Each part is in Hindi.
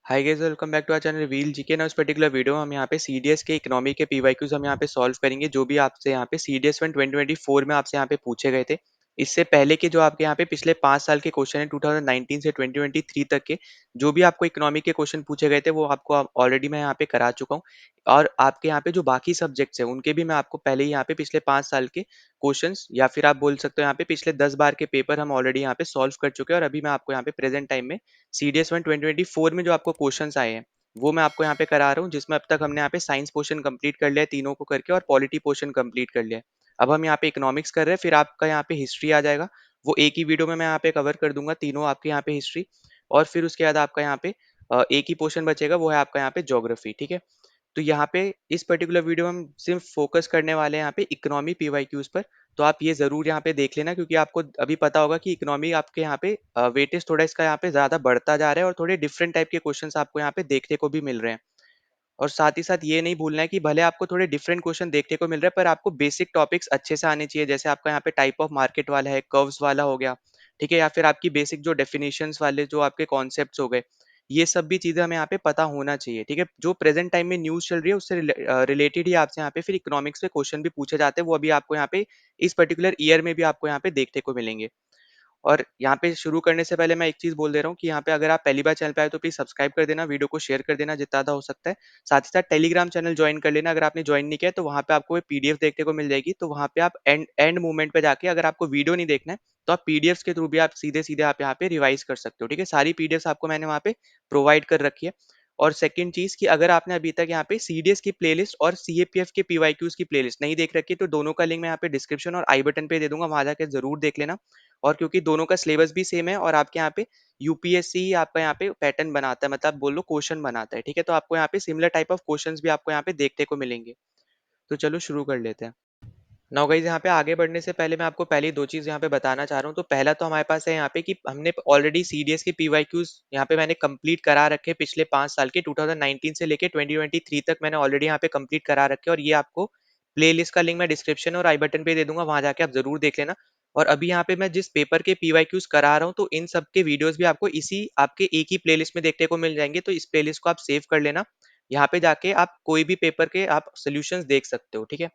Hi guys, welcome back to our channel Reveal GK. ना इस पर्टिकुलर वीडियो में हम यहाँ पे सीडीएस के इकोनॉमी के पीवाईक्यूज हम यहाँ पे सॉल्व करेंगे, जो भी आपसे यहाँ पे सीडीएस 2024 में आपसे यहाँ पे पूछे गए थे। इससे पहले के जो आपके यहाँ पे पिछले 5 साल के क्वेश्चन है 2019 से 2023 तक के, जो भी आपको इकोनॉमी के क्वेश्चन पूछे गए थे वो आपको ऑलरेडी मैं यहाँ पे करा चुका हूँ। और आपके यहाँ पे जो बाकी सब्जेक्ट्स है उनके भी मैं आपको पहले ही यहाँ पे पिछले 5 साल के क्वेश्चंस या फिर आप बोल सकते हो यहाँ पे पिछले 10 बार के पेपर हम ऑलरेडी यहाँ पे सॉल्व कर चुके हैं। और अभी मैं आपको यहाँ पे प्रेजेंट टाइम में सीडीएस 2024 में जो आपको क्वेश्चंस आए हैं वो मैं आपको यहाँ पे करा रहा हूँ, जिसमें अब तक हमने यहाँ पे साइंस पोर्शन कंप्लीट कर लिया है तीनों को करके, और पॉलिटी पोर्शन कंप्लीट कर लिया है। अब हम यहाँ पे इकोनॉमिक्स कर रहे हैं, फिर आपका यहाँ पे हिस्ट्री आ जाएगा। वो एक ही वीडियो में मैं यहाँ पे कवर कर दूंगा तीनों आपके यहाँ पे हिस्ट्री। और फिर उसके बाद आपका यहाँ पे एक ही पोर्शन बचेगा, वो है आपका यहाँ पे ज्योग्राफी। ठीक है। तो यहाँ पे इस पर्टिकुलर वीडियो में हम सिर्फ फोकस करने वाले हैं यहाँ पे इकोनॉमी पीवाईक्यूज पर। तो आप ये जरूर यहाँ पे देख लेना, क्योंकि आपको अभी पता होगा कि इकोनॉमी आपके यहाँ पे वेटेज थोड़ा इसका यहाँ पे ज्यादा बढ़ता जा रहा है, और थोड़े डिफरेंट टाइप के क्वेश्चंस आपको यहाँ पे देखने को भी मिल रहे हैं। और साथ ही साथ ये नहीं भूलना है कि भले आपको थोड़े डिफरेंट क्वेश्चन देखने को मिल रहा है, पर आपको बेसिक टॉपिक्स अच्छे से आने चाहिए। जैसे आपका यहाँ पे टाइप ऑफ मार्केट वाला है, कर्व्स वाला हो गया, ठीक है, या फिर आपकी बेसिक जो डेफिनेशंस वाले जो आपके कॉन्सेप्ट्स हो गए, ये सब भी चीजें हमें यहाँ पे पता होना चाहिए। ठीक है। जो प्रेजेंट टाइम में न्यूज चल रही है उससे रिलेटेड ही आपसे यहाँ पे फिर इकोनॉमिक्स पे क्वेश्चन भी पूछे जाते हैं, वो अभी आपको यहाँ पे इस पर्टिकुलर ईयर में भी आपको यहाँ पे देखने को मिलेंगे। और यहाँ पे शुरू करने से पहले मैं एक चीज बोल दे रहा हूँ कि यहाँ पे अगर आप पहली बार चैनल पे आए तो प्लीज सब्सक्राइब कर देना, वीडियो को शेयर कर देना जितना ज्यादा हो सकता है। साथ ही साथ टेलीग्राम चैनल ज्वाइन कर लेना, अगर आपने ज्वाइन नहीं किया है तो वहाँ पे आपको पीडीएफ देखने को मिल जाएगी। तो वहाँ पे आप एंड एंड मूवमेंट पे जाके अगर आपको वीडियो नहीं देखना है तो आप पीडीएफ के थ्रू भी आप सीधे सीधे आप यहाँ पे रिवाइज कर सकते हो। ठीक है। सारी पीडीएफ आपको मैंने वहाँ पे प्रोवाइड कर रखी है। और सेकंड चीज कि अगर आपने अभी तक यहाँ पे सीडीएस की प्लेलिस्ट और सीएपीएफ के पीवाईक्यूज की प्लेलिस्ट नहीं देख रखी है तो दोनों का लिंक मैं यहाँ पे डिस्क्रिप्शन और आई बटन पे दे दूंगा, वहां जाके जरूर देख लेना। और क्योंकि दोनों का सिलेबस भी सेम है और आपके यहाँ पे यूपीएससी आपका यहाँ पे पैटर्न बनाता है, मतलब बोल लो क्वेश्चन बनाता है। ठीक है। तो आपको यहाँ पे सिमिलर टाइप ऑफ क्वेश्चंस भी आपको यहाँ पे देखने को मिलेंगे। तो चलो शुरू कर लेते हैं। नाउ गाइस, यहाँ पे आगे बढ़ने से पहले मैं आपको पहली दो चीज यहाँ पे बताना चाह रहा हूँ। तो पहला तो हमारे पास है यहाँ पे कि हमने ऑलरेडी सीडीएस के पीवाईक्यूज यहाँ पे मैंने कंप्लीट करा रखे पिछले 5 साल के, 2019 से लेके 2023 तक मैंने ऑलरेडी यहाँ पे कंप्लीट करा रखे। और ये आपको प्लेलिस्ट का लिंक मैं डिस्क्रिप्शन और आई बटन पे दे दूंगा, वहां जाके आप जरूर देख लेना। और अभी यहाँ पे मैं जिस पेपर के पीवाईक्यूज करा रहा हूँ तो इन सब के वीडियोस भी आपको इसी आपके एक ही प्लेलिस्ट में देखने को मिल जाएंगे। तो इस प्लेलिस्ट को आप सेव कर लेना, यहाँ पे जाके आप कोई भी पेपर के आप सोल्यूशंस देख सकते हो। ठीक है।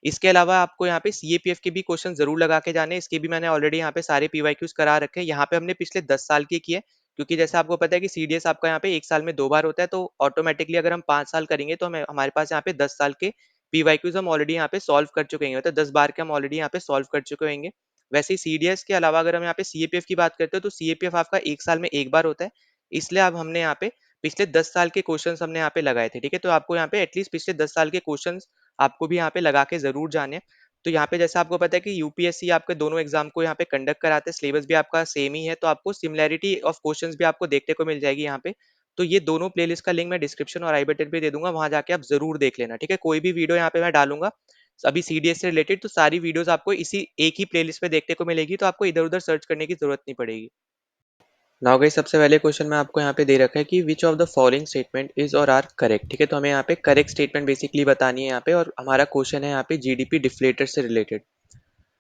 इसके अलावा आपको यहाँ पे सीएपीएफ के भी क्वेश्चन जरूर लगा के जाने, इसके भी मैंने ऑलरेडी यहाँ पे सारे पीवाईक्यूज करा रखे हैं। यहाँ पे हमने पिछले 10 साल के किए, क्योंकि जैसे आपको पता है कि सीडीएस आपका यहाँ पे एक साल में 2 बार होता है, तो ऑटोमेटिकली अगर हम 5 साल करेंगे तो हमें हमारे पास यहाँ पे 10 साल के पीवाईक्यूज हम ऑलरेडी यहाँ पे सॉल्व कर चुके हैं, मतलब 10 बार के हम ऑलरेडी यहाँ पे सॉल्व कर चुके होंगे। वैसे ही सीडीएस के अलावा अगर हम यहाँ पे सीएपीएफ की बात करते हैं तो सीएपीएफ आपका एक साल में एक बार होता है। इसलिए अब हमने यहाँ पे पिछले 10 साल के क्वेश्चंस हमने यहाँ पे लगाए थे। ठीक है। तो आपको यहाँ पे एटलीस्ट पिछले 10 साल के क्वेश्चंस आपको भी यहाँ पे लगा के जरूर जाने हैं। तो यहाँ पे जैसे आपको पता है कि यूपीएससी आपके दोनों एग्जाम को यहाँ पे कंडक्ट कराते हैं, सिलेबस भी आपका सेम ही है, तो आपको सिमिलैरिटी ऑफ क्वेश्चंस भी आपको देखने को मिल जाएगी यहाँ पे। तो ये दोनों प्लेलिस्ट का लिंक मैं डिस्क्रिप्शन और आई बटन पे दे दूंगा, वहां जाके आप जरूर देख लेना। ठीक है। कोई भी वीडियो यहाँ पे मैं डालूंगा अभी सीडीएस से रिलेटेड तो सारी वीडियोस आपको इसी एक ही प्लेलिस्ट पे देखने को मिलेगी, तो आपको इधर उधर सर्च करने की जरूरत नहीं पड़ेगी। नाउ गाइस, सबसे पहले क्वेश्चन में आपको यहाँ पे दे रखा है कि which of the following statement is or are correct. ठीक है। तो हमें यहाँ पे करेक्ट स्टेटमेंट बेसिकली बतानी है यहाँ पे, और हमारा क्वेश्चन है यहाँ पे जीडीपी डिफ्लेटर से रिलेटेड।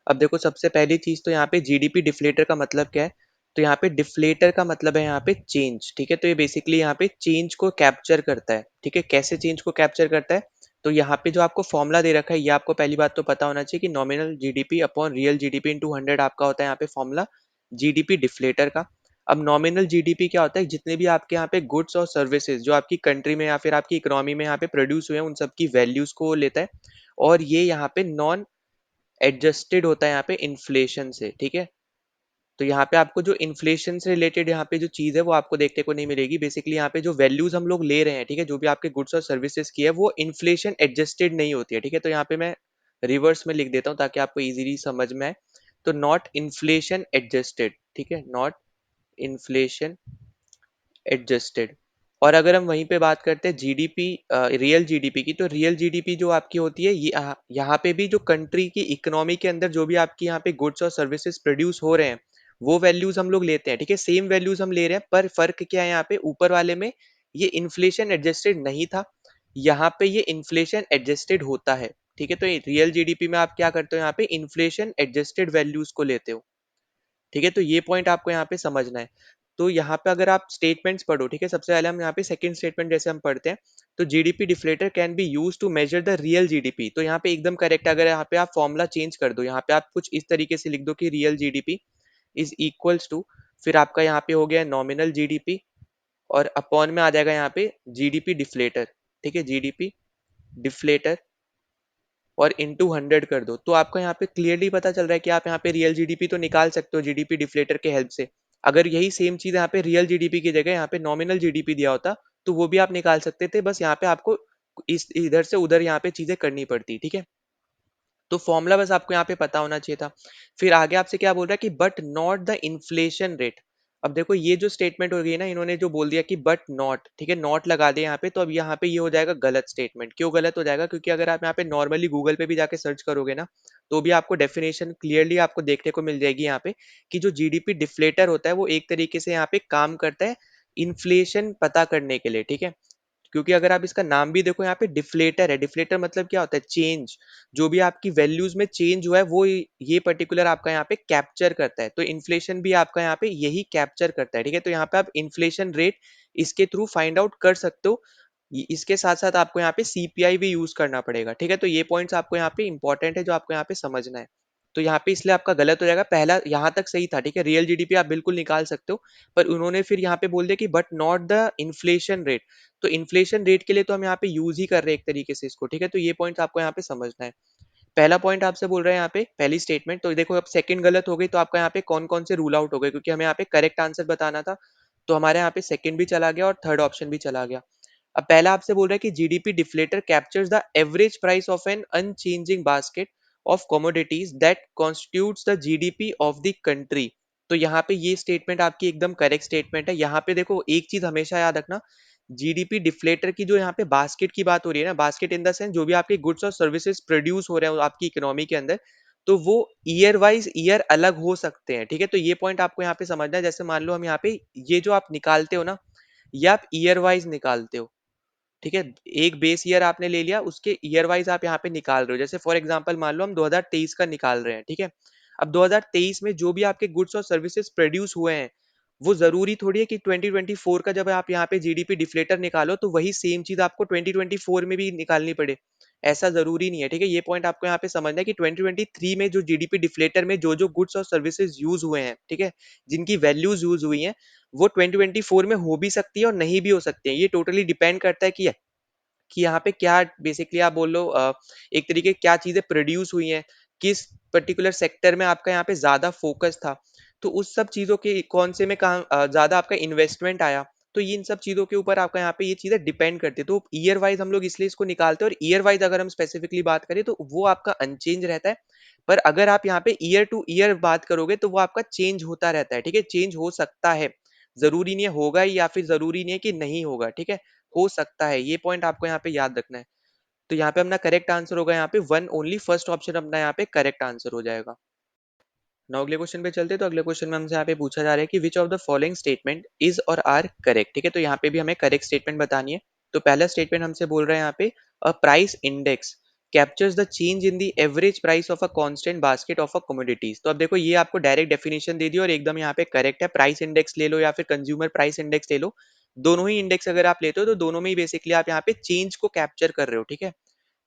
अब देखो, सबसे पहली चीज तो यहाँ पे जीडीपी डिफ्लेटर का मतलब क्या है। तो यहाँ पे डिफ्लेटर का मतलब है यहाँ पे चेंज। ठीक है। तो ये बेसिकली यहाँ पे चेंज को कैप्चर करता है। ठीक है। कैसे चेंज को कैप्चर करता है, तो यहाँ पे जो आपको फॉर्मूला दे रखा है ये आपको पहली बात तो पता होना चाहिए कि nominal GDP upon real GDP into 100 आपका होता है यहाँ पे फॉर्मूला जीडीपी डिफ्लेटर का। अब नॉमिनल जीडीपी क्या होता है, जितने भी आपके यहाँ पे गुड्स और सर्विसेज जो आपकी कंट्री में या फिर आपकी इकोनॉमी में यहाँ पे प्रोड्यूस हुए हैं उन सब की वैल्यूज को लेता है। और ये यहाँ पे नॉन एडजस्टेड होता है यहाँ पे इन्फ्लेशन से। ठीक है। तो यहाँ पे आपको जो इन्फ्लेशन से रिलेटेड यहाँ पे जो चीज है वो आपको देखने को नहीं मिलेगी। बेसिकली यहाँ पे जो वैल्यूज हम लोग ले रहे हैं, ठीक है, जो भी आपके गुड्स और सर्विसेज की है वो इन्फ्लेशन एडजस्टेड नहीं होती है। ठीक है। तो यहाँ पे मैं रिवर्स में लिख देता हूँ ताकि आपको इजीली समझ में आए। तो नॉट इन्फ्लेशन एडजस्टेड। ठीक है। Not inflation adjusted. और अगर हम वहीं पे बात करते हैं जीडीपी, रियल जीडीपी की, तो रियल जीडीपी जो आपकी होती है ये यहाँ पे भी जो कंट्री की इकोनॉमी के अंदर जो भी आपकी यहाँ पे गुड्स और सर्विसेज प्रोड्यूस हो रहे हैं वो वैल्यूज हम लोग लेते हैं। ठीक है। सेम वैल्यूज हम ले रहे हैं, पर फर्क क्या है, यहाँ पे ऊपर वाले में ये इन्फ्लेशन एडजस्टेड नहीं था, यहाँ पे ये इन्फ्लेशन एडजस्टेड होता है। ठीक है। तो रियल जीडीपी में आप क्या करते हो, यहाँ पे इन्फ्लेशन एडजस्टेड वैल्यूज को लेते हो। ठीक है। तो ये पॉइंट आपको यहाँ पे समझना है। तो यहाँ पे अगर आप स्टेटमेंट्स पढ़ो, ठीक है, सबसे पहले हम यहाँ पे सेकंड स्टेटमेंट जैसे हम पढ़ते हैं, तो GDP deflator can be use to measure the real GDP. तो यहाँ पे एकदम करेक्ट, अगर यहाँ पे आप फॉर्मूला चेंज कर दो, यहाँ पे आप कुछ इस तरीके से लिख दो कि real GDP is equals to, फिर आपका यहाँ पे हो गया नॉमिनल जीडीपी, और अपॉन में आ जाएगा यहाँ पे जीडीपी डिफ्लेटर, ठीक है, जीडीपी डिफ्लेटर, और इनटू 100 कर दो। तो आपको यहाँ पे क्लियरली पता चल रहा है कि आप यहाँ पे रियल जीडीपी तो निकाल सकते हो जीडीपी डिफ्लेटर के हेल्प से। अगर यही सेम चीज यहाँ पे रियल जीडीपी की जगह यहाँ पे नॉमिनल जीडीपी दिया होता, तो वो भी आप निकाल सकते थे, बस यहाँ पे आपको इस इधर से उधर यहाँ पे चीजें करनी पड़ती, ठीक है। तो फॉर्मूला बस आपको यहाँ पे पता होना चाहिए था। फिर आगे आपसे क्या बोल रहा है कि but not the inflation rate. अब देखो ये जो स्टेटमेंट हो गई ना, इन्होंने जो बोल दिया कि बट नॉट, ठीक है, नॉट लगा दे यहाँ पे, तो अब यहाँ पे ये हो जाएगा गलत स्टेटमेंट। क्यों गलत हो जाएगा? क्योंकि अगर आप यहाँ पे नॉर्मली गूगल पे भी जाके सर्च करोगे ना, तो भी आपको डेफिनेशन क्लियरली आपको देखने को मिल जाएगी यहाँ पे, कि जो जीडीपी डिफ्लेटर होता है वो एक तरीके से यहाँ पे काम करता है इन्फ्लेशन पता करने के लिए, ठीक है। क्योंकि अगर आप इसका नाम भी देखो, यहाँ पे डिफ्लेटर है। डिफ्लेटर मतलब क्या होता है? चेंज। जो भी आपकी वैल्यूज में चेंज हुआ है वो ये पर्टिकुलर आपका यहाँ पे कैप्चर करता है। तो इन्फ्लेशन भी आपका यहाँ पे यही कैप्चर करता है, ठीक है। तो यहाँ पे आप इन्फ्लेशन रेट इसके थ्रू फाइंड आउट कर सकते हो। इसके साथ साथ आपको यहाँ पे सीपीआई भी यूज करना पड़ेगा, ठीक है। तो ये पॉइंट्स आपको यहाँ पे इंपॉर्टेंट है, जो आपको यहाँ पे समझना है। तो यहाँ पे इसलिए आपका गलत हो जाएगा। पहला यहाँ तक सही था, ठीक है, रियल जीडीपी आप बिल्कुल निकाल सकते हो, पर उन्होंने फिर यहाँ पे बोल दिया कि but not the inflation rate. तो इन्फ्लेशन रेट के लिए तो हम यहाँ पे यूज ही कर रहे हैं एक तरीके से इसको, ठीक है। तो ये पॉइंट आपको यहाँ पे समझना है। पहला पॉइंट आपसे बोल रहे हैं यहाँ पे पहली स्टेटमेंट, तो देखो अब सेकंड गलत हो गई, तो आपका यहाँ पे कौन कौन से रूल आउट हो गए, क्योंकि हमें यहाँ पे करेक्ट आंसर बताना था। तो हमारे यहाँ पे सेकंड भी चला गया और थर्ड ऑप्शन भी चला गया। अब पहला आपसे बोल रहा है कि GDP deflator captures the average price of an unchanging basket of commodities that constitutes the GDP of the country. तो यहाँ पे ये स्टेटमेंट आपकी एकदम करेक्ट स्टेटमेंट है। यहाँ पे देखो एक चीज हमेशा याद रखना, जीडीपी डिफ्लेटर की जो यहाँ पे बास्केट की बात हो रही है ना, बास्केट इन द सेंस जो भी आपके गुड्स और सर्विसेज प्रोड्यूस हो रहे हैं आपकी इकोनॉमी के अंदर, तो वो ईयर वाइज ईयर अलग हो सकते हैं, ठीक है। तो ये पॉइंट आपको यहाँ पे समझना है। जैसे मान लो हम यहाँ पे ये जो आप निकालते हो ना, ये आप ईयर वाइज निकालते हो, ठीक है। एक बेस ईयर आपने ले लिया, उसके ईयर वाइज आप यहाँ पे निकाल रहे हो। जैसे फॉर एग्जांपल मान लो हम 2023 का निकाल रहे हैं, ठीक है। अब 2023 में जो भी आपके गुड्स और सर्विसेज प्रोड्यूस हुए हैं, वो जरूरी थोड़ी है कि 2024 का जब आप यहाँ पे जीडीपी डिफ्लेटर निकालो तो वही सेम चीज आपको 2024 में भी निकालनी पड़े। ऐसा जरूरी नहीं है, ठीक है। ये पॉइंट आपको यहाँ पे समझना है कि 2023 में जो जीडीपी डिफ्लेटर में जो जो गुड्स और सर्विसेज यूज हुए हैं, ठीक है, जिनकी वैल्यूज यूज हुई हैं, वो 2024 में हो भी सकती है और नहीं भी हो सकती है। ये टोटली डिपेंड करता है कि यहाँ पे क्या बेसिकली आप बोल लो एक तरीके क्या चीजें प्रोड्यूस हुई हैं, किस पर्टिकुलर सेक्टर में आपका यहाँ पे ज्यादा फोकस था, तो उस सब चीजों के कौन से में कहाँ ज्यादा आपका इन्वेस्टमेंट आया। तो इन सब चीजों के ऊपर आपका यहाँ पे ये चीजें डिपेंड करती है। तो ईयर वाइज हम लोग इसलिए इसको निकालते हैं, और ईयर वाइज अगर हम स्पेसिफिकली बात करें तो वो आपका अनचेंज रहता है। पर अगर आप यहाँ पे ईयर टू ईयर बात करोगे तो वो आपका चेंज होता रहता है, ठीक है, चेंज हो सकता है। जरूरी नहीं है होगा ही, या फिर जरूरी नहीं है कि नहीं होगा, ठीक है, हो सकता है। ये पॉइंट आपको यहाँ पे याद रखना है। तो यहाँ पे अपना करेक्ट आंसर होगा यहाँ पे वन ओनली, फर्स्ट ऑप्शन अपना यहाँ पे करेक्ट आंसर हो जाएगा। नाउ अगले क्वेश्चन पे चलते हैं। तो अगले क्वेश्चन में हमसे यहाँ पे पूछा जा रहा है कि which of the following statement is or are correct, ठीक है। तो यहाँ पे भी हमें करेक्ट स्टेटमेंट बतानी है। तो पहला स्टेटमेंट हमसे बोल रहा है यहाँ पे a price index captures the change in the average price of a constant basket of a commodities. तो अब देखो ये आपको डायरेक्ट डेफिनेशन दे दी और एकदम यहाँ पे करेक्ट है। प्राइस इंडेक्स ले लो या फिर कंज्यूमर प्राइस इंडेक्स ले लो, दोनों ही इंडेक्स अगर आप लेते हो तो दोनों में ही बेसिकली आप यहाँ पे चेंज को कैप्चर कर रहे हो, ठीक है।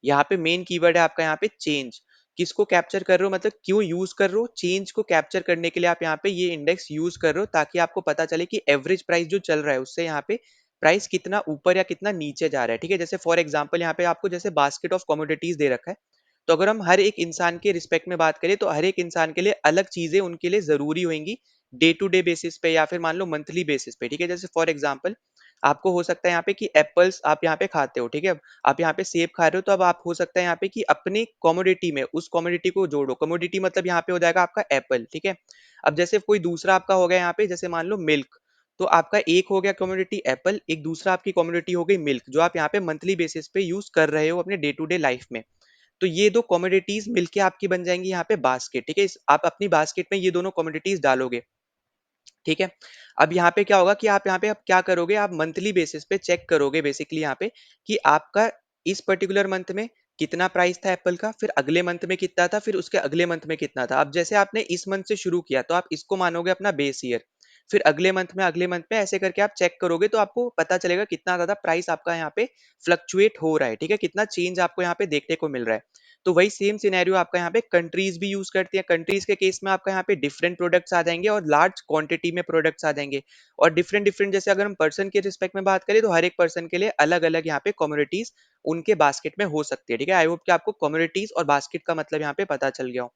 यहाँ पे मेन कीवर्ड है आपका यहाँ पे चेंज। किसको कैप्चर कर रहे हो, मतलब क्यों यूज कर रहे हो? चेंज को कैप्चर करने के लिए आप यहाँ पे ये इंडेक्स यूज कर रहे हो, ताकि आपको पता चले कि एवरेज प्राइस जो चल रहा है उससे यहाँ पे प्राइस कितना ऊपर या कितना नीचे जा रहा है, ठीक है। जैसे फॉर एग्जांपल यहाँ पे आपको जैसे बास्केट ऑफ कमोडिटीज दे रखा है, तो अगर हम हर एक इंसान के रिस्पेक्ट में बात करें तो हर एक इंसान के लिए अलग चीजें उनके लिए जरूरी होंगी डे टू डे बेसिस पे या फिर मान लो मंथली बेसिस पे, ठीक है। जैसे फॉर एग्जांपल आपको हो सकता है यहाँ पे कि एप्पल्स आप यहाँ पे खाते हो, ठीक है, आप यहाँ पे सेब खा रहे हो, तो अब आप हो सकता है यहाँ पे कि अपनी कमोडिटी में उस कमोडिटी को जोड़ो। कमोडिटी मतलब यहाँ पे हो जाएगा आपका एप्पल, ठीक है। अब जैसे कोई दूसरा आपका हो गया यहाँ पे, जैसे मान लो मिल्क, तो आपका एक हो गया कमोडिटी एप्पल, एक दूसरा आपकी कमोडिटी हो गई मिल्क, जो आप यहाँ पे मंथली बेसिस पे यूज कर रहे हो अपने डे टू डे लाइफ में। तो ये दो कमोडिटीज मिलके आपकी बन जाएंगी यहाँ पे बास्केट, ठीक है। आप अपनी बास्केट में ये दोनों कमोडिटीज डालोगे, ठीक है। अब यहाँ पे क्या होगा कि आप यहाँ पे अब क्या करोगे, आप मंथली बेसिस पे चेक करोगे बेसिकली यहाँ पे कि आपका इस पर्टिकुलर मंथ में कितना प्राइस था एप्पल का, फिर अगले मंथ में कितना था, फिर उसके अगले मंथ में कितना था। अब जैसे आपने इस मंथ से शुरू किया तो आप इसको मानोगे अपना बेस ईयर, फिर अगले मंथ में ऐसे करके आप चेक करोगे तो आपको पता चलेगा कितना ज़्यादा प्राइस आपका यहाँ पे फ्लक्चुएट हो रहा है, ठीक है? कितना चेंज आपको यहाँ पे देखने को मिल रहा है। तो वही सेम सिनेरियो आपका यहाँ पे कंट्रीज़ भी यूज़ करती हैं। कंट्रीज़ के केस में आपका यहाँ पे डिफरेंट प्रोडक्ट्स आ जाएँगे और लार्ज क्वांटिटी में प्रोडक्ट्स आ जाएँगे। और डिफरेंट डिफरेंट जैसे अगर हम पर्सन के रिस्पेक्ट में बात करें तो हर एक पर्सन के लिए अलग-अलग यहाँ पे कमोडिटीज़ उनके बास्केट में हो सकती है, ठीक है? आई होप कि आपको कमोडिटीज़ और बास्केट का मतलब यहाँ पे पता चल गया हो।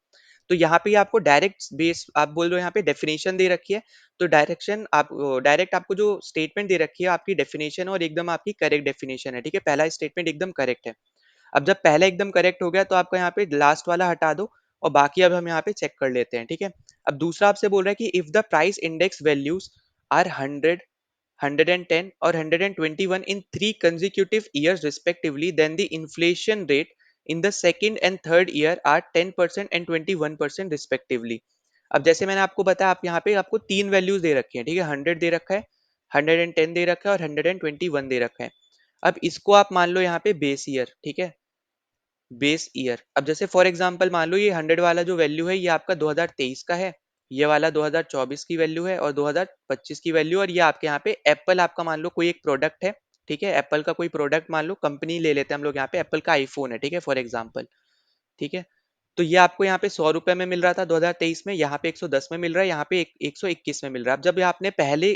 तो यहाँ पे आपको डायरेक्ट बेस आप बोल रहे हो यहाँ पे डेफिनेशन दे रखी है, तो डायरेक्ट आपको जो स्टेटमेंट दे रखी है आपकी डेफिनेशन और एकदम आपकी करेक्ट डेफिनेशन है, ठीक है? पहला स्टेटमेंट एकदम करेक्ट है। अब जब पहला एकदम करेक्ट हो गया तो आपका यहाँ पे लास्ट वाला हटा दो और बाकी अब हम यहाँ पे चेक कर लेते हैं, ठीक है? अब दूसरा आपसे बोल रहा है कि if the price index values are 100, 110 और 121 in 3 consecutive years respectively, then the inflation rate in the second and third year are 10% and 21% respectively. अब जैसे मैंने आपको बताया आप यहाँ पे आपको तीन वैल्यूज दे रखे हैं, ठीक है? 100 दे रखा है, 110 दे रखा है और 121 दे रखा है। अब इसको आप मान लो यहाँ पे बेस ईयर, ठीक है? Base year. अब जैसे फॉर एग्जांपल मान लो ये 100 वाला जो वैल्यू है ये आपका 2023 का है, ये वाला 2024 की वैल्यू है और 2025 की वैल्यू, और ये आपके यहाँ पे एप्पल आपका मान लो कोई एक प्रोडक्ट है, ठीक है? एप्पल का कोई प्रोडक्ट मान लो, कंपनी ले लेते हैं हम लोग यहाँ पे, एप्पल का आईफोन है, ठीक है? फॉर एग्जाम्पल, ठीक है? तो ये आपको यहाँ पे 100 रुपए में मिल रहा था 2023 में, यहाँ पे 110 में मिल रहा है, यहाँ पे 121 में मिल रहा है। अब जब आपने पहले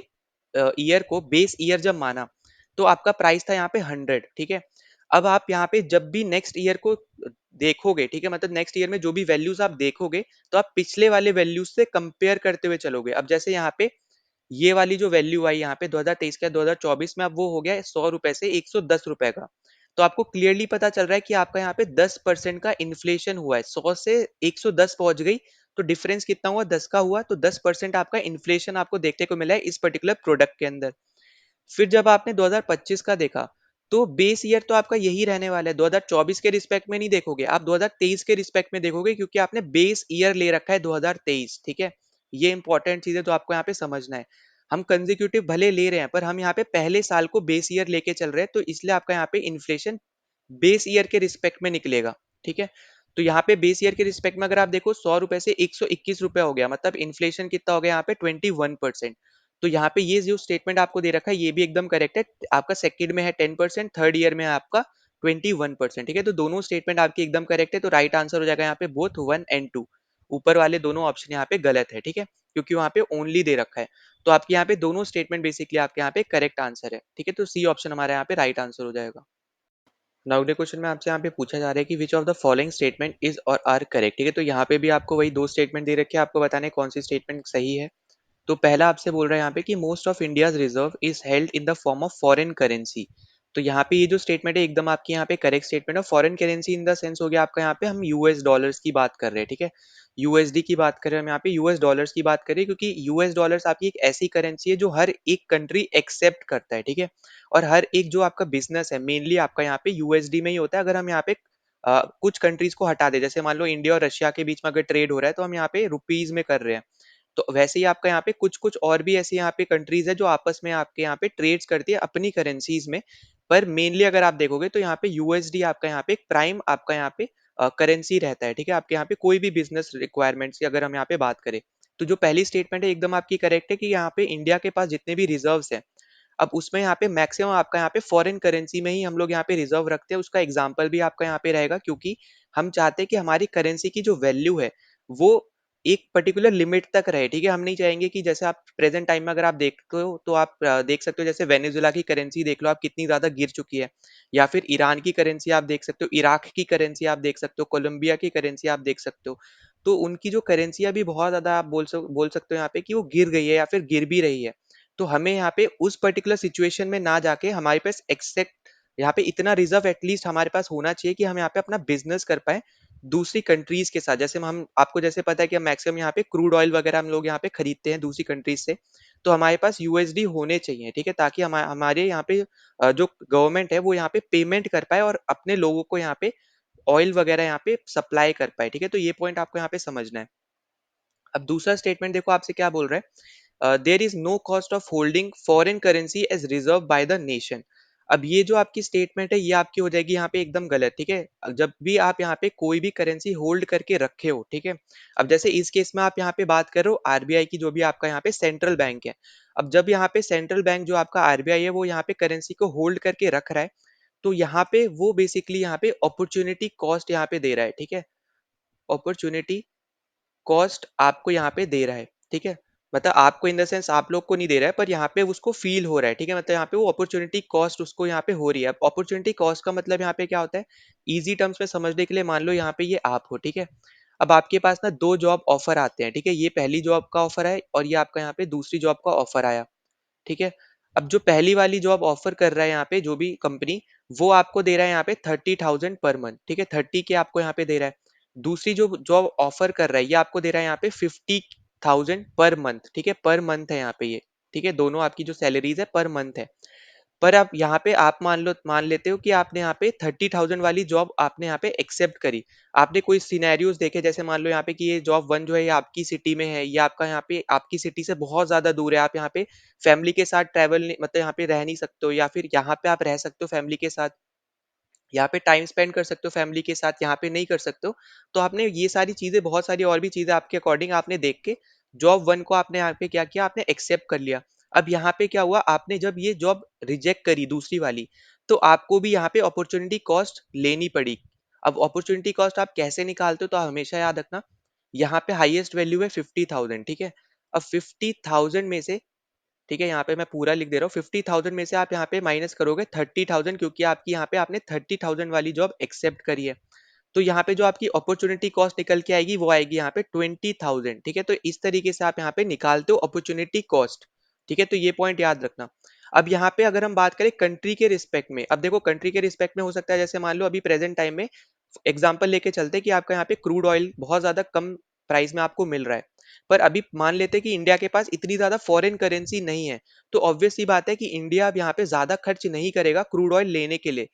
ईयर को बेस ईयर जब माना तो आपका प्राइस था यहाँ पे 100, ठीक है? अब आप यहाँ पे जब भी नेक्स्ट ईयर को देखोगे, ठीक है? मतलब नेक्स्ट ईयर में जो भी वैल्यूज आप देखोगे तो आप पिछले वाले वैल्यूज से कंपेयर करते हुए चलोगे। अब जैसे यहाँ पे ये वाली जो वैल्यू आई यहाँ पे 2023 का 2024 में, अब वो हो गया है 100 रुपए से 110 रुपए का। तो आपको क्लियरली पता चल रहा है कि आपका यहाँ पे 10% का इन्फ्लेशन हुआ है, 100 से 110 पहुंच गई। तो डिफरेंस कितना हुआ? 10 का हुआ, तो 10% आपका इन्फ्लेशन आपको देखने को मिला है इस पर्टिकुलर प्रोडक्ट के अंदर। फिर जब आपने 2025 का देखा तो बेस ईयर तो आपका यही रहने वाला है, 2024 के रिस्पेक्ट में नहीं देखोगे, आप 2023 के रिस्पेक्ट में देखोगे क्योंकि आपने बेस ईयर ले रखा है 2023, ठीक है? ये इंपॉर्टेंट चीज है तो आपको यहाँ पे समझना है। हम कंसेक्यूटिव भले ले रहे हैं पर हम यहाँ पे पहले साल को बेस ईयर लेके चल रहे हैं, तो इसलिए आपका यहाँ पे इन्फ्लेशन बेस ईयर के रिस्पेक्ट में निकलेगा, ठीक है? तो यहाँ पे बेस ईयर के रिस्पेक्ट में अगर आप देखो 100 रुपए से 121 रुपए हो गया, मतलब इन्फ्लेशन कितना हो गया यहाँ पे 21%। तो यहाँ पे ये जो स्टेटमेंट आपको दे रखा है ये भी एकदम करेक्ट है। आपका सेकंड में है 10%, थर्ड ईयर में है आपका 21%, ठीक है? तो दोनों स्टेटमेंट आपकी एकदम करेक्ट है, तो राइट आंसर हो जाएगा यहाँ पे बोथ 1 and 2। ऊपर वाले दोनों ऑप्शन यहाँ पे गलत है, ठीक है? क्योंकि वहाँ पे ओनली दे रखा है। तो आपके यहाँ पे दोनों स्टेटमेंट बेसिकली आपके यहाँ पे करेक्ट आंसर है, ठीक है? तो सी ऑप्शन हमारे यहाँ पे राइट आंसर हो जाएगा। नाउ अगले क्वेश्चन में आपसे यहाँ पे पूछा जा रहा है कि which of the following statement is or are correct, ठीक है? तो यहाँ पे भी आपको वही दो स्टेटमेंट दे रखे हैं, आपको बताना है कौन सी स्टेटमेंट सही है। तो पहला आपसे बोल रहा है यहाँ पे कि most of India's reserve is held in the form of foreign currency. तो यहाँ पे ये जो स्टेटमेंट है एकदम आपकी यहाँ पे करेक्ट स्टेटमेंट है। Foreign currency in the sense हो गया आपका यहाँ पे हम यूएस डॉलर्स की बात कर रहे हैं, ठीक है? यूएसडी की बात कर रहे हैं हम यहाँ पे, यूएस डॉलर्स की बात कर रहे हैं क्योंकि यूएस डॉलर्स आपकी एक ऐसी करेंसी है जो हर एक कंट्री एक्सेप्ट करता है, ठीक है? और हर एक जो आपका बिजनेस है मेनली आपका यहाँ पे यूएसडी में ही होता है। अगर हम यहाँ पे कुछ कंट्रीज को हटा दे, जैसे मान लो इंडिया और रशिया के बीच में अगर ट्रेड हो रहा है तो हम यहाँ पे रुपीज में कर रहे हैं। तो वैसे ही आपका यहाँ पे कुछ-कुछ और भी ऐसी यहाँ पे कंट्रीज़ है जो आपस में आपके यहाँ पे ट्रेड्स करती है अपनी करेंसीज़ में। पर मेनली अगर आप देखोगे तो यहाँ पे यूएसडी आपका यहाँ पे एक प्राइम आपका यहाँ पे करेंसी रहता है, ठीक है? आपके यहाँ पे कोई भी बिज़नेस रिक्वायरमेंट्स की अगर हम यहाँ पे बात करें। तो जो पहली स्टेटमेंट है एकदम आपकी करेक्ट है कि यहाँ पे इंडिया के पास जितने भी रिज़र्व्स हैं, अब उसमें यहाँ पे मैक्सिमम आपका यहाँ पे फॉरेन करेंसी में ही हम लोग यहाँ पे रिज़र्व रखते हैं। उसका एग्ज़ाम्पल भी आपका यहाँ पे रहेगा क्योंकि हम चाहते हैं कि हमारी करेंसी की जो वैल्यू है, वो एक पर्टिकुलर लिमिट तक रहे, ठीक है? हम नहीं चाहेंगे कि जैसे आप प्रेज़ेंट टाइम में अगर आप देखते हो तो आप देख सकते हो जैसे वेनेजुएला की करेंसी देख लो आप कितनी ज़्यादा गिर चुकी है, या फिर ईरान की करेंसी आप देख सकते हो, इराक की करेंसी आप देख सकते हो, कोलंबिया की करेंसी आप देख सकते हो। तो उनकी जो करेंसियाँ भी बहुत ज़्यादा आप बोल सकते हो यहाँ पे कि वो गिर गई है या फिर गिर भी रही है। तो हमें यहाँ पे उस पर्टिकुलर सिचुएशन में ना जाके हमारे पास एक्सेप्ट यहाँ पे इतना रिजर्व एटलीस्ट हमारे पास होना चाहिए कि हम यहाँ पे अपना बिजनेस कर पाए दूसरी कंट्रीज के साथ। जैसे हम आपको जैसे पता है कि हम मैक्सिमम यहाँ पे क्रूड ऑयल वगैरह हम लोग यहाँ पे खरीदते हैं दूसरी कंट्रीज से, तो हमारे पास यूएसडी होने चाहिए, ठीक है? ताकि हमारे यहाँ पे जो गवर्नमेंट है वो यहाँ पे पेमेंट कर पाए और अपने लोगों को यहाँ पे ऑयल वगैरह यहाँ पे सप्लाई कर पाए, ठीक है? तो ये पॉइंट आपको यहाँ पे समझना है। अब दूसरा स्टेटमेंट देखो आपसे क्या बोल रहा है, there is no cost of holding foreign currency as reserve by the nation. अब ये जो आपकी स्टेटमेंट है ये आपकी हो जाएगी यहाँ पे एकदम गलत, ठीक है। जब भी आप यहाँ पे कोई भी करेंसी होल्ड करके रखे हो, ठीक है। अब जैसे इस केस में आप यहाँ पे बात कर रहे हो आरबीआई की, जो भी आपका यहाँ पे सेंट्रल बैंक है। अब जब यहाँ पे सेंट्रल बैंक जो आपका आरबीआई है वो यहाँ पे करेंसी को होल्ड करके रख रहा है, तो यहाँ पे वो बेसिकली यहाँ पे अपॉर्चुनिटी कॉस्ट यहाँ पे दे रहा है, ठीक है। अपॉर्चुनिटी कॉस्ट आपको यहाँ पे दे रहा है, ठीक है। मतलब आपको इन द सेंस आप लोग को नहीं दे रहा है, पर यहाँ पे उसको फील हो रहा है, ठीक है। मतलब यहाँ पे वो अपॉर्चुनिटी कॉस्ट उसको यहाँ पे हो रही है। अब अपॉर्चुनिटी कॉस्ट का मतलब यहाँ पे क्या होता है, इजी टर्म्स में समझने के लिए मान लो यहाँ पे ये आप हो, ठीक है। अब आपके पास ना दो जॉब ऑफर आते हैं, ठीक है। ये पहली जॉब का ऑफर है और ये आपका यहाँ पे दूसरी जॉब का ऑफर आया, ठीक है। अब जो पहली वाली जॉब ऑफर कर रहा है यहाँ पे जो भी कंपनी, वो आपको दे रहा है यहाँ पे 30,000 पर मंथ, ठीक है। 30 के आपको यहाँ पे दे रहा है। दूसरी जो जॉब ऑफर कर रहा है ये आपको दे रहा है यहाँ पे 50,000 पर मंथ, ठीक है। पर मंथ है यहाँ पे ये, ठीक है। दोनों आपकी जो सैलरीज है पर मंथ है। पर आप यहाँ पे आप मान लेते हो कि आपने यहाँ पे 30,000 वाली जॉब आपने यहाँ पे एक्सेप्ट करी। आपने कोई सिनेरियोज देखे, जैसे मान लो यहाँ पे कि ये जॉब वन जो है ये आपकी सिटी में है, ये आपका यहाँ पे आपकी सिटी से बहुत ज्यादा दूर है, आप यहाँ पे फैमिली के साथ ट्रैवल मतलब यहाँ पे रह नहीं सकते हो, या फिर यहाँ पे आप रह सकते हो फैमिली के साथ, यहाँ पे टाइम स्पेंड कर सकते हो फैमिली के साथ, यहाँ पे नहीं कर सकते हो। तो आपने ये सारी चीजें, बहुत सारी और भी चीजें आपके अकॉर्डिंग आपने देख के जॉब वन को आपने यहाँ पे क्या किया, आपने एक्सेप्ट कर लिया। अब यहाँ पे क्या हुआ, आपने जब ये जॉब रिजेक्ट करी दूसरी वाली, तो आपको भी यहाँ पे अपॉर्चुनिटी कॉस्ट लेनी पड़ी। अब अपॉर्चुनिटी कॉस्ट आप कैसे निकालते हो, तो आप हमेशा याद रखना, यहाँ पे हाईएस्ट वैल्यू है 50,000, ठीक है। अब 50,000 में से, ठीक है, यहाँ पे मैं पूरा लिख दे रहा हूँ, 50,000 में से आप यहाँ पे माइनस करोगे 30,000, क्योंकि आपकी यहाँ पे आपने 30,000 वाली जॉब एक्सेप्ट करी है। तो यहाँ पे जो आपकी अपॉर्चुनिटी कॉस्ट निकल के आएगी वो आएगी यहाँ पे 20,000, ठीक है। तो इस तरीके से आप यहाँ पे निकालते हो अपॉर्चुनिटी कॉस्ट, ठीक है। तो ये पॉइंट याद रखना। अब यहाँ पे अगर हम बात करें कंट्री के रिस्पेक्ट में, अब देखो कंट्री के रिस्पेक्ट में हो सकता है, जैसे मान लो अभी प्रेजेंट टाइम में एग्जांपल लेके चलते हैं कि आपका यहाँ पे क्रूड ऑयल बहुत ज्यादा कम प्राइस में आपको मिल रहा है। पर अभी मान लेते हैं कि इंडिया के पास इतनी ज्यादा फॉरेन करेंसी नहीं है, तो ऑब्वियस सी बात है कि इंडिया अब यहाँ पे ज्यादा खर्च नहीं करेगा क्रूड ऑयल लेने के लिए।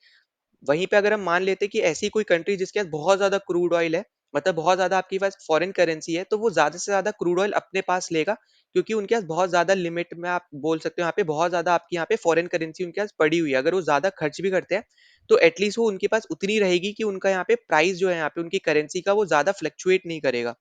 वहीं पे अगर हम मान लेते हैं कि ऐसी कोई कंट्री जिसके पास बहुत ज्यादा क्रूड ऑयल है, मतलब बहुत ज्यादा आपके पास फॉरेन करेंसी है, तो वो ज्यादा से ज्यादा क्रूड ऑयल अपने पास लेगा, क्योंकि उनके पास बहुत ज्यादा लिमिट में आप बोल सकते हो यहाँ पे बहुत ज्यादा आपकी यहाँ पे फॉरेन करेंसी उनके पास पड़ी हुई है। अगर वो ज्यादा खर्च भी करते हैं तो एटलीस्ट वो उनके पास उतनी रहेगी कि उनका यहाँ पे प्राइस जो है यहाँ पे उनकी करेंसी का वो ज्यादा फ्लक्चुएट नहीं करेगा,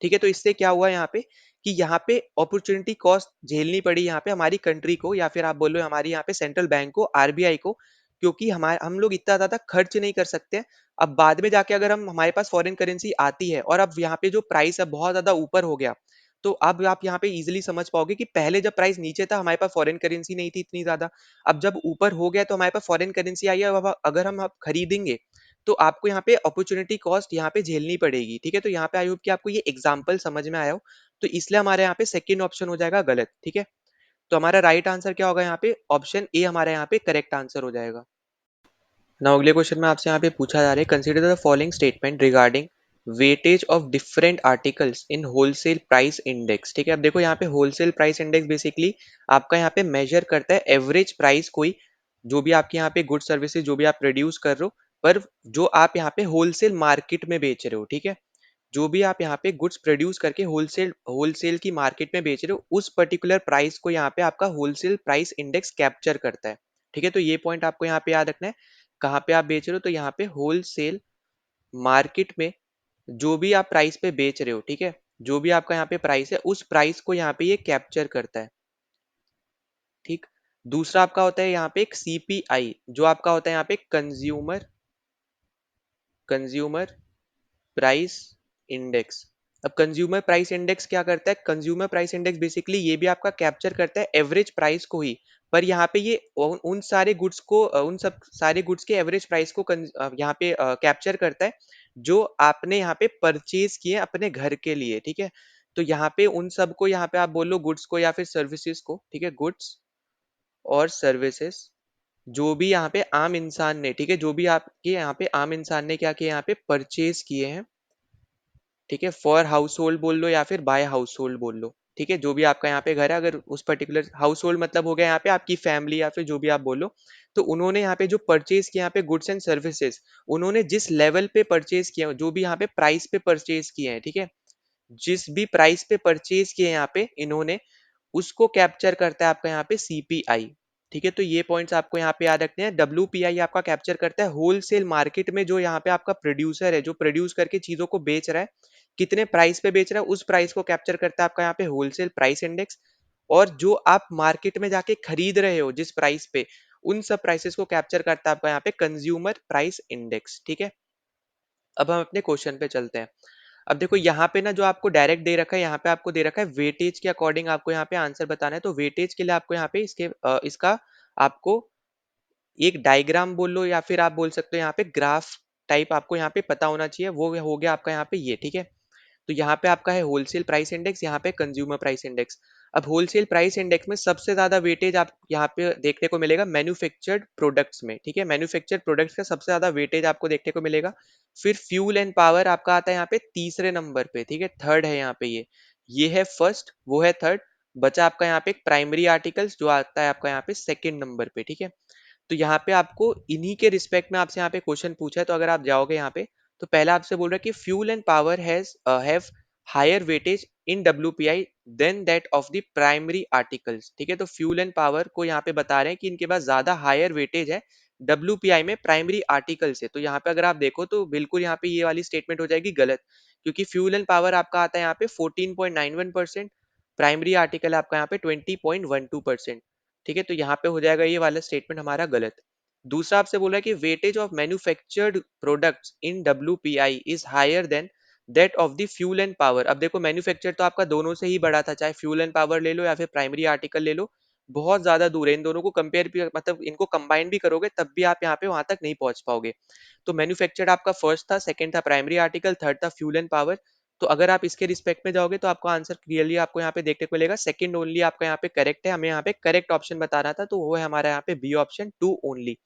ठीक है। तो इससे क्या हुआ यहाँ पे कि यहाँ पे अपॉर्चुनिटी कॉस्ट झेलनी पड़ी यहाँ पे हमारी कंट्री को, या फिर आप बोलो हमारी यहाँ पे सेंट्रल बैंक को, आरबीआई को, क्योंकि हमारे हम लोग इतना ज्यादा खर्च नहीं कर सकते हैं। अब बाद में जाके अगर हम हमारे पास फॉरेन करेंसी आती है और अब यहाँ पे जो प्राइस है बहुत ज्यादा ऊपर हो गया, तो अब आप यहाँ पे इजीली समझ पाओगे कि पहले जब प्राइस नीचे था हमारे पास फॉरेन करेंसी नहीं थी इतनी ज्यादा, अब जब ऊपर हो गया तो हमारे पास फॉरेन करेंसी आई है। अब अगर हम अब खरीदेंगे तो आपको यहाँ पे अपॉर्चुनिटी कॉस्ट यहाँ पे झेलनी पड़ेगी, ठीक है। तो यहाँ पे आई होप कि आपको ये एग्जांपल समझ में आया हो। तो इसलिए हमारे यहाँ पे सेकंड ऑप्शन हो जाएगा गलत, ठीक है। तो हमारा राइट आंसर क्या होगा, यहाँ पे ऑप्शन ए हमारा यहाँ पे करेक्ट आंसर हो जाएगा। नाउ अगले क्वेश्चन में आपसे यहाँ पे पूछा जा रहा है, consider the following statement regarding weightage of different articles in wholesale price index, ठीक है। अब देखो यहाँ पे होलसेल प्राइस इंडेक्स बेसिकली आपका यहाँ पे मेजर करता है एवरेज प्राइस, कोई जो भी आपके यहाँ पे गुड सर्विसेज जो भी आप प्रोड्यूस कर रहे हो, पर जो आप यहाँ पे होलसेल मार्केट में बेच रहे हो, ठीक है। जो भी आप यहाँ पे गुड्स प्रोड्यूस करके होलसेल होलसेल की मार्केट में बेच रहे हो, उस पर्टिकुलर प्राइस को यहाँ पे आपका होलसेल प्राइस इंडेक्स कैप्चर करता है, ठीक है। तो ये पॉइंट आपको यहाँ पे याद रखना है। कहाँ पे आप बेच रहे हो, तो यहाँ पे होलसेल मार्केट में जो भी आप प्राइस पे बेच रहे हो, ठीक है, जो भी आपका यहाँ पे प्राइस है उस प्राइस को यहाँ पे ये कैप्चर करता है, ठीक। दूसरा आपका होता है यहाँ पे एक सीपीआई, जो आपका होता है यहाँ पे कंज्यूमर कंज्यूमर प्राइस इंडेक्स। अब कंज्यूमर प्राइस इंडेक्स क्या करता है, कंज्यूमर प्राइस इंडेक्स बेसिकली ये भी आपका कैप्चर करता है एवरेज प्राइस को ही, पर यहाँ पे ये उन सारे गुड्स को उन सब सारे गुड्स के एवरेज प्राइस को यहाँ पे कैप्चर करता है जो आपने यहाँ पे परचेज किए अपने घर के लिए, ठीक है। तो यहाँ पे उन सब को यहाँ पे आप बोलो गुड्स को या फिर सर्विसेज को, ठीक है, गुड्स और सर्विसेज जो भी यहाँ पे आम इंसान ने, ठीक है, जो भी आपके यहाँ पे आम इंसान ने क्या किया यहाँ पे परचेज किए हैं, ठीक है, फॉर हाउस होल्ड बोल लो या फिर बाय हाउस होल्ड बोल लो, ठीक है। जो भी आपका यहाँ पे घर है, अगर उस पर्टिकुलर हाउस होल्ड मतलब हो गया यहाँ पे आपकी फैमिली या फिर जो भी आप बोलो, तो उन्होंने यहाँ पे जो परचेज किया यहाँ पे गुड्स एंड सर्विसेज, उन्होंने जिस लेवल पे परचेज किया, जो भी यहाँ पे प्राइस पे परचेज किए हैं, ठीक है, जिस भी प्राइस पे परचेज किए यहाँ पे इन्होंने, उसको कैप्चर करता है आपका यहाँ पे सीपीआई, ठीक है, तो ये पॉइंट्स आपको यहाँ पे याद रखने हैं। डब्ल्यूपीआई आपका कैप्चर करता है होलसेल मार्केट में, जो यहाँ पे आपका प्रोड्यूसर है, जो प्रोड्यूस करके चीजों को बेच रहा है, कितने प्राइस पे बेच रहा है, उस प्राइस को कैप्चर करता है आपका यहाँ पे होलसेल प्राइस इंडेक्स। और जो आप मार्केट में जाके खरीद रहे हो जिस प्राइस पे, उन सब प्राइसेस को कैप्चर करता है आपका यहाँ पे कंज्यूमर प्राइस इंडेक्स। ठीक है, अब हम अपने क्वेश्चन पे चलते हैं। अब देखो यहाँ पे ना, जो आपको डायरेक्ट दे रखा है, यहाँ पे आपको दे रखा है वेटेज के अकॉर्डिंग आपको यहाँ पे आंसर बताना है। तो वेटेज के लिए आपको यहाँ पे इसका आपको एक डायग्राम बोल लो, या फिर आप बोल सकते हो यहाँ पे ग्राफ टाइप आपको यहाँ पे पता होना चाहिए। वो हो गया आपका यहाँ पे ये। ठीक है, तो यहाँ पे आपका है होलसेल प्राइस इंडेक्स, यहाँ पे कंज्यूमर प्राइस इंडेक्स। अब होलसेल प्राइस इंडेक्स में सबसे ज्यादा वेटेज आप यहाँ पे देखने को मिलेगा मैन्युफैक्चर्ड प्रोडक्ट्स में। ठीक है, मैन्युफैक्चर्ड प्रोडक्ट्स का सबसे ज्यादा वेटेज आपको देखने को मिलेगा। फिर फ्यूल एंड पावर आपका आता है यहाँ पे तीसरे नंबर पे। ठीक है, थर्ड है यहाँ पे ये है फर्स्ट, वो है थर्ड। बचा आपका यहाँ पे प्राइमरी आर्टिकल्स, जो आता है आपका यहाँ पे सेकंड नंबर पे। ठीक है, तो यहाँ पे आपको इन्हीं के रिस्पेक्ट में आपसे यहाँ पे क्वेश्चन पूछा है। तो अगर आप जाओगे यहाँ पे, तो पहला आपसे बोल रहा है कि fuel and power have higher weightage in WPI than that of the primary articles. ठीक है, तो फ्यूल एंड पावर को यहाँ पे बता रहे हैं कि इनके पास ज्यादा हायर वेटेज है डब्ल्यूपीआई में प्राइमरी आर्टिकल से। तो यहाँ पे अगर आप देखो तो बिल्कुल यहाँ पे ये वाली स्टेटमेंट हो जाएगी गलत, क्योंकि फ्यूल एंड पावर आपका आता है यहाँ पे 14.91%, प्राइमरी आर्टिकल आपका यहाँ पे 20.12%। ठीक है, तो यहाँ पे हो जाएगा ये वाला स्टेटमेंट हमारा गलत। दूसरा आपसे बोला है कि weightage of manufactured products in WPI is higher than that of the fuel and power. अब देखो मैन्युफैक्चर तो आपका दोनों से ही बड़ा था, चाहे फ्यूल एंड पावर ले लो या फिर प्राइमरी आर्टिकल ले लो, बहुत ज्यादा दूर है। इन दोनों को कंपेयर भी, मतलब इनको कंबाइन भी करोगे तब भी आप यहाँ पे वहां तक नहीं पहुंच पाओगे। तो मैन्युफैक्चर्ड आपका फर्स्ट था, सेकंड था प्राइमरी आर्टिकल, थर्ड था फ्यूल एंड पावर। तो अगर आप इसके रिस्पेक्ट में जाओगे तो आपको आंसर क्लियरली आपको यहाँ पे देखने को मिलेगा सेकंड ओनली आपका यहाँ पे करेक्ट है। हमें यहाँ पे करेक्ट ऑप्शन बताना था, तो वो है हमारा यहाँ पे बी ऑप्शन, टू ओनली।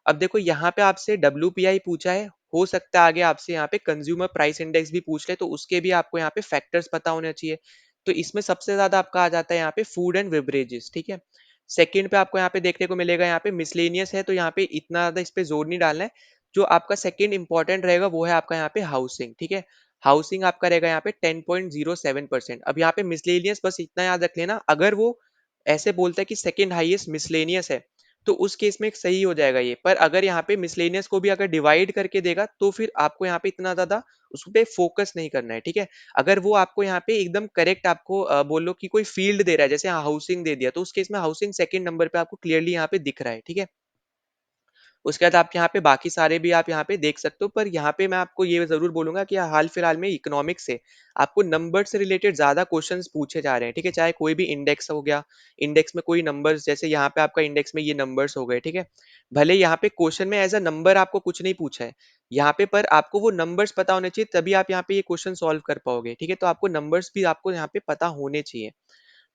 अब देखो यहाँ पे आपसे डब्ल्यूपीआई पूछा है, हो सकता है आगे आपसे यहाँ पे कंज्यूमर प्राइस इंडेक्स भी पूछ ले, तो उसके भी आपको यहाँ पे फैक्टर्स पता होने चाहिए। तो इसमें सबसे ज्यादा आपका आ जाता है यहाँ पे फूड एंड बेवरेजेस। ठीक है, सेकंड पे आपको यहाँ पे देखने को मिलेगा यहाँ पे मिसलेनियस है, तो यहाँ पे इतना ज्यादा इस पे जोर नहीं डालना है। जो आपका सेकंड इंपॉर्टेंट रहेगा वो है आपका यहाँ पे हाउसिंग। ठीक है, हाउसिंग आपका रहेगा यहाँ पे 10.07%। अब यहाँ पे मिसलेनियस बस इतना याद रख लेना, अगर वो ऐसे बोलता है कि सेकंड हाईएस्ट मिसलेनियस है, तो उस केस में सही हो जाएगा ये। पर अगर यहाँ पे मिसलेनियस को भी अगर डिवाइड करके देगा, तो फिर आपको यहाँ पे इतना ज्यादा उस पे फोकस नहीं करना है। ठीक है, अगर वो आपको यहाँ पे एकदम करेक्ट आपको बोलो कि कोई फील्ड दे रहा है, जैसे हाउसिंग दे दिया, तो उस केस में हाउसिंग सेकंड नंबर पे आपको क्लियरली यहाँ पे दिख रहा है। ठीक है, उसके बाद आप यहाँ पे बाकी सारे भी आप यहाँ पे देख सकते हो। पर यहाँ पे मैं आपको ये जरूर बोलूंगा कि हाल फिलहाल में इकोनॉमिक्स से आपको नंबर से रिलेटेड ज्यादा क्वेश्चंस पूछे जा रहे हैं। ठीक है, चाहे कोई भी इंडेक्स हो गया, इंडेक्स में कोई नंबर्स, जैसे यहाँ पे आपका इंडेक्स में ये नंबर्स हो गए। ठीक है, भले यहाँ पे क्वेश्चन में एज अ नंबर आपको कुछ नहीं पूछा है यहाँ पे, पर आपको वो नंबर्स पता होने चाहिए, तभी आप यहाँ पे ये क्वेश्चन सॉल्व कर पाओगे। ठीक है, तो आपको नंबर्स भी आपको यहाँ पे पता होने चाहिए।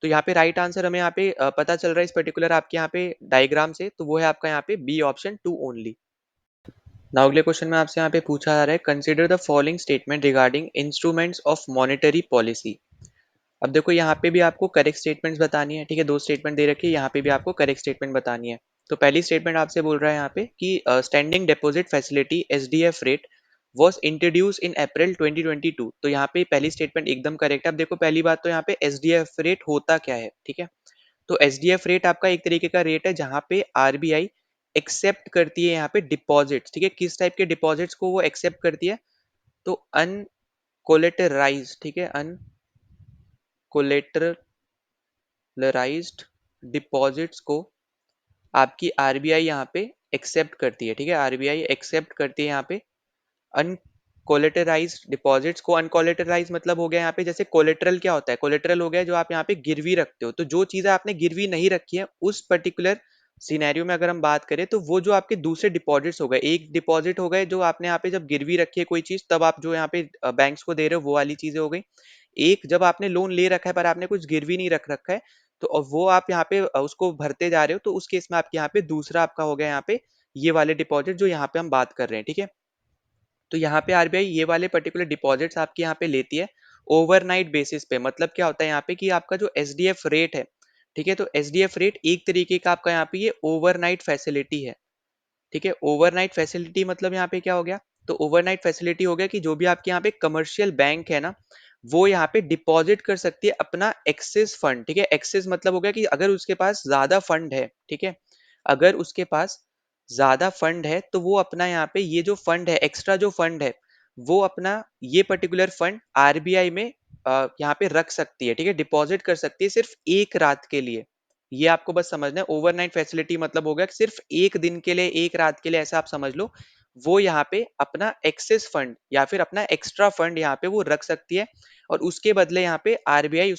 तो यहाँ पे राइट आंसर हमें यहाँ पे पता चल रहा है इस पर्टिकुलर आपके यहाँ पे डायग्राम से, तो वो है आपका यहाँ पे B option, two only. Now अगले क्वेश्चन में आपसे यहाँ पे पूछा जा रहा है, consider the following statement regarding instruments of monetary policy. अब देखो यहाँ पे भी आपको करेक्ट स्टेटमेंट्स बतानी है। ठीक है, दो स्टेटमेंट दे रखी है, यहाँ पे भी आपको करेक्ट स्टेटमेंट बतानी है। तो पहली स्टेटमेंट आपसे बोल रहा है यहाँ पे कि standing deposit facility SDF rate was introduced in April 2022। तो यहाँ पे पहली स्टेटमेंट एकदम करेक्ट है। अब देखो पहली बात तो यहाँ पे एसडीएफ रेट होता क्या है। ठीक है, तो एसडीएफ रेट आपका एक तरीके का रेट है जहां पे आरबीआई एक्सेप्ट करती है यहाँ पे डिपॉजिट्स। ठीक है, किस टाइप के डिपॉजिट्स को वो एक्सेप्ट करती है, तो अनकोलेटराइज, ठीक है, अनकोलेटरलाइज्ड डिपॉजिट्स को आपकी आरबीआई यहाँ पे एक्सेप्ट करती है। ठीक है, आरबीआई एक्सेप्ट करती है यहाँ पे अनकोलेटराइज डिपॉजिट्स को। अनकोलेटराइज मतलब हो गया यहाँ पे, जैसे कोलेटरल क्या होता है, कोलेटरल हो गया जो आप यहाँ पे गिरवी रखते हो। तो जो चीजें आपने गिरवी नहीं रखी है उस पर्टिकुलर सिनेरियो में अगर हम बात करें, तो वो जो आपके दूसरे डिपॉजिट्स हो गए, एक डिपॉजिट हो गए जो आपने यहाँ पे जब गिरवी रखी है कोई चीज, तब आप जो यहाँ पे बैंक्स को दे रहे हो, वो वाली चीजें हो गई। एक जब आपने लोन ले रखा है पर आपने कुछ गिरवी नहीं रख रखा है, तो अब वो आप यहाँ पे उसको भरते जा रहे हो, तो उस केस में आपके यहाँ पे दूसरा आपका हो गया यहाँ पे ये वाले डिपॉजिट जो यहाँ पे हम बात कर रहे हैं। ठीक है, तो यहाँ पे आरबीआई ये वाले पर्टिकुलर डिपॉजिट्स आपके यहाँ पे लेती है ओवरनाइट बेसिस पे। मतलब क्या होता है यहाँ पे कि आपका जो एसडीएफ रेट है, ठीक है, तो एसडीएफ रेट एक तरीके का आपका यहाँ पे ये ओवरनाइट फैसिलिटी है। ठीक है, ओवरनाइट फैसिलिटी मतलब यहाँ पे क्या हो गया, तो ओवरनाइट फैसिलिटी हो गया कि जो भी आपके यहाँ पे कमर्शियल बैंक है ना, वो यहाँ पे डिपॉजिट कर सकती है अपना एक्सेस फंड, ठीक है। एक्सेस मतलब हो गया कि अगर उसके पास ज्यादा फंड है, ठीक है, अगर उसके पास ज्यादा फंड है तो वो अपना यहाँ पे ये जो फंड है, एक्स्ट्रा जो फंड है, वो अपना ये पर्टिकुलर फंड आरबीआई में यहाँ पे रख सकती है, ठीक है, डिपॉजिट कर सकती है सिर्फ एक रात के लिए। ये आपको बस समझना है, ओवरनाइट फैसिलिटी मतलब हो गया कि सिर्फ एक दिन के लिए, एक रात के लिए, ऐसा आप समझ लो। वो यहाँ पे अपना एक्सेस फंड या फिर अपना एक्स्ट्रा फंड यहाँ पे वो रख सकती है, और उसके बदले यहाँ पे आरबीआई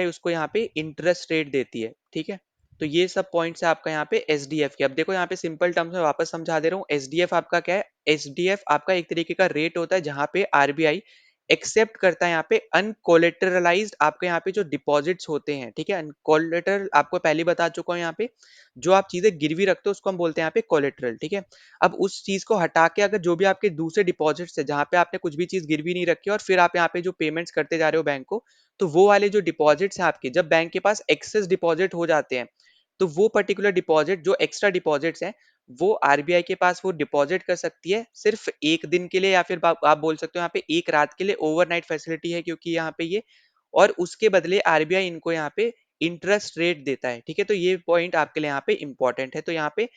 उसको यहाँ पे इंटरेस्ट रेट देती है, ठीक है। तो ये सब पॉइंट्स है आपका यहाँ पे एसडीएफ के। अब देखो यहाँ पे सिंपल टर्म्स में वापस समझा दे रहा हूँ। एसडीएफ आपका क्या है? एसडीएफ आपका एक तरीके का रेट होता है जहां पे आरबीआई एक्सेप्ट करता है यहाँ पे अनकोलेटरलाइज्ड आपके यहाँ पे जो डिपॉजिट्स होते हैं, ठीक है। अनकोलेटरल आपको पहले बता चुका हूँ, यहाँ पे जो आप चीजें गिरवी रखते हो उसको हम बोलते हैं यहाँ पे कोलेटरल, ठीक है। अब उस चीज को हटा के अगर जो भी आपके दूसरे डिपॉजिट्स है जहां पे आपने कुछ भी चीज गिरवी नहीं रखी और फिर आप यहाँ पे जो पेमेंट्स करते जा रहे हो बैंक को, तो वो वाले जो डिपॉजिट्स हैं आपके, जब बैंक के पास एक्सेस डिपॉजिट हो जाते हैं, तो वो पर्टिकुलर डिपॉजिट जो एक्स्ट्रा डिपॉजिट्स हैं, वो आरबीआई के पास वो डिपॉजिट कर सकती है सिर्फ एक दिन के लिए, या फिर आप बोल सकते हो यहाँ पे एक रात के लिए। ओवरनाइट फैसिलिटी है क्योंकि यहाँ पे ये, और उसके बदले आरबीआई इनको यहाँ पे इंटरेस्ट रेट देता है, ठीक है। तो ये पॉइंट आपके लिए यहाँ पे इंपॉर्टेंट है। तो यहाँ पे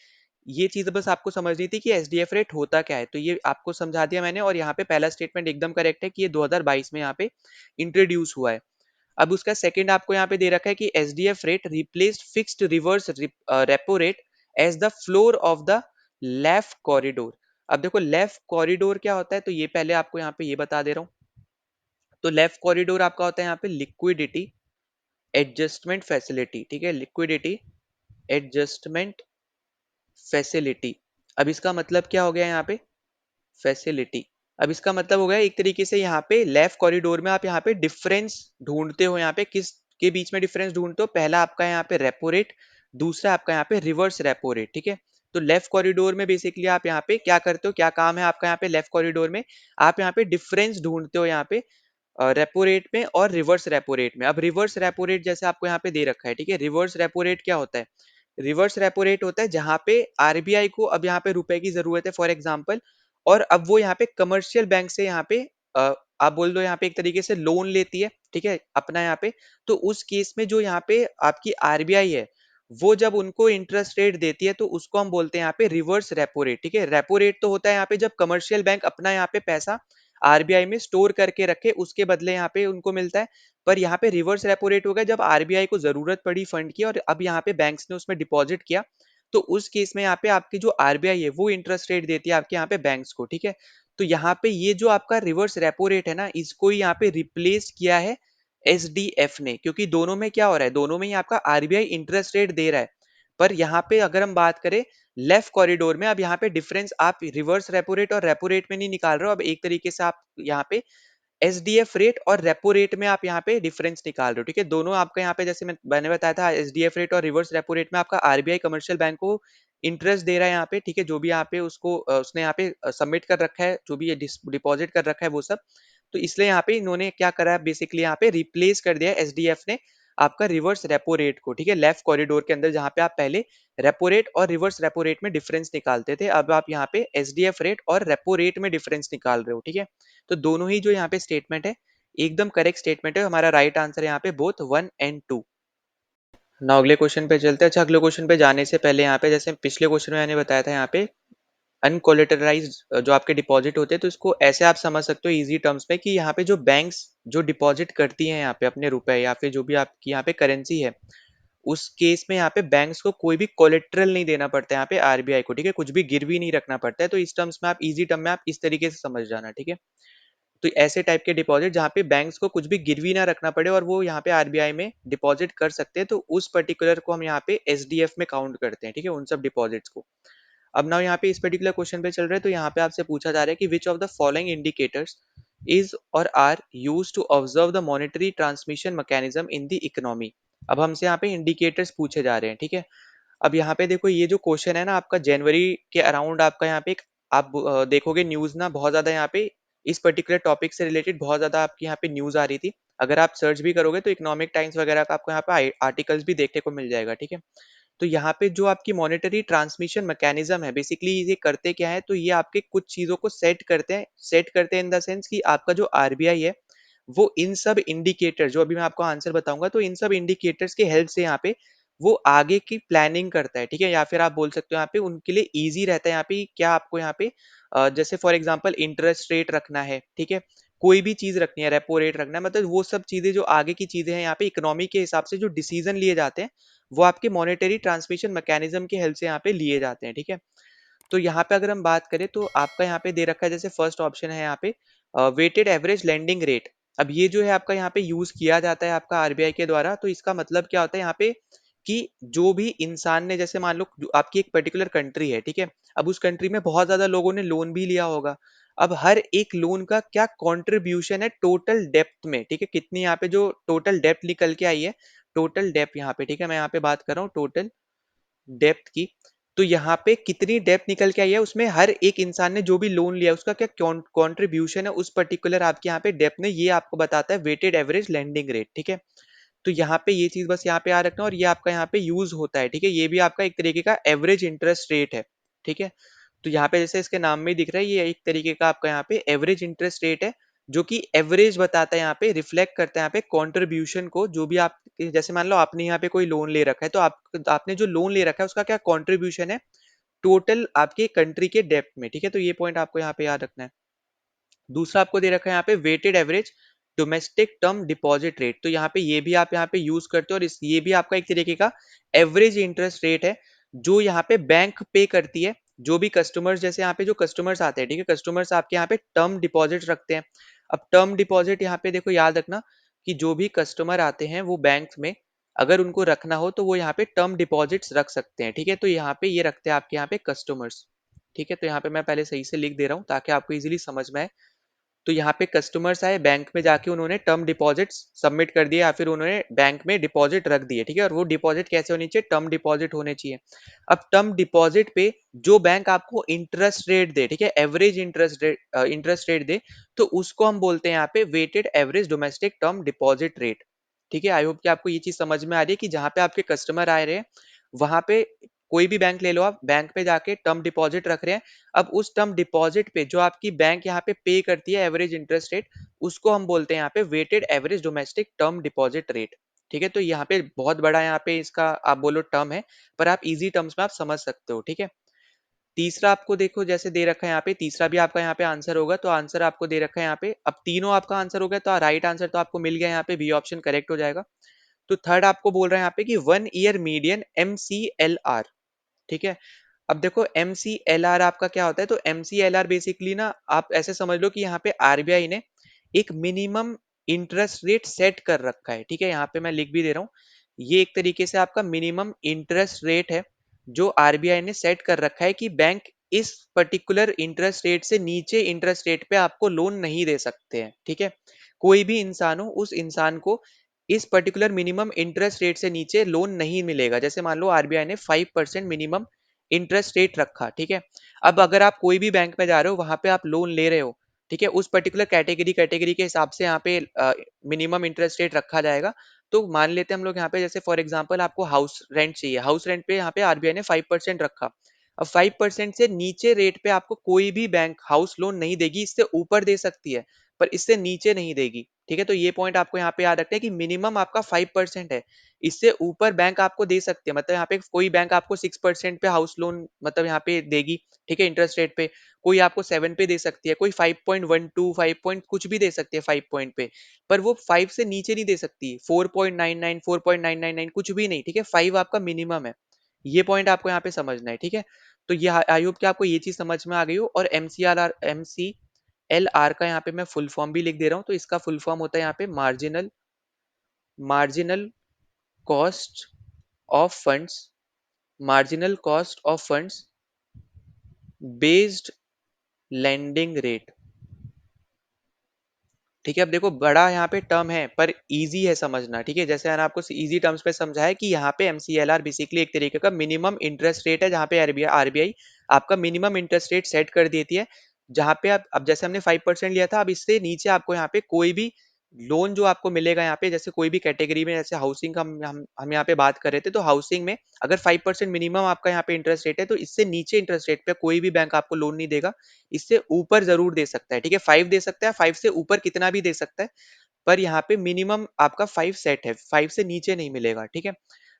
ये चीज बस आपको समझनी थी कि एसडीएफ रेट होता क्या है, तो ये आपको समझा दिया मैंने। और यहाँ पे पहला स्टेटमेंट एकदम करेक्ट है कि ये 2022 में यहाँ पे इंट्रोड्यूस हुआ है। अब उसका सेकंड आपको यहाँ पे दे रखा है कि SDF rate replaced fixed reverse repo rate as the floor of the left corridor. अब देखो लेफ्ट कॉरिडोर क्या होता है, तो ये पहले आपको यहाँ पे ये बता दे रहा हूँ। तो लेफ्ट कॉरिडोर आपका होता है यहाँ पे लिक्विडिटी एडजस्टमेंट फैसिलिटी, ठीक है, लिक्विडिटी एडजस्टमेंट फैसिलिटी। अब इसका मतलब क्या हो गया यहाँ पे? फैसिलिटी। अब इसका मतलब हो गया एक तरीके से यहाँ पे लेफ्ट कॉरिडोर में आप यहाँ पे डिफरेंस ढूंढते हो, यहाँ पे किस के बीच में डिफरेंस ढूंढते हो? पहला आपका यहाँ पे रेपो रेट, दूसरा आपका यहाँ पे रिवर्स रेपो रेट, ठीक है। तो लेफ्ट कॉरिडोर में बेसिकली आप यहाँ पे क्या करते हो, क्या काम है आपका यहाँ पे लेफ्ट कॉरिडोर में? आप यहाँ पे डिफरेंस ढूंढते हो यहाँ पे रेपो रेट में और रिवर्स रेपो रेट में। अब रिवर्स रेपो रेट जैसे आपको यहाँ पे दे रखा है, ठीक है। रिवर्स रेपो रेट क्या होता है? रिवर्स रेपो रेट होता है जहां पे आरबीआई को अब यहाँ पे रुपए की जरूरत है फॉर एग्जांपल, और अब वो यहाँ पे कमर्शियल बैंक से यहाँ पे अ, आप बोल दो यहाँ पे एक तरीके से लोन लेती है, ठीक है, अपना यहाँ पे। तो उस केस में जो यहाँ पे आपकी आरबीआई है, वो जब उनको इंटरेस्ट रेट देती है तो उसको हम बोलते हैं यहाँ पे रिवर्स रेपो रेट, ठीक है। रेपो रेट तो होता है यहाँ पे जब कमर्शियल बैंक अपना यहाँ पे पैसा आरबीआई में स्टोर करके रखे, उसके बदले यहाँ पे उनको मिलता है। पर यहाँ पे रिवर्स रेपो रेट हो गया जब आरबीआई को जरूरत पड़ी फंड की और अब यहाँ पे बैंक्स ने उसमें डिपॉजिट किया, तो उस केस में यहाँ पे आपकी जो आरबीआई है वो इंटरेस्ट रेट देती है आपके यहाँ पे बैंक्स को, ठीक है। तो यहाँ पे ये जो आपका रिवर्स रेपो रेट है ना, इसको ही यहाँ पे रिप्लेस किया है एसडीएफ ने, क्योंकि दोनों में क्या हो रहा है, दोनों में ही आपका आरबीआई इंटरेस्ट रेट दे रहा है। पर यहाँ पे अगर हम बात करें लेफ्ट कॉरिडोर में, अब यहाँ पे डिफरेंस आप रिवर्स रेपो रेट और रेपो रेट में नहीं निकाल रहे हो, अब एक तरीके से आप यहाँ पे एसडीएफ रेट और रेपो रेट में आप यहाँ पे डिफरेंस निकाल रहे हो, ठीक है। दोनों आपका यहाँ पे जैसे मैंने बताया था, एसडीएफ रेट और रिवर्स रेपो रेट में आपका आरबीआई कमर्शियल बैंक को इंटरेस्ट दे रहा है यहाँ पे, ठीक है। जो भी यहाँ पे उसको उसने यहाँ पे सबमिट कर रखा है, जो भी ये डिपॉजिट कर रखा है वो सब, तो इसलिए यहाँ पे इन्होंने क्या करा है, बेसिकली यहाँ पे रिप्लेस कर दिया है एसडीएफ ने आपका रिवर्स रेपो रेट को, ठीक है। लेफ्ट कॉरिडोर के अंदर जहाँ पे आप पहले रेपो रेट और रिवर्स रेपो रेट में डिफरेंस निकालते थे, अब आप यहाँ पे एसडीएफ रेट और रेपो रेट में डिफरेंस निकाल रहे हो, ठीक है। तो दोनों ही जो यहाँ पे स्टेटमेंट है एकदम करेक्ट स्टेटमेंट है, हमारा राइट आंसर है यहाँ पे बोथ 1 एंड 2। ना अगले क्वेश्चन पे चलते हैं। अच्छा, अगले क्वेश्चन पे जाने से पहले यहाँ पे जैसे पिछले क्वेश्चन में मैंने बताया था, यहाँ पे अनकोलेटराइज्ड जो आपके डिपॉजिट होते हैं, तो इसको ऐसे आप समझ सकते हो इजी टर्म्स में कि यहाँ पे जो बैंक्स जो डिपॉजिट करती हैं यहाँ पे अपने रुपए या फिर जो भी आपकी यहाँ पे करेंसी है, उस केस में यहाँ पे बैंक्स को कोई भी कोलेट्रल नहीं देना पड़ता है यहाँ पे आरबीआई को, ठीक है, कुछ भी गिरवी नहीं रखना पड़ता है। तो इस टर्म्स में आप इजी टर्म में आप इस तरीके से समझ जाना, ठीक है। तो ऐसे टाइप के डिपॉजिट जहाँ पे बैंक्स को कुछ भी गिरवी ना रखना पड़े और वो यहाँ पे आरबीआई में डिपॉजिट कर सकते हैं, तो उस पर्टिकुलर को हम यहाँ पे एसडीएफ में काउंट करते हैं, ठीक है, उन सब डिपॉजिट्स को। अब ना यहाँ पे इस पर्टिकुलर क्वेश्चन पे चल रहे हैं, तो यहाँ पे आपसे पूछा जा रहा है कि which of the following indicators is or are used to observe the monetary transmission mechanism in the economy. अब हमसे यहाँ पे इंडिकेटर्स पूछे जा रहे हैं, ठीक है। अब यहाँ पे देखो ये जो क्वेश्चन है ना आपका जनवरी के अराउंड आपका यहाँ पे एक आप देखोगे न्यूज ना बहुत ज्यादा यहाँ पे इस पर्टिकुलर टॉपिक से रिलेटेड बहुत ज्यादा आपकी यहाँ पे न्यूज आ रही थी। अगर आप सर्च भी करोगे तो इकोनॉमिक टाइम्स वगैरह का आपको यहाँ पे आर्टिकल्स भी देखने को मिल जाएगा, ठीक है। तो तो यहाँ पे जो आपकी मॉनेटरी ट्रांसमिशन मैकेनिज्म है, बेसिकली ये करते क्या है, तो ये आपके कुछ चीजों को सेट करते हैं इन द सेंस कि आपका जो आरबीआई है वो इन सब इंडिकेटर, जो अभी मैं आपको आंसर बताऊंगा, तो इन सब इंडिकेटर्स की हेल्प से यहाँ पे वो आगे की प्लानिंग करता है, ठीक है, या फिर आप बोल सकते हो यहाँ पे उनके लिए इजी रहता है यहाँ पे क्या आपको यहाँ पे जैसे फॉर एग्जांपल इंटरेस्ट रेट रखना है, ठीक है, कोई भी चीज रखनी है, रेपो रेट रखना है, मतलब वो सब चीजें जो आगे की चीजें हैं यहाँ पे इकोनॉमी के हिसाब से जो डिसीजन लिए जाते हैं वो आपके मॉनेटरी ट्रांसमिशन मैकेनिज्म की हेल्प से यहाँ पे लिए जाते हैं, ठीक है। तो यहाँ पे अगर हम बात करें तो आपका यहाँ पे दे रखा है, जैसे फर्स्ट ऑप्शन है यहाँ पे वेटेड एवरेज लेंडिंग रेट। अब ये जो है आपका यहाँ पे यूज किया जाता है आपका आरबीआई के द्वारा, तो इसका मतलब क्या होता है यहाँ पे कि जो भी इंसान ने, जैसे मान लो आपकी एक पर्टिकुलर कंट्री है, ठीक है, अब उस कंट्री में बहुत ज्यादा लोगों ने लोन भी लिया होगा। अब हर एक लोन का क्या कंट्रीब्यूशन है टोटल डेप्थ में, ठीक है, कितनी यहाँ पे जो टोटल डेप्थ निकल के आई है, टोटल डेप्थ यहाँ पे, ठीक है, मैं यहाँ पे बात कर रहा हूँ टोटल डेप्थ की। तो यहाँ पे कितनी डेप्थ निकल के आई है, उसमें हर एक इंसान ने जो भी लोन लिया उसका क्या कंट्रीब्यूशन है उस पर्टिकुलर आपके यहाँ पे डेप्थ में, ये आपको बताता है वेटेड एवरेज लेंडिंग रेट, ठीक है। तो यहाँ पे ये चीज बस यहाँ पे याद रखना, और ये आपका यहाँ पे यूज होता है, ठीक है, ये भी आपका एक तरीके का एवरेज इंटरेस्ट रेट है, ठीक है। तो यहाँ पे जैसे इसके नाम में ही दिख रहा है, ये एक तरीके का आपका यहाँ पे एवरेज इंटरेस्ट रेट है, जो कि एवरेज बताता है, यहाँ पे रिफ्लेक्ट करता है यहाँ पे कंट्रीब्यूशन को, जो भी आप, जैसे मान लो आपने यहाँ पे कोई लोन ले रखा है, तो आपने जो लोन ले रखा है उसका क्या कंट्रीब्यूशन है टोटल आपके कंट्री के डेप्थ में, ठीक है, तो ये पॉइंट आपको यहाँ पे याद रखना है। दूसरा आपको दे रखा है यहाँ पे weighted average domestic term deposit rate, तो यहाँ पे ये भी आप यहाँ पे यूज करते हो, और इस ये भी आपका एक तरीके का एवरेज इंटरेस्ट रेट है, जो यहाँ पे बैंक पे करती है जो भी कस्टमर्स, जैसे यहाँ पे जो कस्टमर्स आते हैं, ठीक है, कस्टमर्स आपके यहाँ पे टर्म डिपॉजिट रखते हैं। अब टर्म डिपॉजिट यहाँ पे देखो याद रखना कि जो भी कस्टमर आते हैं वो बैंक में अगर उनको रखना हो तो वो यहाँ पे टर्म डिपॉजिट्स रख सकते हैं, ठीक है, तो यहाँ पे ये रखते हैं आपके यहाँ पे कस्टमर्स, ठीक है। तो यहाँ पे मैं पहले सही से लिख दे रहा हूँ ताकि आपको इजीली समझ में आए। तो यहाँ पे कस्टमर्स आए बैंक में, जाके उन्होंने टर्म डिपॉजिट्स सबमिट कर दिए या फिर उन्होंने बैंक में डिपॉजिट रख दिए, ठीक है, और वो डिपॉजिट कैसे होनी चाहिए, टर्म डिपॉजिट होने चाहिए। अब टर्म डिपॉजिट पे जो बैंक आपको इंटरेस्ट रेट दे, ठीक है, एवरेज इंटरेस्ट रेट दे, तो उसको हम बोलते हैं यहाँ पे weighted average domestic term deposit rate, ठीक है। आई होप कि आपको ये चीज समझ में आ रही है कि जहाँ पे आपके कस्टमर आए रहे हैं वहां पे कोई भी बैंक ले लो, आप बैंक पे जाके टर्म डिपॉजिट रख रहे हैं, अब उस टर्म डिपॉजिट पे जो आपकी बैंक यहाँ पे पे करती है एवरेज इंटरेस्ट रेट, उसको हम बोलते हैं यहाँ पे weighted average domestic term deposit rate, ठीक है। तो यहाँ पे बहुत बड़ा यहाँ पे इसका आप बोलो टर्म है, पर आप इजी टर्म्स में आप समझ सकते हो, ठीक है। तीसरा आपको देखो जैसे दे रखा है यहाँ पे, तीसरा भी आपका यहाँ पे आंसर होगा, तो आंसर आपको दे रखा है यहाँ पे, अब तीनों आपका आंसर हो गया, तो राइट आंसर तो आपको मिल गया, यहाँ पे बी ऑप्शन करेक्ट हो जाएगा। तो थर्ड आपको बोल रहे हैं यहाँ पे कि 1 ईयर मीडियन MCLR, ठीक है। अब देखो MCLR आपका क्या होता है, तो MCLR बेसिकली ना आप ऐसे समझ लो कि यहाँ पे आरबीआई ने एक मिनिमम इंटरेस्ट रेट सेट कर रखा है, ठीक है, यहाँ पे मैं लिख भी दे रहा हूँ, ये एक तरीके से आपका मिनिमम इंटरेस्ट रेट है जो आरबीआई ने सेट कर रखा है कि बैंक इस पर्टिकुलर इंटरेस्ट रेट से नीचे इंटरेस्ट रेट पे आपको लोन नहीं दे सकते हैं, ठीक है। कोई भी इंसान हो उस इंसान को इस पर्टिकुलर मिनिमम इंटरेस्ट रेट से नीचे लोन नहीं मिलेगा, जैसे मान लो आरबीआई ने 5% मिनिमम इंटरेस्ट रेट रखा, ठीक है। अब अगर आप कोई भी बैंक में जा रहे हो वहां पे आप लोन ले रहे हो, ठीक है, उस पर्टिकुलर कैटेगरी के हिसाब से यहाँ पे मिनिमम इंटरेस्ट रेट रखा जाएगा। तो मान लेते हैं हम लोग यहाँ पे, जैसे फॉर एग्जांपल आपको हाउस रेंट चाहिए, हाउस रेंट पे यहाँ पे आरबीआई ने 5% रखा। अब 5% से नीचे रेट पे आपको कोई भी बैंक हाउस लोन नहीं देगी, इससे ऊपर दे सकती है पर इससे नीचे नहीं देगी, ठीक है। तो ये पॉइंट आपको यहाँ पे याद रखना है कि मिनिमम आपका 5% है, इससे ऊपर बैंक आपको दे सकती है, मतलब यहाँ पे कोई बैंक आपको 6% पे हाउस लोन मतलब यहाँ पे देगी, ठीक है, इंटरेस्ट रेट पे, कोई आपको 7 पे दे सकती है, कोई 5.12 5 पॉइंट कुछ भी दे सकती है 5 पॉइंट पे, पर वो 5 से नीचे नहीं दे सकती, 4.99 4.999 कुछ भी नहीं, ठीक है, 5 आपका मिनिमम है। ये पॉइंट आपको यहाँ पे समझना है, ठीक है। तो ये आई होप कि आपको ये चीज समझ में आ गई हो। और MCLR का यहाँ पे मैं फुल फॉर्म भी लिख दे रहा हूँ, तो इसका फुल फॉर्म होता है यहाँ पे marginal cost of funds, marginal cost of funds based lending rate, ठीक है। अब देखो बड़ा यहाँ पे टर्म है पर इजी है समझना, ठीक है, जैसे मैंने आपको इजी टर्म्स पे समझाया कि यहाँ पे MCLR बेसिकली एक तरीके का मिनिमम इंटरेस्ट रेट है, जहाँ पे आरबीआई आपका मिनिमम इंटरेस्ट रेट सेट कर देती है, जहाँ पे आप, अब जैसे हमने 5% लिया था, अब इससे नीचे आपको यहाँ पे कोई भी लोन जो आपको मिलेगा यहाँ पे, जैसे कोई भी कैटेगरी में, जैसे हाउसिंग का हम यहाँ पे बात कर रहे थे, तो हाउसिंग में अगर 5% मिनिमम आपका यहाँ पे इंटरेस्ट रेट है, तो इससे नीचे इंटरेस्ट रेट पे कोई भी बैंक आपको लोन नहीं देगा। इससे ऊपर जरूर दे सकता है, ठीक है, 5 दे सकता है, 5 से ऊपर कितना भी दे सकता है, पर यहाँ पे मिनिमम आपका 5 सेट है, 5 से नीचे नहीं मिलेगा, ठीक है।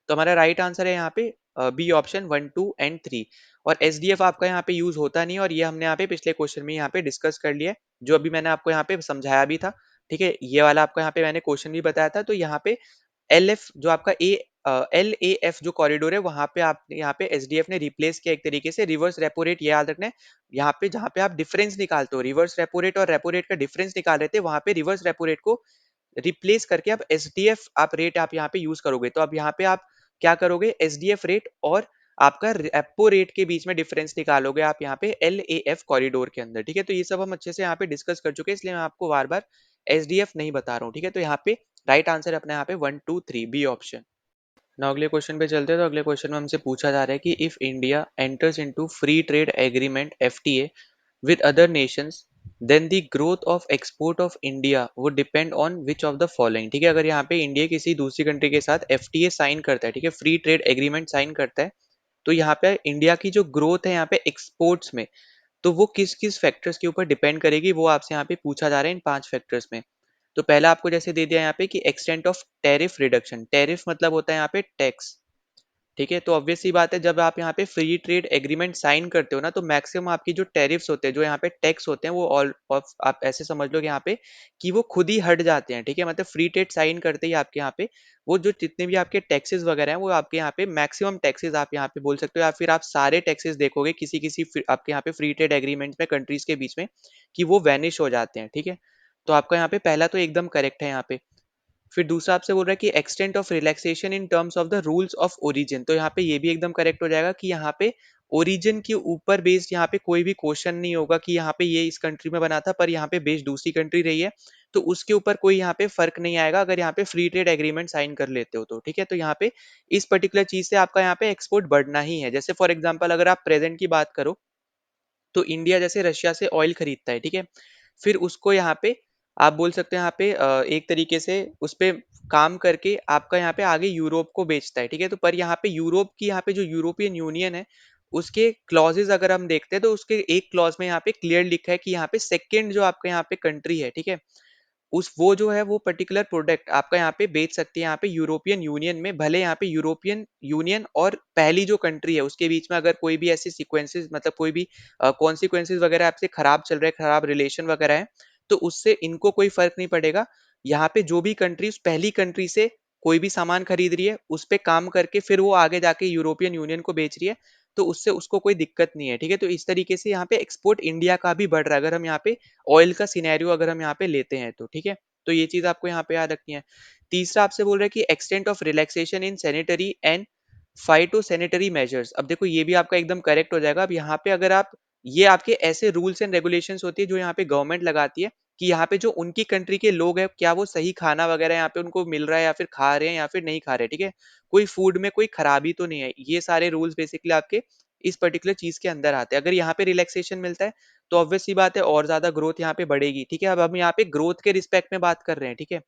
तो हमारा राइट आंसर है यहाँ पे बी ऑप्शन 1, 2 एंड 3। और एसडीएफ आपका यहाँ पे यूज होता नहीं है, और ये हमने यहाँ पे पिछले क्वेश्चन में यहाँ पे डिस्कस कर लिया है, जो अभी मैंने आपको यहाँ पे समझाया भी था, ठीक है। ये वाला आपको यहाँ पे मैंने क्वेश्चन भी बताया था। तो यहाँ पे एल एफ जो आपका एल ए एफ जो कॉरिडोर है, वहां पे आप यहाँ पे एसडीएफ ने रिप्लेस किया एक तरीके से रिवर्स रेपो रेट। ये याद रखना है, यहाँ पे जहाँ पे आप डिफरेंस निकालते हो, रिवर्स रेपो रेट और रेपो रेट का डिफरेंस निकाल रहे थे, वहां पे रिवर्स रेपो रेट को रिप्लेस करके आप एसडीएफ आप रेट आप यहाँ पे यूज करोगे। तो अब यहाँ पे आप क्या करोगे, एसडीएफ रेट और आपका रेपो रेट के बीच में डिफरेंस निकालोगे आप यहाँ पे एल ए एफ कॉरिडोर के अंदर, ठीक है। तो ये सब हम अच्छे से यहाँ पे डिस्कस कर चुके हैं, इसलिए मैं आपको बार बार एसडीएफ नहीं बता रहा हूँ, ठीक है। तो यहाँ पे राइट आंसर अपना यहाँ पे 1, 2, 3 बी ऑप्शन। ना अगले क्वेश्चन पे चलते हैं। तो अगले क्वेश्चन में हमसे पूछा जा रहा है कि if India enters into free trade agreement FTA with other nations, then the growth of export of India would depend on which of the following। ठीक है, अगर यहाँ पे इंडिया किसी दूसरी कंट्री के साथ एफटीए साइन करता है, ठीक है, फ्री ट्रेड एग्रीमेंट साइन करता है, तो यहाँ पे इंडिया की जो ग्रोथ है यहाँ पे एक्सपोर्ट्स में, तो वो किस किस फैक्टर्स के ऊपर डिपेंड करेगी, वो आपसे यहाँ पे पूछा जा रहा है इन 5 फैक्टर्स में। तो पहला आपको जैसे दे दिया यहाँ पे कि extent of tariff reduction. Tariff मतलब होता है यहाँ पे टैक्स, ठीक है। तो ऑब्वियस सी बात है, जब आप यहाँ पे फ्री ट्रेड एग्रीमेंट साइन करते हो ना, तो मैक्सिमम आपकी जो टैरिफ्स होते हैं, जो यहाँ पे टैक्स होते हैं, वो ऑल ऑफ आप ऐसे समझ लो कि यहाँ पे कि वो खुद ही हट जाते हैं, ठीक है। मतलब फ्री ट्रेड साइन करते ही आपके यहाँ पे वो जो जितने भी आपके टैक्सेस वगैरह हैं, वो आपके यहाँ पे मैक्सिमम टैक्सेस आप यहाँ पे बोल सकते हो, या फिर आप सारे टैक्सेस देखोगे किसी किसी आपके यहाँ पे फ्री ट्रेड एग्रीमेंट में कंट्रीज के बीच में, कि वो वैनिश हो जाते हैं, ठीक है। तो आपका यहाँ पे पहला तो एकदम करेक्ट है यहाँ पे। फिर दूसरा आपसे बोल रहा है कि extent of relaxation in terms of the rules of origin. तो यहाँ पे ये भी एकदम करेक्ट हो जाएगा कि यहाँ पे ओरिजिन के ऊपर बेस्ड यहाँ पे कोई भी क्वेश्चन नहीं होगा कि यहाँ पे ये इस कंट्री में बना था पर यहाँ पे बेस्ड दूसरी कंट्री रही है, तो उसके ऊपर कोई यहाँ पे फर्क नहीं आएगा अगर यहाँ पे फ्री ट्रेड एग्रीमेंट साइन कर लेते हो तो, ठीक है। तो यहाँ पे इस पर्टिकुलर चीज से आपका यहाँ पे एक्सपोर्ट बढ़ना ही है। जैसे फॉर एग्जाम्पल अगर आप प्रेजेंट की बात करो, तो इंडिया जैसे रशिया से ऑयल खरीदता है, ठीक है। फिर उसको यहाँ पे आप बोल सकते हैं यहाँ पे एक तरीके से उस पे काम करके आपका यहाँ पे आगे यूरोप को बेचता है, ठीक है। तो पर यहाँ पे यूरोप की यहाँ पे जो यूरोपियन यूनियन है, उसके क्लॉजेज अगर हम देखते हैं, तो उसके एक क्लॉज में यहाँ पे क्लियर लिखा है कि यहाँ पे सेकंड जो आपका यहाँ पे कंट्री है, ठीक है, उस वो जो है वो पर्टिकुलर प्रोडक्ट आपका यहाँ पे बेच सकती है यहाँ पे यूरोपियन यूनियन में। भले यहाँ पे यूरोपियन यूनियन और पहली जो कंट्री है उसके बीच में अगर कोई भी ऐसी सीक्वेंसेस, मतलब कोई भी कॉन्सिक्वेंसेस वगैरह आपसे खराब चल रहे हैं, खराब रिलेशन वगैरह है, तो उससे इनको कोई फर्क नहीं पड़ेगा। यहाँ पे जो भी कंट्री उस पहली कंट्री से कोई भी सामान खरीद रही है, उस पे काम करके फिर वो आगे जाके यूरोपियन यूनियन को बेच रही है, तो उससे उसको कोई दिक्कत नहीं है, ठीक है। तो इस तरीके से यहाँ पे एक्सपोर्ट इंडिया का भी बढ़ रहा है, अगर हम यहाँ पे ऑयल का सिनेरियो अगर हम यहाँ पे लेते हैं तो, ठीक है। तो ये चीज आपको यहाँ पे याद रखनी है। तीसरा आपसे बोल रहा है कि extent of relaxation in sanitary and phyto sanitary measures. अब देखो ये भी आपका एकदम करेक्ट हो जाएगा। अब यहाँ पे अगर आप ये आपके ऐसे रूल्स एंड रेगुलेशंस होती है जो यहाँ पे गवर्नमेंट लगाती है कि यहाँ पे जो उनकी कंट्री के लोग हैं, क्या वो सही खाना वगैरह यहाँ पे उनको मिल रहा है, या फिर खा रहे हैं या फिर नहीं खा रहे, ठीक है। कोई फूड में कोई खराबी तो नहीं है। ये सारे रूल्स बेसिकली आपके इस पर्टिकुलर चीज के अंदर आते हैं। अगर यहाँ पे रिलैक्सेशन मिलता है, तो ऑब्वियस सी बात है और ज्यादा ग्रोथ यहाँ पे बढ़ेगी, ठीक है। अब हम यहाँ पे ग्रोथ के रिस्पेक्ट में बात कर रहे हैं, ठीक है।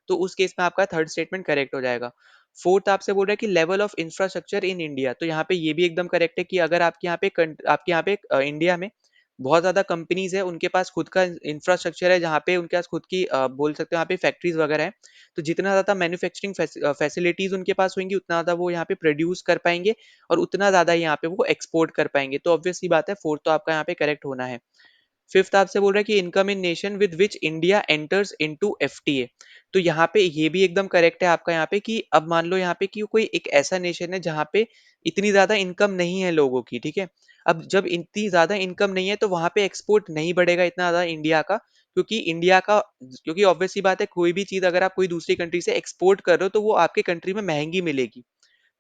तो उस केस में आपका थर्ड स्टेटमेंट करेक्ट हो जाएगा। फोर्थ आपसे बोल रहा है कि level of infrastructure in India. तो यहाँ पे ये भी एकदम करेक्ट है कि अगर आपके यहाँ पे इंडिया में बहुत ज्यादा कंपनीज है, उनके पास खुद का इंफ्रास्ट्रक्चर है, जहाँ पे उनके पास खुद की बोल सकते हो यहाँ पे फैक्ट्रीज वगैरह है, तो जितना ज्यादा मैन्युफैक्चरिंग फैसिलिटीज उनके पास होंगी, उतना ज्यादा वो यहाँ पे प्रोड्यूस कर पाएंगे और उतना ज्यादा यहाँ पे वो एक्सपोर्ट कर पाएंगे। तो ऑब्वियस सी बात है, फोर्थ तो आपका यहाँ पे करेक्ट होना है। फिफ्थ आपसे बोल रहा है कि income in nation with which India enters into FTA. तो यहाँ पे ये भी एकदम करेक्ट है आपका यहाँ पे कि अब मान लो यहाँ पे कि कोई एक ऐसा नेशन है जहाँ पे इतनी ज्यादा इनकम नहीं है लोगों की, ठीक है। अब जब इतनी ज्यादा इनकम नहीं है, तो वहां पे एक्सपोर्ट नहीं बढ़ेगा इतना ज्यादा इंडिया का, क्योंकि ऑब्वियस सी बात है, कोई भी चीज अगर आप कोई दूसरी कंट्री से एक्सपोर्ट कर रहे हो, तो वो आपके कंट्री में महंगी मिलेगी,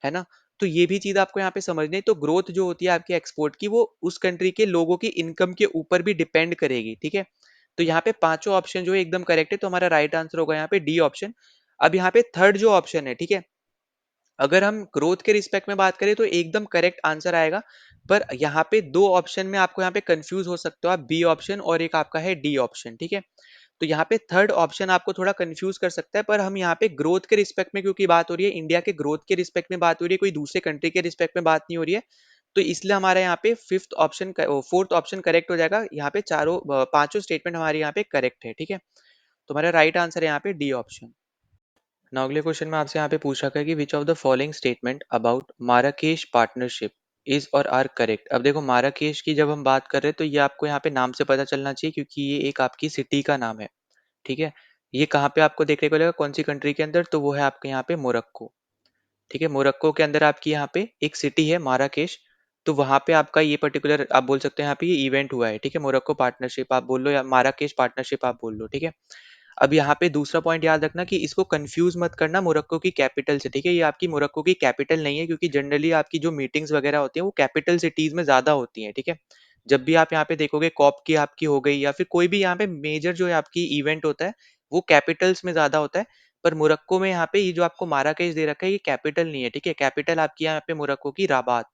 है ना। तो ये भी चीज आपको यहाँ पे समझनी है। तो ग्रोथ जो होती है आपकी एक्सपोर्ट की, वो उस कंट्री के लोगों की इनकम के ऊपर भी डिपेंड करेगी, ठीक है। तो यहाँ पे पांचों ऑप्शन जो है एकदम करेक्ट है, तो हमारा राइट आंसर होगा यहाँ पे डी ऑप्शन। अब यहाँ पे थर्ड जो ऑप्शन है, ठीक है, अगर हम ग्रोथ के रिस्पेक्ट में बात करें तो एकदम करेक्ट आंसर आएगा। पर यहाँ पे दो ऑप्शन में आपको यहाँ पे कंफ्यूज हो सकते हो आप, बी ऑप्शन और एक आपका है डी ऑप्शन, ठीक है। तो यहाँ पे थर्ड ऑप्शन आपको थोड़ा कंफ्यूज कर सकता है, पर हम यहाँ पे ग्रोथ के रिस्पेक्ट में क्योंकि बात हो रही है, इंडिया के ग्रोथ के रिस्पेक्ट में बात हो रही है, कोई दूसरे कंट्री के रिस्पेक्ट में बात नहीं हो रही है, तो इसलिए हमारे यहाँ पे फोर्थ ऑप्शन करेक्ट हो जाएगा। यहाँ पे पांचों स्टेटमेंट हमारे यहाँ पे करेक्ट है, ठीक है। तो हमारा राइट आंसर है यहाँ पे डी ऑप्शन। नाउ अगले क्वेश्चन में आपसे यहाँ पे पूछ रखा है कि which of the following statement about Marrakesh partnership is or are correct. अब देखो माराकेश की जब हम बात कर रहे हैं तो ये आपको यहाँ पे नाम से पता चलना चाहिए, क्योंकि ये एक आपकी सिटी का नाम है, ठीक है। ये कहाँ पे आपको देखने को मिलेगा, कौन सी कंट्री के अंदर, तो वो है आपके यहाँ पे मोरक्को, ठीक है। मोरक्को के अंदर आपकी यहाँ पे एक सिटी है माराकेश, तो वहां पे आपका ये पर्टिकुलर आप बोल सकते हैं यहाँ पे ये इवेंट हुआ है, ठीक है। मोरक्को पार्टनरशिप आप बोल लो या माराकेश पार्टनरशिप आप बोल लो, ठीक है। अब यहाँ पे दूसरा पॉइंट याद रखना कि इसको कंफ्यूज मत करना मोरक्को की कैपिटल से, ठीक है। ये आपकी मोरक्को की कैपिटल नहीं है, क्योंकि जनरली आपकी जो मीटिंग्स वगैरह होती हैं वो कैपिटल सिटीज में ज्यादा होती हैं, ठीक है। जब भी आप यहाँ पे देखोगे कॉप की आपकी हो गई या फिर कोई भी यहाँ पे मेजर जो है आपकी इवेंट होता है वो कैपिटल्स में ज्यादा होता है। पर मोरक्को में यहाँ पे ये जो आपको माराकेश दे रखा है ये कैपिटल नहीं है, ठीक है। कैपिटल आपकी यहाँ पे मोरक्को की राबात,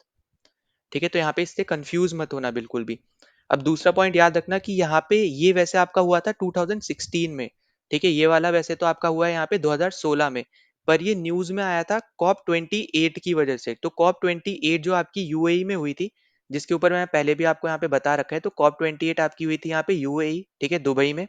ठीक है। तो यहाँ पे इससे कंफ्यूज मत होना बिल्कुल भी। अब दूसरा पॉइंट याद रखना कि यहाँ पे ये वैसे आपका हुआ था 2016 में, ठीक है। ये वाला वैसे तो आपका हुआ है यहाँ पे 2016 में, पर ये न्यूज में आया था कॉप 28 की वजह से। तो कॉप 28 जो आपकी यूएई में हुई थी, जिसके ऊपर मैं पहले भी आपको यहाँ पे बता रखा है, तो कॉप 28 आपकी हुई थी यहाँ पे यूएई, ठीक है, दुबई में।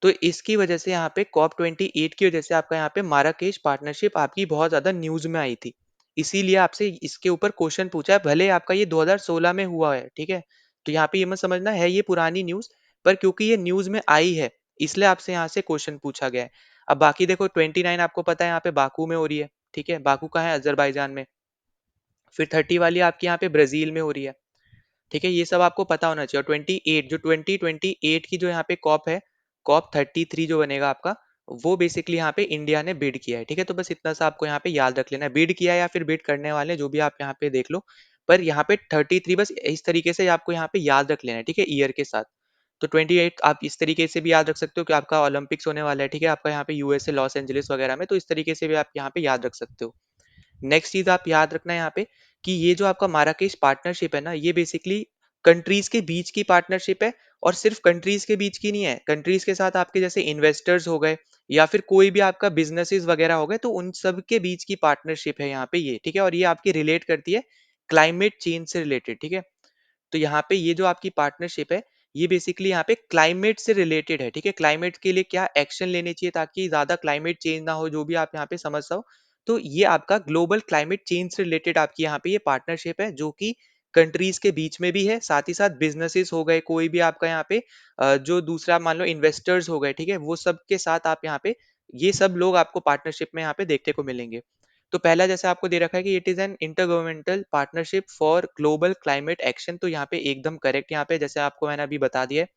तो इसकी वजह से यहाँ पे कॉप 28 की वजह से आपका यहाँ पे माराकेश पार्टनरशिप आपकी बहुत ज्यादा न्यूज में आई थी। इसीलिए आपसे इसके ऊपर क्वेश्चन पूछा है, भले आपका ये 2016 में हुआ है, ठीक है। तो यहाँ पे ये मत समझना है ये पुरानी न्यूज, पर क्योंकि ये न्यूज में आई है इसलिए आपसे यहाँ से क्वेश्चन पूछा गया है। अब बाकी देखो 29 आपको पता है यहाँ पे बाकू में हो रही है, ठीक है। बाकू कहाँ है, अजरबैजान में। फिर 30 वाली आपकी यहाँ पे ब्राजील में हो रही है, ठीक है। ये सब आपको पता होना चाहिए। और 28 जो 2028 की जो यहाँ पे कॉप है, कॉप 33 जो बनेगा आपका, वो बेसिकली यहाँ पे इंडिया ने बिड किया है, ठीक है। तो बस इतना सा आपको यहाँ पे याद रख लेना है, बिड किया है या फिर बिड करने वाले जो भी आप यहाँ पे देख लो। पर यहाँ पे 33 बस इस तरीके से आपको यहाँ पे याद रख लेना है, ठीक है, ईयर के साथ। तो 28 आप इस तरीके से भी याद रख सकते हो कि आपका ओलंपिक्स होने वाला है, ठीक है, आपका यहाँ पे यूएसए लॉस एंजलिस वगैरह में, तो इस तरीके से भी आप यहाँ पे याद रख सकते हो। नेक्स्ट चीज आप याद रखना है यहाँ पे कि ये जो आपका माराकेश पार्टनरशिप है ना, ये बेसिकली कंट्रीज के बीच की पार्टनरशिप है। और सिर्फ कंट्रीज के बीच की नहीं है, कंट्रीज के साथ आपके जैसे इन्वेस्टर्स हो गए या फिर कोई भी आपका बिजनेसेस वगैरह हो गए, तो उन सब के बीच की पार्टनरशिप है यहाँ पे ये, ठीक है। और ये आपकी रिलेट करती है क्लाइमेट चेंज से रिलेटेड, ठीक है। तो यहाँ पे ये जो आपकी पार्टनरशिप है ये बेसिकली यहाँ पे क्लाइमेट से रिलेटेड है, ठीक है। क्लाइमेट के लिए क्या एक्शन लेने चाहिए ताकि ज्यादा क्लाइमेट चेंज ना हो, जो भी आप यहाँ पे समझ हो। तो ये आपका ग्लोबल क्लाइमेट चेंज से रिलेटेड आपकी यहाँ पे ये पार्टनरशिप है, जो कि कंट्रीज के बीच में भी है, साथ ही साथ बिजनेसेस हो गए, कोई भी आपका यहाँ पे जो दूसरा मान लो इन्वेस्टर्स हो गए, ठीक है, वो सब के साथ आप यहाँ पे ये सब लोग आपको पार्टनरशिप में यहाँ पे देखने को मिलेंगे। तो पहला जैसे आपको दे रखा है कि it is an intergovernmental partnership for global climate action, तो यहाँ पे एकदम करेक्ट यहाँ पे जैसे आपको मैंने अभी बता दिया है।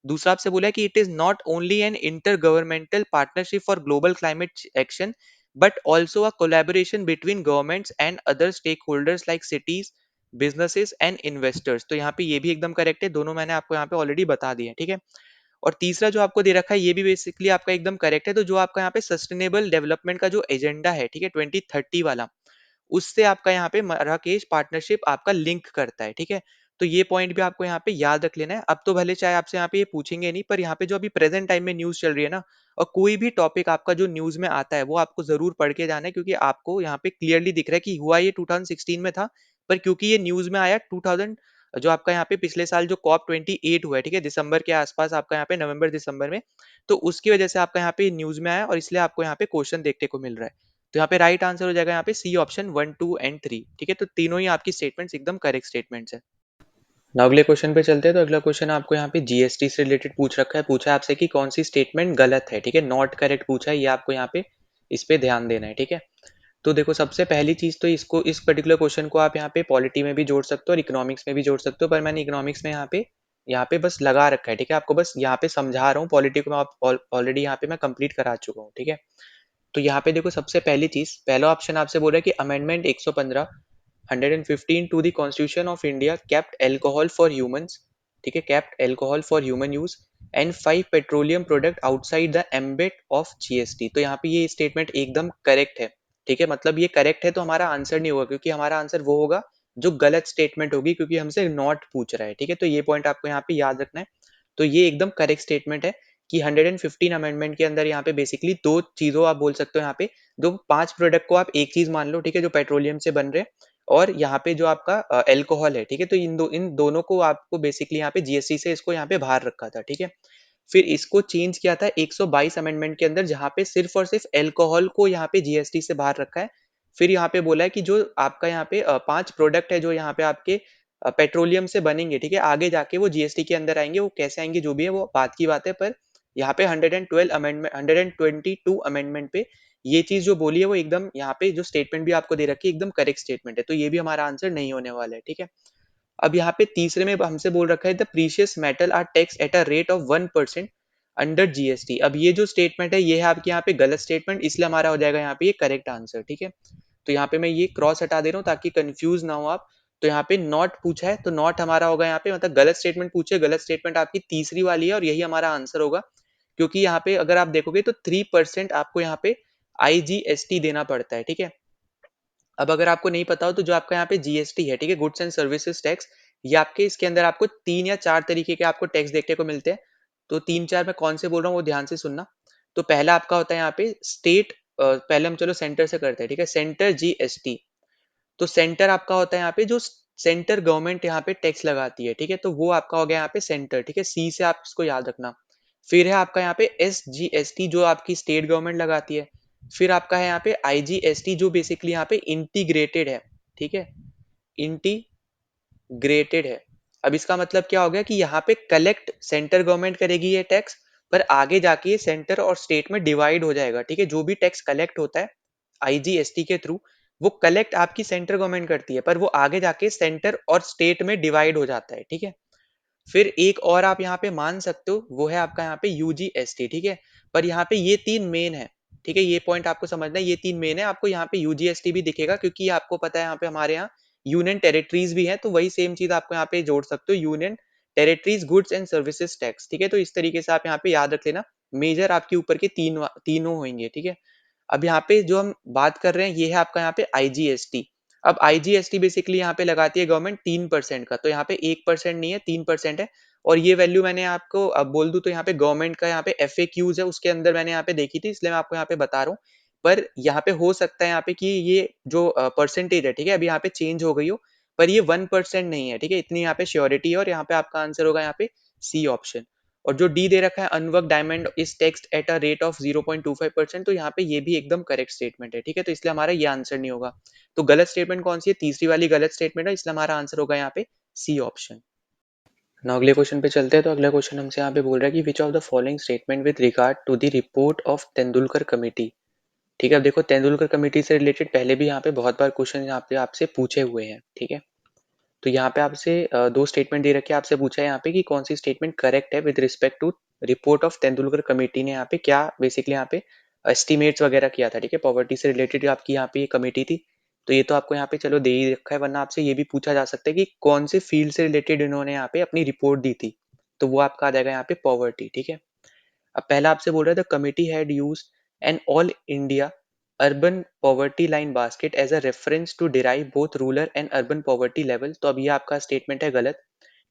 दूसरा आपसे बोला है कि it is not only an intergovernmental partnership for global climate action but also a collaboration between governments and other stakeholders like cities, businesses and investors. तो यहाँ पे ये भी एकदम करेक्ट है, दोनों मैंने आपको यहाँ पे ऑलरेडी बता दिए हैं, ठीक है। और तीसरा जो आपको दे रखा है ये भी बेसिकली आपका एकदम करेक्ट है। तो जो आपका यहाँ पे सस्टेनेबल डेवलपमेंट का जो एजेंडा है, ठीक है, 2030 वाला, उससे आपका यहाँ पे मराकेश पार्टनरशिप आपका लिंक करता है, ठीक है। तो ये पॉइंट भी आपको यहाँ पे याद रख लेना है। अब तो भले चाहे आपसे यहाँ पे ये पूछेंगे नहीं, पर यहाँ पे जो अभी प्रेजेंट टाइम में न्यूज चल रही है ना, और कोई भी टॉपिक आपका जो न्यूज में आता है वो आपको जरूर पढ़ के जाना है, क्योंकि आपको यहाँ पे क्लियरली दिख रहा है कि हुआ ये 2016 में था, पर क्योंकि ये न्यूज में आया 2000 जो आपका यहाँ पे पिछले साल जो कॉप 28 हुआ है, ठीक है, दिसंबर के आसपास आपका यहाँ पे नवंबर दिसंबर में, तो उसकी वजह से आपका यहाँ पे न्यूज में आया और इसलिए आपको यहाँ पे क्वेश्चन देखने को मिल रहा है। तो यहाँ पे राइट आंसर हो जाएगा यहाँ पे सी ऑप्शन 1, 2 एंड 3, ठीक है। तो तीनों ही आपकी स्टेटमेंट्स एकदम करेक्ट स्टेटमेंट्स है। ना अगले क्वेश्चन पे चलते हैं। तो अगला क्वेश्चन आपको यहाँ पे जीएसटी से रिलेटेड पूछ रखा है, पूछा है आपसे कि कौन सी स्टेटमेंट गलत है, ठीक है, नॉट करेक्ट पूछा है, ये आपको यहाँ पे इस पे ध्यान देना है, ठीक है। तो देखो सबसे पहली चीज तो इसको इस पर्टिकुलर क्वेश्चन को आप यहाँ पे पॉलिटी में भी जोड़ सकते हो और इकोनॉमिक्स में भी जोड़ सकते हो, पर मैंने इकोनॉमिक्स में यहाँ पे बस लगा रखा है, ठीक है। आपको बस यहाँ पे समझा रहा हूँ, पॉलिटी को मैं ऑलरेडी यहाँ पे मैं कंप्लीट करा चुका हूँ, ठीक है। तो यहाँ पे देखो सबसे पहली चीज, पहला ऑप्शन आपसे बोल रहा है कि amendment 115 115 to the constitution of India kept alcohol for humans, ठीक है, kept alcohol for human use and 5 petroleum product outside the ambit of GST. तो यहाँ पे ये स्टेटमेंट एकदम करेक्ट है, ठीक है। मतलब ये करेक्ट है तो हमारा आंसर नहीं होगा, क्योंकि हमारा आंसर वो होगा जो गलत स्टेटमेंट होगी, क्योंकि हमसे नॉट पूछ रहा है, ठीक है। तो ये पॉइंट आपको यहाँ पे याद रखना है। तो ये एकदम करेक्ट स्टेटमेंट है कि 115 अमेंडमेंट के अंदर यहाँ पे बेसिकली दो चीजों आप बोल सकते हो यहाँ पे, जो 5 प्रोडक्ट को आप एक चीज मान लो, ठीक है, जो पेट्रोलियम से बन रहे हैं, और यहाँ पे जो आपका अल्कोहल है, ठीक है, तो इन दोनों को आपको बेसिकली यहाँ पे जीएसटी से इसको यहाँ पे बाहर रखा था, ठीक है। फिर इसको चेंज किया था 122 अमेंडमेंट के अंदर, जहाँ पे सिर्फ और सिर्फ अल्कोहल को यहाँ पे जीएसटी से बाहर रखा है। फिर यहाँ पे बोला है कि जो आपका यहाँ पे 5 प्रोडक्ट है जो यहाँ पे आपके पेट्रोलियम से बनेंगे, ठीक है, आगे जाके वो जीएसटी के अंदर आएंगे, वो कैसे आएंगे जो भी है वो बात की बात है, पर यहाँ पे 112 अमेंडमेंट 122 अमेंडमेंट पे ये चीज जो बोली है वो एकदम यहाँ पे जो स्टेटमेंट भी आपको दे रखी है एकदम करेक्ट स्टेटमेंट है, तो ये भी हमारा आंसर नहीं होने वाला है, ठीक है। अब यहाँ पे तीसरे में हमसे बोल रखा है the precious metal are tax at a rate of 1% under GST. अब ये जो स्टेटमेंट है ये है आपके यहाँ पे गलत स्टेटमेंट, इसलिए हमारा हो जाएगा यहाँ पे ये करेक्ट आंसर, ठीक है। तो यहाँ पे मैं ये क्रॉस हटा दे रहा हूँ ताकि कंफ्यूज ना हो आप। तो यहाँ पे नॉट पूछा है तो नॉट हमारा होगा यहाँ पे, मतलब गलत स्टेटमेंट पूछे, गलत स्टेटमेंट आपकी तीसरी वाली है और यही हमारा आंसर होगा, क्योंकि यहाँ पे अगर आप देखोगे तो 3% आपको यहाँ पे आईजीएसटी देना पड़ता है, ठीक है। अब अगर आपको नहीं पता हो तो जो आपका यहाँ पे जीएसटी है, ठीक है, गुड्स एंड सर्विसेज टैक्स, ये आपके इसके अंदर आपको 3 या 4 तरीके के आपको टैक्स देखने को मिलते हैं। तो 3 4 मैं कौन से बोल रहा हूँ वो ध्यान से सुनना। तो पहला आपका होता है यहाँ पे स्टेट, पहले हम चलो सेंटर से करते हैं, ठीक है, सेंटर जीएसटी। तो सेंटर आपका होता है यहाँ पे जो सेंटर गवर्नमेंट यहाँ पे टैक्स लगाती है, ठीक है, तो वो आपका हो गया यहाँ पे सेंटर, ठीक है, सी से आप इसको याद रखना। फिर है आपका यहाँ पे एसजीएसटी जो आपकी स्टेट गवर्नमेंट लगाती है। फिर आपका है यहाँ पे आईजीएसटी जो बेसिकली यहाँ पे इंटीग्रेटेड है, ठीक है, इंटीग्रेटेड है। अब इसका मतलब क्या हो गया कि यहाँ पे कलेक्ट सेंटर गवर्नमेंट करेगी ये टैक्स, पर आगे जाके ये सेंटर और स्टेट में डिवाइड हो जाएगा, ठीक है, जो भी टैक्स कलेक्ट होता है आईजीएसटी के थ्रू वो कलेक्ट आपकी सेंटर गवर्नमेंट करती है, पर वो आगे जाके सेंटर और स्टेट में डिवाइड हो जाता है, ठीक है। फिर एक और आप यहाँ पे मान सकते हो वो है आपका यहाँ पे यूजीएसटी, ठीक है, पर यहाँ पे ये 3 मेन है, ठीक है, ये पॉइंट आपको समझना है, ये 3 मेन है। आपको यहाँ पे यूजीएसटी भी दिखेगा क्योंकि आपको पता है यहाँ पे हमारे यहाँ यूनियन टेरिटरीज भी है, तो वही सेम चीज आपको यहाँ पे जोड़ सकते हो, union territories goods and services tax, ठीक है। तो इस तरीके से आप यहाँ पे याद रख लेना, मेजर आपके ऊपर के तीनों होंगे, ठीक है। अब यहाँ पे जो हम बात कर रहे हैं ये है आपका यहाँ पे आईजीएसटी। अब आईजीएसटी बेसिकली यहाँ पे लगाती है गवर्नमेंट 3% का, तो यहाँ पे 1% नहीं है 3% है। और ये वैल्यू मैंने आपको अब बोल दूं तो यहाँ पे गवर्नमेंट का यहाँ पे एफएक्यूज है उसके अंदर मैंने यहाँ पे देखी थी, इसलिए मैं आपको यहाँ पे बता रहा हूँ। पर यहाँ पे हो सकता है यहाँ पे कि ये जो परसेंटेज है, ठीक है, अभी यहाँ पे चेंज हो गई हो, पर ये 1% नहीं है, ठीक है, इतनी यहाँ पे श्योरिटी है, और यहाँ पे आपका आंसर होगा यहाँ पे सी ऑप्शन। और जो डी दे रखा है unworked diamond is taxed at a rate of 0.25%, तो यहाँ पे ये भी एकदम करेक्ट स्टेटमेंट है, ठीक है, तो इसलिए हमारा ये आंसर नहीं होगा। तो गलत स्टेटमेंट कौन सी है, तीसरी वाली गलत स्टेटमेंट है, इसलिए हमारा आंसर होगा यहाँ पे सी ऑप्शन। ना अगले क्वेश्चन पे चलते हैं। तो अगला क्वेश्चन हमसे यहाँ पे बोल रहा है कि which of the following statement with regard to the report of Tendulkar committee, ठीक है। अब देखो तेंदुलकर कमेटी से रिलेटेड पहले भी यहाँ पे बहुत बार क्वेश्चन यहाँ पे आपसे पूछे हुए हैं, ठीक है। तो यहाँ पे आपसे दो स्टेटमेंट दे रखे हैं, आपसे पूछा है यहाँ पे कि कौन सी स्टेटमेंट करेक्ट है with respect to report of Tendulkar committee ने यहाँ पे क्या बेसिकली यहाँ पे एस्टिमेट्स वगैरह किया था, ठीक है, पॉवर्टी से रिलेटेड आपकी यहाँ पे ये कमेटी थी। तो ये तो आपको यहाँ पे चलो दे ही रखा है, वरना आपसे ये भी पूछा जा सकता है कि कौन से फील्ड से रिलेटेड इन्होंने यहाँ पे अपनी रिपोर्ट दी थी, तो वो आपका आ जाएगा यहाँ पे पॉवर्टी, ठीक है। अब पहला आपसे बोल रहा है the committee had used an all India urban poverty line basket as a reference to derive both rural and urban poverty level. तो अब ये आपका स्टेटमेंट है गलत,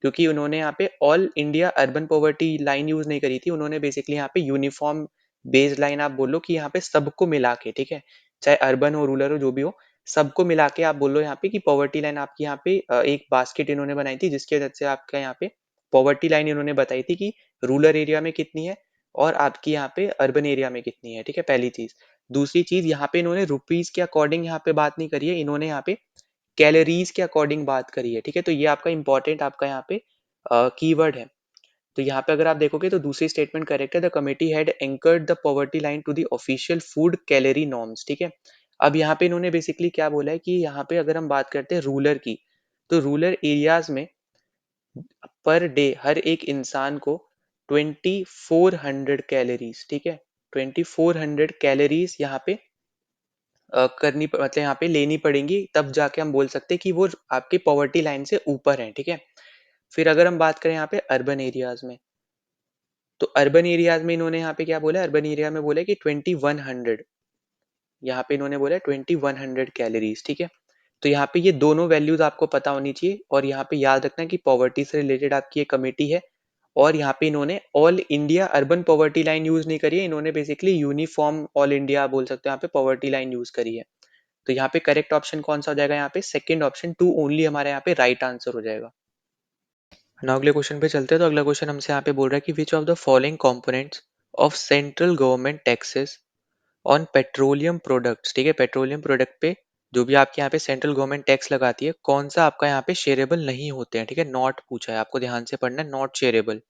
क्योंकि उन्होंने यहाँ पे all India urban poverty line use नहीं करी थी, उन्होंने बेसिकली यहाँ पे यूनिफॉर्म बेस्ड लाइन आप बोलो कि यहाँ पे सबको मिला के, ठीक है, चाहे अर्बन हो रूरल हो जो भी हो, सबको मिला के आप बोलो यहाँ पे कि पॉवर्टी लाइन आपकी यहाँ पे एक बास्केट इन्होंने बनाई थी, जिसकी वजह से आपका यहाँ पे पॉवर्टी लाइन इन्होंने बताई थी कि रूरल एरिया में कितनी है और आपकी यहाँ पे अर्बन एरिया में कितनी है, ठीक है, पहली चीज। दूसरी चीज यहाँ पे इन्होंने रुपीज के अकॉर्डिंग यहाँ पे बात नहीं करी है, इन्होंने यहाँ पे कैलोरीज के अकॉर्डिंग बात करी है, ठीक है। तो ये आपका इंपॉर्टेंट आपका यहाँ पे कीवर्ड है। तो यहाँ पे अगर आप देखोगे तो दूसरी स्टेटमेंट करेक्ट है, the committee had anchored the poverty line to the official food calorie norms, ठीक है। अब यहाँ पे इन्होंने बेसिकली क्या बोला है कि यहाँ पे अगर हम बात करते हैं रूरल की, तो रूरल एरियाज में पर डे हर एक इंसान को 2400 कैलोरीज, ठीक है, 2400 कैलोरीज यहाँ पे मतलब यहाँ पे लेनी पड़ेंगी, तब जाके हम बोल सकते हैं कि वो आपके पॉवर्टी लाइन से ऊपर है, ठीक है। फिर अगर हम बात करें यहाँ पे अर्बन एरियाज में, तो अर्बन एरियाज में इन्होंने यहाँ पे क्या बोला है, अर्बन एरिया में बोला है कि 2100, यहाँ पे इन्होंने बोला है 2100 कैलोरीज, ठीक है। तो यहाँ पे ये दोनों वैल्यूज आपको पता होनी चाहिए, और यहाँ पे याद रखना कि पॉवर्टी से रिलेटेड आपकी ये कमेटी है, और यहाँ पे इन्होंने all India urban poverty line use नहीं करी है, इन्होंने बेसिकली यूनिफॉर्म ऑल इंडिया बोल सकते हो यहाँ पे पॉवर्टी लाइन यूज करी है। तो यहाँ पे करेक्ट ऑप्शन कौन सा हो जाएगा, यहाँ पे सेकंड ऑप्शन टू ओनली हमारे यहाँ पे राइट आंसर हो जाएगा। नाउ अगले क्वेश्चन पे चलते हैं। तो अगला क्वेश्चन हमसे यहाँ पे बोल रहा है कि which of the following components of central government taxes on petroleum products, ठीक है, पेट्रोलियम प्रोडक्ट पे जो भी आपके यहाँ पे सेंट्रल गवर्नमेंट टैक्स लगाती है, कौन सा आपका यहाँ पे शेयरेबल नहीं होते हैं, ठीक है, नॉट पूछा है, आपको ध्यान से पढ़ना है, नॉट शेयरेबल।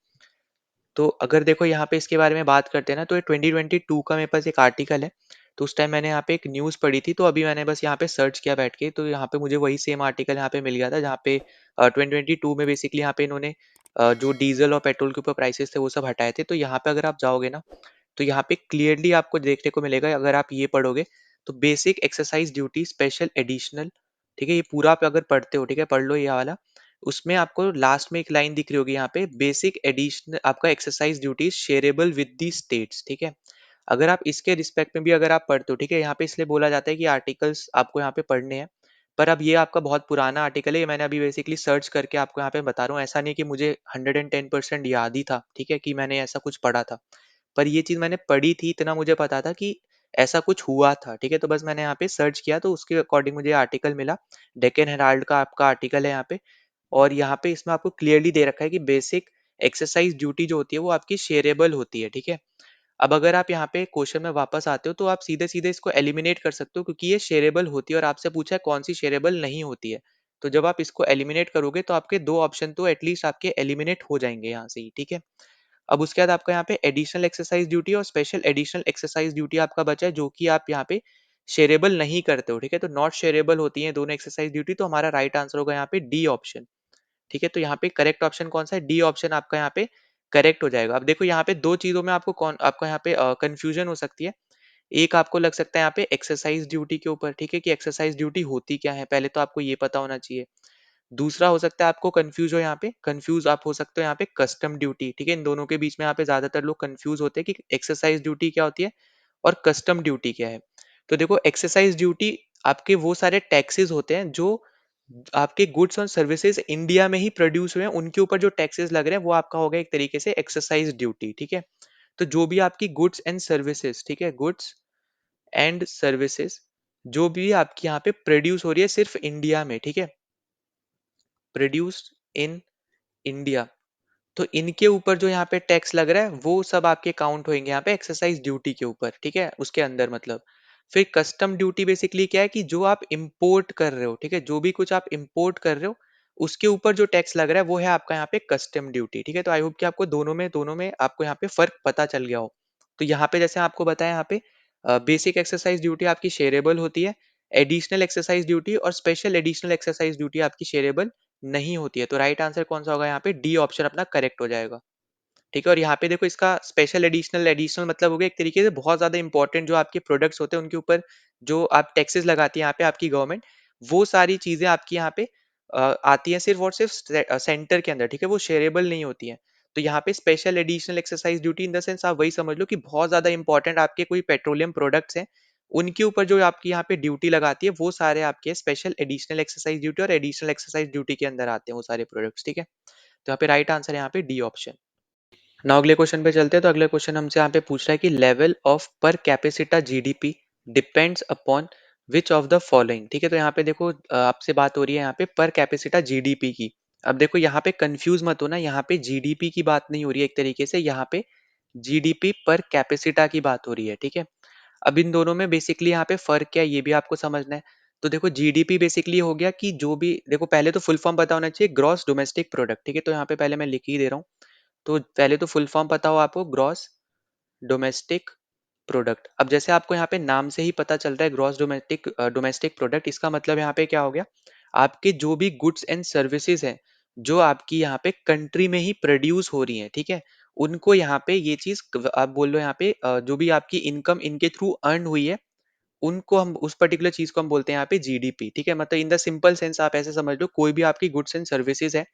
तो अगर देखो यहाँ पे इसके बारे में बात करते हैं ना, तो ये 2022 का मेरे पास एक आर्टिकल है। तो उस टाइम मैंने यहाँ पे एक न्यूज़ पढ़ी थी, तो अभी मैंने बस यहाँ पे सर्च किया बैठ के, तो यहाँ पे मुझे वही सेम आर्टिकल यहाँ पे मिल गया था, जहाँ पे 2022 में बेसिकली यहाँ पे इन्होंने जो डीजल और पेट्रोल के ऊपर प्राइसेस थे वो सब हटाए थे। तो यहाँ पे अगर आप जाओगे ना, तो यहाँ पे क्लियरली आपको देखने को मिलेगा, अगर आप ये पढ़ोगे तो basic exercise duty special additional, ठीक है, ये पूरा आप अगर पढ़ते हो, ठीक है, पढ़ लो ये वाला। उसमें आपको लास्ट में एक लाइन दिख रही होगी यहाँ पे, बेसिक एडिशनल आपका exercise duty shareable with the states, ठीक है। अगर आप इसके रिस्पेक्ट में भी अगर आप पढ़ते हो, ठीक है, यहाँ पे इसलिए बोला जाता है कि आर्टिकल्स आपको यहाँ पे पढ़ने हैं। पर अब ये आपका बहुत पुराना आर्टिकल है, ये मैंने अभी बेसिकली सर्च करके आपको यहाँ पे बता रहा हूँ, ऐसा नहीं कि मुझे 110% याद ही था, ठीक है, कि मैंने ऐसा कुछ पढ़ा था। पर ये चीज़ मैंने पढ़ी थी, इतना मुझे पता था कि ऐसा कुछ हुआ था, ठीक है। तो बस मैंने यहाँ पे सर्च किया, तो उसके अकॉर्डिंग मुझे आर्टिकल मिला। डेक्कन हेराल्ड का आपका आर्टिकल है यहाँ पे। और यहाँ पे इसमें आपको क्लियरली दे रखा है कि बेसिक एक्सरसाइज ड्यूटी जो होती है वो आपकी शेयरेबल होती है, ठीक है। अब अगर आप यहाँ पे क्वेश्चन में वापस आते हो, तो आप सीधे सीधे इसको एलिमिनेट कर सकते हो, क्योंकि ये शेयरेबल होती है और आपसे पूछा है कौन सी शेयरेबल नहीं होती है। तो जब आप इसको एलिमिनेट करोगे, तो आपके दो ऑप्शन तो एटलीस्ट आपके एलिमिनेट हो जाएंगे यहाँ से ही, ठीक है। अब उसके बाद आपका यहाँ पे एडिशनल एक्सरसाइज ड्यूटी और स्पेशल एडिशनल एक्सरसाइज ड्यूटी आपका बचा है, जो कि आप यहाँ पे शेयरेबल नहीं करते हो, ठीक है। तो नॉट शेयरेबल होती है दोनों एक्सरसाइज ड्यूटी, तो हमारा राइट आंसर होगा यहाँ पे डी ऑप्शन, ठीक है। तो यहाँ पे करेक्ट ऑप्शन कौन सा है, डी ऑप्शन आपका यहाँ पे करेक्ट हो जाएगा। अब देखो यहाँ पे दो चीजों में आपको कौन आपका यहाँ पे कंफ्यूजन हो सकती है। एक आपको लग सकता है यहाँ पे एक्सरसाइज ड्यूटी के ऊपर, ठीक है, कि एक्सरसाइज ड्यूटी होती क्या है, पहले तो आपको ये पता होना चाहिए। दूसरा हो सकता है आपको कंफ्यूज हो, यहाँ पे कंफ्यूज आप हो सकते हो यहाँ पे कस्टम ड्यूटी, ठीक है। इन दोनों के बीच में यहाँ पे ज्यादातर लोग कंफ्यूज होते हैं कि एक्सरसाइज ड्यूटी क्या होती है और कस्टम ड्यूटी क्या है। तो देखो एक्सरसाइज ड्यूटी आपके वो सारे टैक्सेस होते हैं जो आपके गुड्स और सर्विसेज इंडिया में ही प्रोड्यूस हुए हैं, उनके ऊपर जो टैक्सेस लग रहे हैं वो आपका होगा एक तरीके से एक्सरसाइज ड्यूटी, ठीक है। तो जो भी आपकी गुड्स एंड सर्विसेज, ठीक है, गुड्स एंड सर्विसेज जो भी आपकी यहाँ पे प्रोड्यूस हो रही है सिर्फ इंडिया में, ठीक है, प्रोड्यूस्ड इन इंडिया, तो इनके ऊपर जो यहाँ पे टैक्स लग रहा है वो सब आपके काउंट होंगे यहाँ पे एक्सरसाइज ड्यूटी के ऊपर, ठीक है, उसके अंदर मतलब। फिर कस्टम ड्यूटी बेसिकली क्या है कि जो आप इंपोर्ट कर रहे हो, ठीक है, जो भी कुछ आप इंपोर्ट कर रहे हो उसके ऊपर जो टैक्स लग रहा है वो है आपका यहाँ पे कस्टम ड्यूटी, ठीक है। तो आई होप कि आपको दोनों में आपको यहाँ पे फर्क पता चल गया हो। तो यहाँ पे जैसे आपको बताया, यहाँ पे बेसिक एक्सरसाइज ड्यूटी आपकी शेयरेबल होती है, एडिशनल एक्सरसाइज ड्यूटी और स्पेशल एडिशनल एक्सरसाइज ड्यूटी आपकी शेयरेबल नहीं होती है। तो राइट आंसर कौन सा होगा, यहाँ पे डी ऑप्शन अपना करेक्ट हो जाएगा, ठीक है। और यहाँ पे देखो इसका स्पेशल एडिशनल एडिशनल मतलब हो गया एक तरीके से बहुत ज्यादा इंपॉर्टेंट जो आपके प्रोडक्ट्स होते हैं उनके ऊपर जो आप टैक्सेस लगाती है यहाँ पे आपकी गवर्नमेंट, वो सारी चीजें आपकी यहाँ पे आती हैं सिर्फ और सिर्फ सेंटर के अंदर, ठीक है, वो शेयरेबल नहीं होती हैं। तो यहाँ पे special additional exercise duty in the sense आप वही समझ लो कि बहुत ज्यादा इंपॉर्टेंट आपके कोई पेट्रोलियम प्रोडक्ट्स हैं, उनके ऊपर जो आपकी यहाँ पे ड्यूटी लगाती है वो सारे आपके स्पेशल एडिशनल एक्सरसाइज ड्यूटी और एडिशनल एक्सरसाइज ड्यूटी के अंदर आते हैं वो सारे प्रोडक्ट्स, ठीक है। तो यहाँ पे राइट आंसर है यहाँ पे डी ऑप्शन। नाउ अगले क्वेश्चन पे चलते हैं। तो अगले क्वेश्चन हमसे यहाँ पे पूछ रहा है कि level of per capita GDP depends upon which of the following, ठीक है। तो यहाँ पे देखो आपसे बात हो रही है यहाँ पे पर कैपेसिटा जीडीपी की। अब देखो यहाँ पे कंफ्यूज मत हो ना, यहाँ पे जीडीपी की बात नहीं हो रही है, एक तरीके से यहाँ पे जीडीपी पर कैपेसिटा की बात हो रही है, ठीक है। अब इन दोनों में बेसिकली यहाँ पे फर्क क्या है ये भी आपको समझना है। तो देखो जीडीपी बेसिकली हो गया कि जो भी, देखो पहले तो फुल फॉर्म पता होना चाहिए, ग्रॉस डोमेस्टिक प्रोडक्ट, ठीक है। तो यहाँ पे पहले मैं लिख ही दे रहा हूँ। तो पहले तो फुल फॉर्म पता हो आपको, ग्रॉस डोमेस्टिक प्रोडक्ट। अब जैसे आपको यहाँ पे नाम से ही पता चल रहा है ग्रॉस डोमेस्टिक डोमेस्टिक प्रोडक्ट, इसका मतलब यहाँ पे क्या हो गया, आपके जो भी गुड्स एंड सर्विसेज हैं जो आपकी यहाँ पे कंट्री में ही प्रोड्यूस हो रही हैं, ठीक है, उनको यहाँ पे ये चीज आप बोल लो यहाँ पे जो भी आपकी इनकम इनके थ्रू अर्न हुई है, उनको हम उस पर्टिकुलर चीज को हम बोलते हैं यहाँ पे जीडीपी, ठीक है। मतलब इन द सिंपल सेंस आप ऐसे समझ लो, कोई भी आपकी गुड्स एंड सर्विसेज है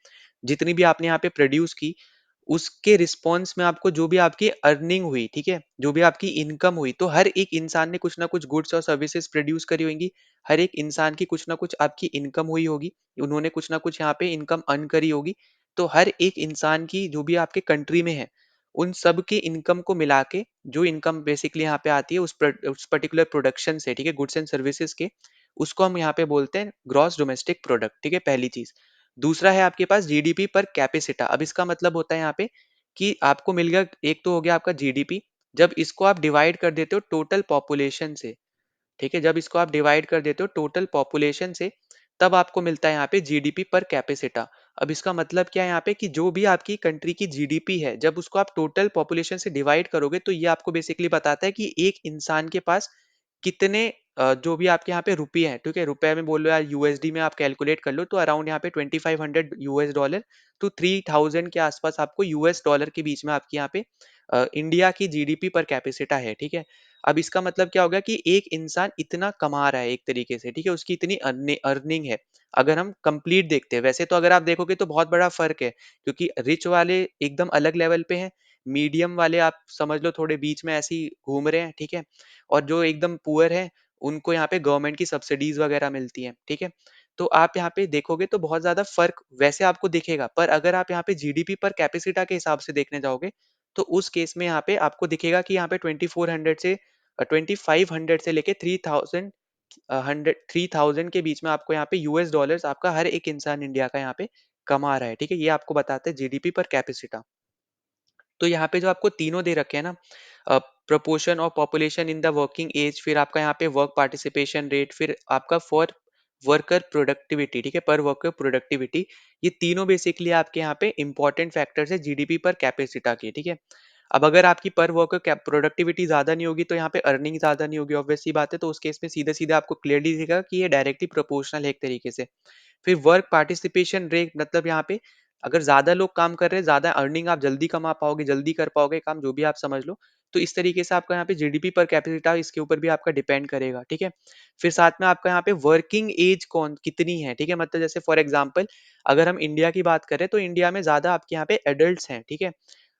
जितनी भी आपने यहाँ पे प्रोड्यूस की, उसके रिस्पॉन्स में आपको जो भी आपकी अर्निंग हुई, ठीक है, जो भी आपकी इनकम हुई, तो हर एक इंसान ने कुछ ना कुछ गुड्स और सर्विसेज प्रोड्यूस करी होंगी, हर एक इंसान की कुछ ना कुछ आपकी इनकम हुई होगी, उन्होंने कुछ ना कुछ यहाँ पे इनकम अर्न करी होगी, तो हर एक इंसान की जो भी आपके कंट्री में है, उन सब की इनकम को मिला के जो इनकम बेसिकली यहाँ पे आती है उस पर्टिकुलर प्रोडक्शन से, ठीक है, गुड्स एंड सर्विसेज के, उसको हम यहाँ पे बोलते हैं ग्रॉस डोमेस्टिक प्रोडक्ट, ठीक है, पहली चीज। दूसरा है आपके पास जीडीपी पर कैपिसिटा। अब इसका मतलब होता है यहाँ पे कि आपको मिल गया, एक तो हो गया आपका जीडीपी, जब इसको आप डिवाइड कर देते हो टोटल पॉपुलेशन से, ठीक है, जब इसको आप डिवाइड कर देते हो टोटल पॉपुलेशन से, तब आपको मिलता है यहाँ पे जीडीपी पर कैपिसिटा। अब इसका मतलब क्या है यहाँ पे कि जो भी आपकी कंट्री की जीडीपी है, जब उसको आप टोटल पॉपुलेशन से डिवाइड करोगे, तो ये आपको बेसिकली बताता है कि एक इंसान के पास कितने जो भी आपके यहाँ पे रुपये हैं, ठीक है, रुपए में बोल लो या यूएसडी में आप कैलकुलेट कर लो, तो अराउंड यहाँ पे 2500 यूएस डॉलर टू 3000 के आसपास आपको यूएस डॉलर के बीच में आपके यहाँ पे इंडिया की जीडीपी पर कैपिसिटा है, ठीक है। अब इसका मतलब क्या होगा कि एक इंसान इतना कमा रहा है एक तरीके से, ठीक है, उसकी इतनी अर्निंग है। अगर हम कंप्लीट देखते हैं, वैसे तो अगर आप देखोगे तो बहुत बड़ा फर्क है, क्योंकि रिच वाले एकदम अलग लेवल पे हैं, मीडियम वाले आप समझ लो थोड़े बीच में ऐसे ही घूम रहे हैं, ठीक है, और जो एकदम पुअर है, उनको यहाँ पे गवर्नमेंट की सब्सिडीज वगैरह मिलती हैं, ठीक है। तो आप यहाँ पे देखोगे तो बहुत ज्यादा फर्क वैसे आपको दिखेगा, पर अगर आप यहाँ पे जीडीपी पर कैपेसिटा के हिसाब से देखने जाओगे, तो उस केस में यहाँ पे आपको दिखेगा कि यहाँ पे 2400 से 2500 से लेके 3000 3000 के बीच में आपको यहाँ पे यूएस डॉलर्स आपका हर एक इंसान इंडिया का यहाँ पे कमा रहा है, ठीक है। ये आपको बताते हैं जीडीपी पर कैपेसिटा। तो यहाँ पे जो आपको तीनों दे रखे हैं ना, proportion of population in the working age, फिर आपका यहाँ पे वर्क पार्टिसिपेशन रेट, फिर आपका फॉर वर्कर प्रोडक्टिविटी, ठीक है, पर वर्कर प्रोडक्टिविटी, ये तीनों बेसिकली आपके यहाँ पे इंपॉर्टेंट फैक्टर्स है जीडीपी पर कैपेसिटा के, ठीक है। अब अगर आपकी पर वर्कर प्रोडक्टिविटी ज्यादा नहीं होगी, तो यहाँ पे अर्निंग ज्यादा नहीं होगी, ऑब्वियस सी बात है, तो उस केस में सीधे सीधे आपको क्लियरली दिखेगा कि ये डायरेक्टली प्रोपोर्शनल है एक तरीके से। फिर वर्क पार्टिसिपेशन रेट, मतलब यहाँ पे अगर ज्यादा लोग काम कर रहे हैं, ज्यादा अर्निंग आप जल्दी कमा पाओगे, जल्दी कर पाओगे काम, जो भी आप समझ लो। तो इस तरीके से आपका यहाँ पे जीडीपी पर कैपिटा इसके ऊपर भी आपका डिपेंड करेगा, ठीक है। फिर साथ में आपका यहाँ पे वर्किंग एज कौन कितनी है, ठीक है, मतलब जैसे फॉर एग्जाम्पल अगर हम इंडिया की बात करें, तो इंडिया में ज्यादा आपके यहाँ पे एडल्ट हैं, ठीक है।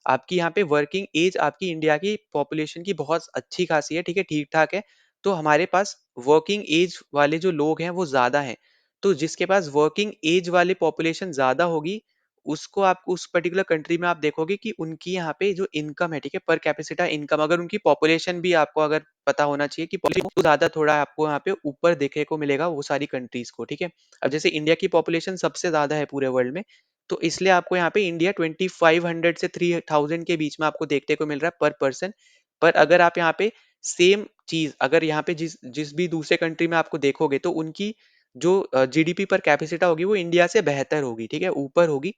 आपकी यहाँ पे वर्किंग एज आपकी इंडिया की पॉपुलेशन की बहुत अच्छी खासी है, ठीक है, ठीक ठाक है। तो हमारे पास वर्किंग एज वाले जो लोग हैं वो ज्यादा हैं। तो जिसके पास वर्किंग एज वाली पॉपुलेशन ज्यादा होगी, उसको आप उस पर्टिकुलर कंट्री में आप देखोगे कि उनकी यहाँ पे जो इनकम है, ठीक है, पर कैपिसिटा इनकम, अगर उनकी पॉपुलेशन भी आपको अगर पता होना चाहिए कि population तो ज्यादा थोड़ा आपको यहाँ पे ऊपर देखने को मिलेगा वो सारी कंट्रीज को, ठीक है। अब जैसे इंडिया की पॉपुलेशन सबसे ज्यादा है पूरे वर्ल्ड में, तो इसलिए आपको यहाँ पे इंडिया 2500 से 3000 के बीच में आपको देखने को मिल रहा है पर पर्सन। पर अगर आप यहाँ पे सेम चीज अगर यहाँ पे जिस जिस भी दूसरे कंट्री में आपको देखोगे, तो उनकी जो जीडीपी पर कैपेसिटा होगी वो इंडिया से बेहतर होगी, ठीक है, ऊपर होगी।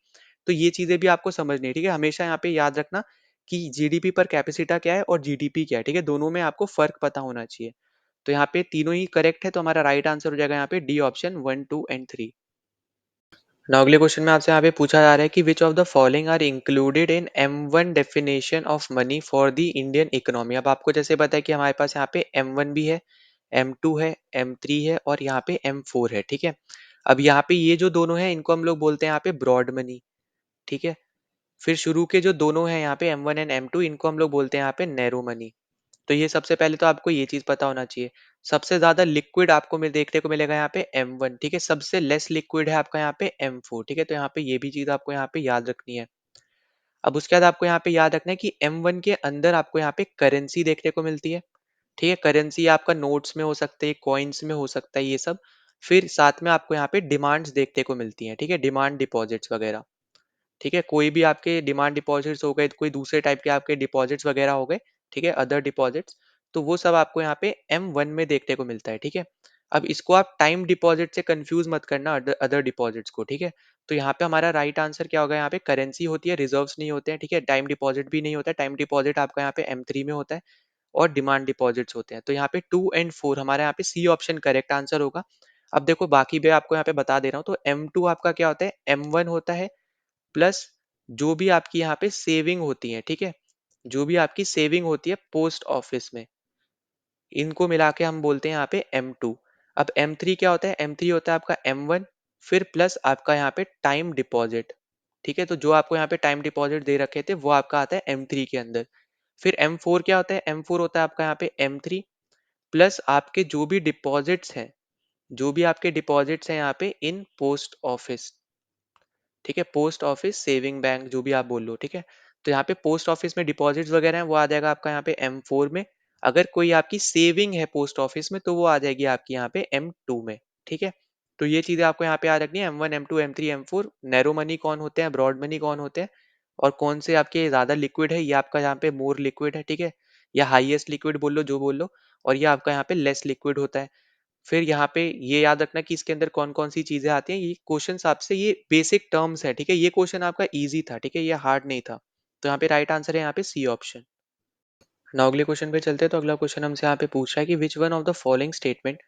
तो ये चीजें भी आपको समझनी है, ठीक है, हमेशा यहाँ पे याद रखना कि जीडीपी पर कैपेसिटा क्या है और जीडीपी क्या है, ठीक है, दोनों में आपको फर्क पता होना चाहिए। तो यहाँ पे तीनों ही करेक्ट है, तो हमारा राइट आंसर हो जाएगा यहाँ पे डी ऑप्शन 1, 2 एंड 3। नाउ अगले क्वेश्चन में आपसे यहाँ पे पूछा जा रहा है कि which of the following are included in M1 definition of money for the Indian economy. अब आपको जैसे पता है कि हमारे पास यहाँ पे M1 भी है, M2 है, M3 है और यहाँ पे M4 है, ठीक है। अब यहाँ पे ये जो दोनों है इनको हम लोग बोलते हैं यहाँ पे ब्रॉड मनी, ठीक है। फिर शुरू के जो दोनों है यहाँ पे M1 एंड M2, इनको हम लोग बोलते हैं यहाँ पे नैरो मनी। तो ये सबसे पहले तो आपको ये चीज पता होना चाहिए। सबसे ज्यादा लिक्विड आपको देखने को मिलेगा यहाँ पे M1, ठीक है, सबसे लेस लिक्विड है आपका यहाँ पे M4, ठीक है। तो यहाँ पे ये भी चीज आपको यहाँ पे याद रखनी है। अब उसके बाद आपको यहाँ पे याद रखना है कि M1 के अंदर आपको यहाँ पे करेंसी देखने को मिलती है, ठीक है। करेंसी आपका नोट्स में हो सकते हैं, कॉइन्स में हो सकता है, ये सब। फिर साथ में आपको यहाँ पे डिमांड्स देखने को मिलती है, ठीक है, डिमांड डिपॉजिट्स वगैरह, ठीक है। कोई भी आपके डिमांड डिपॉजिट्स हो गए, कोई दूसरे टाइप के आपके डिपॉजिट्स वगैरह हो गए, ठीक है, अदर डिपॉजिट्स, तो वो सब आपको यहाँ पे M1 में देखने को मिलता है, ठीक है। अब इसको आप टाइम डिपॉजिट से कंफ्यूज मत करना अदर डिपॉजिट्स को, ठीक है। तो यहाँ पे हमारा राइट आंसर क्या होगा, यहाँ पे करेंसी होती है, रिजर्व्स नहीं होते हैं, ठीक है, टाइम डिपॉजिट भी नहीं होता है, टाइम डिपॉजिट आपका यहाँ पे M3 में होता है, और डिमांड डिपॉजिट्स होते हैं। तो यहाँ पे 2 एंड 4 हमारे यहाँ पे सी ऑप्शन करेक्ट आंसर होगा। अब देखो बाकी भी आपको यहाँ पे बता दे रहा हूँ, तो M2 आपका क्या होता है, M1 होता है, प्लस जो भी आपकी यहाँ पे सेविंग होती है, ठीक है, जो भी आपकी सेविंग होती है पोस्ट ऑफिस में, इनको मिला के हम बोलते हैं यहाँ पे M2। अब M3 क्या होता है, M3 होता है आपका M1 फिर प्लस आपका यहाँ पे टाइम डिपॉजिट, ठीक है। तो जो आपको यहाँ पे टाइम डिपॉजिट दे रखे थे वो आपका आता है M3 के अंदर। फिर M4 क्या होता है, M4 होता है आपका यहाँ पे M3 प्लस आपके जो भी डिपॉजिट्स हैं, जो भी आपके डिपॉजिट्स हैं यहाँ पे इन पोस्ट ऑफिस, ठीक है, पोस्ट ऑफिस, सेविंग बैंक, जो भी आप बोल लो, ठीक है। तो यहाँ पे पोस्ट ऑफिस में डिपॉजिट्स वगैरह हैं, वो आ जाएगा आपका यहाँ पे M4 में। अगर कोई आपकी सेविंग है पोस्ट ऑफिस में, तो वो आ जाएगी आपकी यहाँ पे M2 में, ठीक है। तो ये चीजें आपको यहाँ पे याद रखनी है, M1, M2, M3, M4। Narrow money कौन होते हैं, ब्रॉड मनी कौन होते हैं, और कौन से आपके ज्यादा लिक्विड है, ये आपका यहाँ पे मोर लिक्विड है, ठीक है, या हाईएस्ट लिक्विड बोल लो, जो बोल लो। और ये आपका यहाँ पे लेस लिक्विड होता है। फिर यहाँ पे ये याद रखना कि इसके अंदर कौन-कौन सी चीजें आती हैं। ये क्वेश्चंस आपसे, ये बेसिक टर्म्स है, ठीक है। ये क्वेश्चन आपका इजी था, ठीक है, ये हार्ड नहीं था। तो यहाँ पे राइट आंसर है यहाँ पे सी ऑप्शन। नाउ अगले क्वेश्चन पे चलते हैं। तो अगला क्वेश्चन हमसे यहाँ पे पूछ रहा है कि which one of the following statement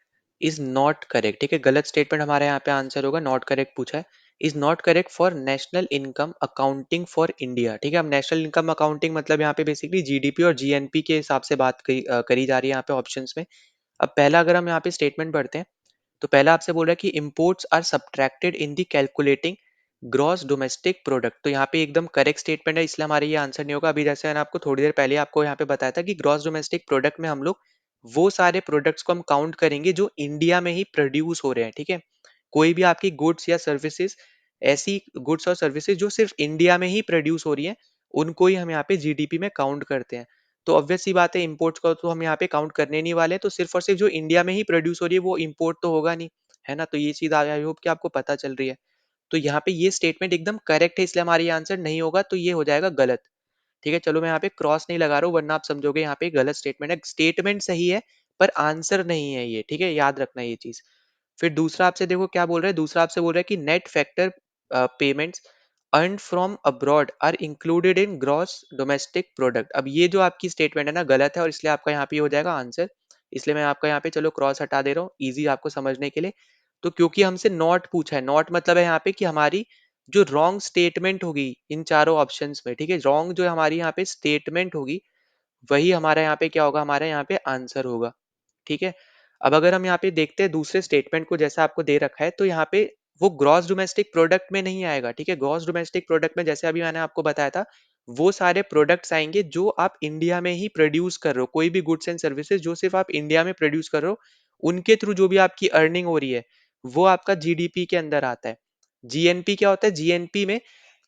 is not correct, ठीक है। गलत स्टेटमेंट हमारे यहाँ पे आंसर होगा, नॉट करेक्ट पूछा है। Is not correct for national income accounting for India, ठीक है। अब नेशनल इनकम अकाउंटिंग मतलब यहाँ पे बेसिकली जीडीपी और जीएनपी के हिसाब से बात करी जा रही है यहाँ पे ऑप्शंस में। अब पहला अगर हम यहाँ पे स्टेटमेंट पढ़ते हैं, तो पहला आपसे बोल रहा है कि imports are subtracted in the calculating gross domestic product. तो यहाँ पे एकदम करेक्ट स्टेटमेंट है, इसलिए हमारे ये आंसर नहीं होगा। अभी जैसे मैंने आपको थोड़ी देर पहले आपको यहाँ पे बताया था कि ग्रॉस डोमेस्टिक प्रोडक्ट में हम लोग वो सारे प्रोडक्ट्स को हम काउंट करेंगे जो इंडिया में ही प्रोड्यूस हो रहे हैं, ठीक है। कोई भी आपकी गुड्स या सर्विसेज, ऐसी गुड्स और सर्विसेज जो सिर्फ इंडिया में ही प्रोड्यूस हो रही है, उनको ही हम यहाँ पे जीडीपी में काउंट करते हैं। तो ऑब्वियस सी बात है, इंपोर्ट्स को तो हम यहाँ पे काउंट करने नहीं वाले, तो सिर्फ और सिर्फ जो इंडिया में ही प्रोड्यूस हो रही है वो इंपोर्ट तो होगा नहीं, है ना। तो ये चीज आई होप कि आपको पता चल रही है। तो यहाँ पे ये स्टेटमेंट एकदम करेक्ट है, इसलिए हमारा ये आंसर नहीं होगा, तो ये हो जाएगा गलत। ठीक है, चलो मैं यहाँ पे क्रॉस नहीं लगा रहा हूँ, वरना आप समझोगे यहाँ पे गलत स्टेटमेंट है। स्टेटमेंट सही है पर आंसर नहीं है ये, ठीक है, याद रखना ये चीज। फिर दूसरा आपसे देखो क्या बोल रहा है, दूसरा आपसे बोल रहा है कि net factor payments earn from abroad are included in gross domestic product. अब ये जो आपकी स्टेटमेंट है ना, गलत है, और इसलिए आपका यहाँ पे हो जाएगा आंसर। इसलिए मैं आपका यहाँ पे चलो क्रॉस हटा दे रहा हूँ, इजी आपको समझने के लिए। तो क्योंकि हमसे नॉट पूछा है, नॉट मतलब है यहाँ पे कि हमारी जो रॉन्ग स्टेटमेंट होगी इन चारों ऑप्शंस में, ठीक है, रॉन्ग जो हमारी यहाँ पे स्टेटमेंट होगी, वही हमारा यहाँ पे क्या होगा, हमारा यहाँ पे आंसर होगा, ठीक है। अब अगर हम यहाँ पे देखते हैं दूसरे स्टेटमेंट को, जैसा आपको दे रखा है, तो यहाँ पे वो ग्रॉस डोमेस्टिक प्रोडक्ट में नहीं आएगा, ठीक है। ग्रॉस डोमेस्टिक प्रोडक्ट में जैसे अभी मैंने आपको बताया था, वो सारे प्रोडक्ट्स आएंगे जो आप इंडिया में ही प्रोड्यूस कर रहे हो। कोई भी गुड्स एंड सर्विसेज जो सिर्फ आप इंडिया में प्रोड्यूस कर रहे हो, उनके थ्रू जो भी आपकी अर्निंग हो रही है, वो आपका जीडीपी के अंदर आता है। जीएनपी क्या होता है, जीएनपी में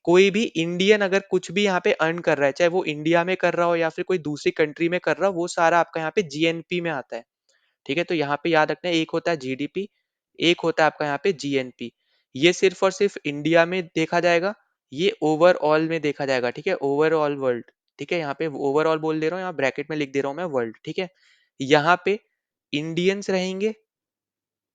कोई भी इंडियन अगर कुछ भी यहाँ पे अर्न कर रहा है, चाहे वो इंडिया में कर रहा हो या फिर कोई दूसरी कंट्री में कर रहा हो, वो सारा आपका यहाँ पे जीएनपी में आता है, ठीक है। तो यहाँ पे याद रखना है, एक होता है जीडीपी, एक होता है आपका यहाँ पे जीएनपी। ये सिर्फ और सिर्फ इंडिया में देखा जाएगा, ये ओवरऑल में देखा जाएगा, ठीक है, ओवरऑल वर्ल्ड, ठीक है। यहाँ पे ओवरऑल बोल दे रहा हूँ, यहाँ ब्रैकेट में लिख दे रहा हूँ मैं वर्ल्ड, ठीक है। यहाँ पे इंडियंस रहेंगे,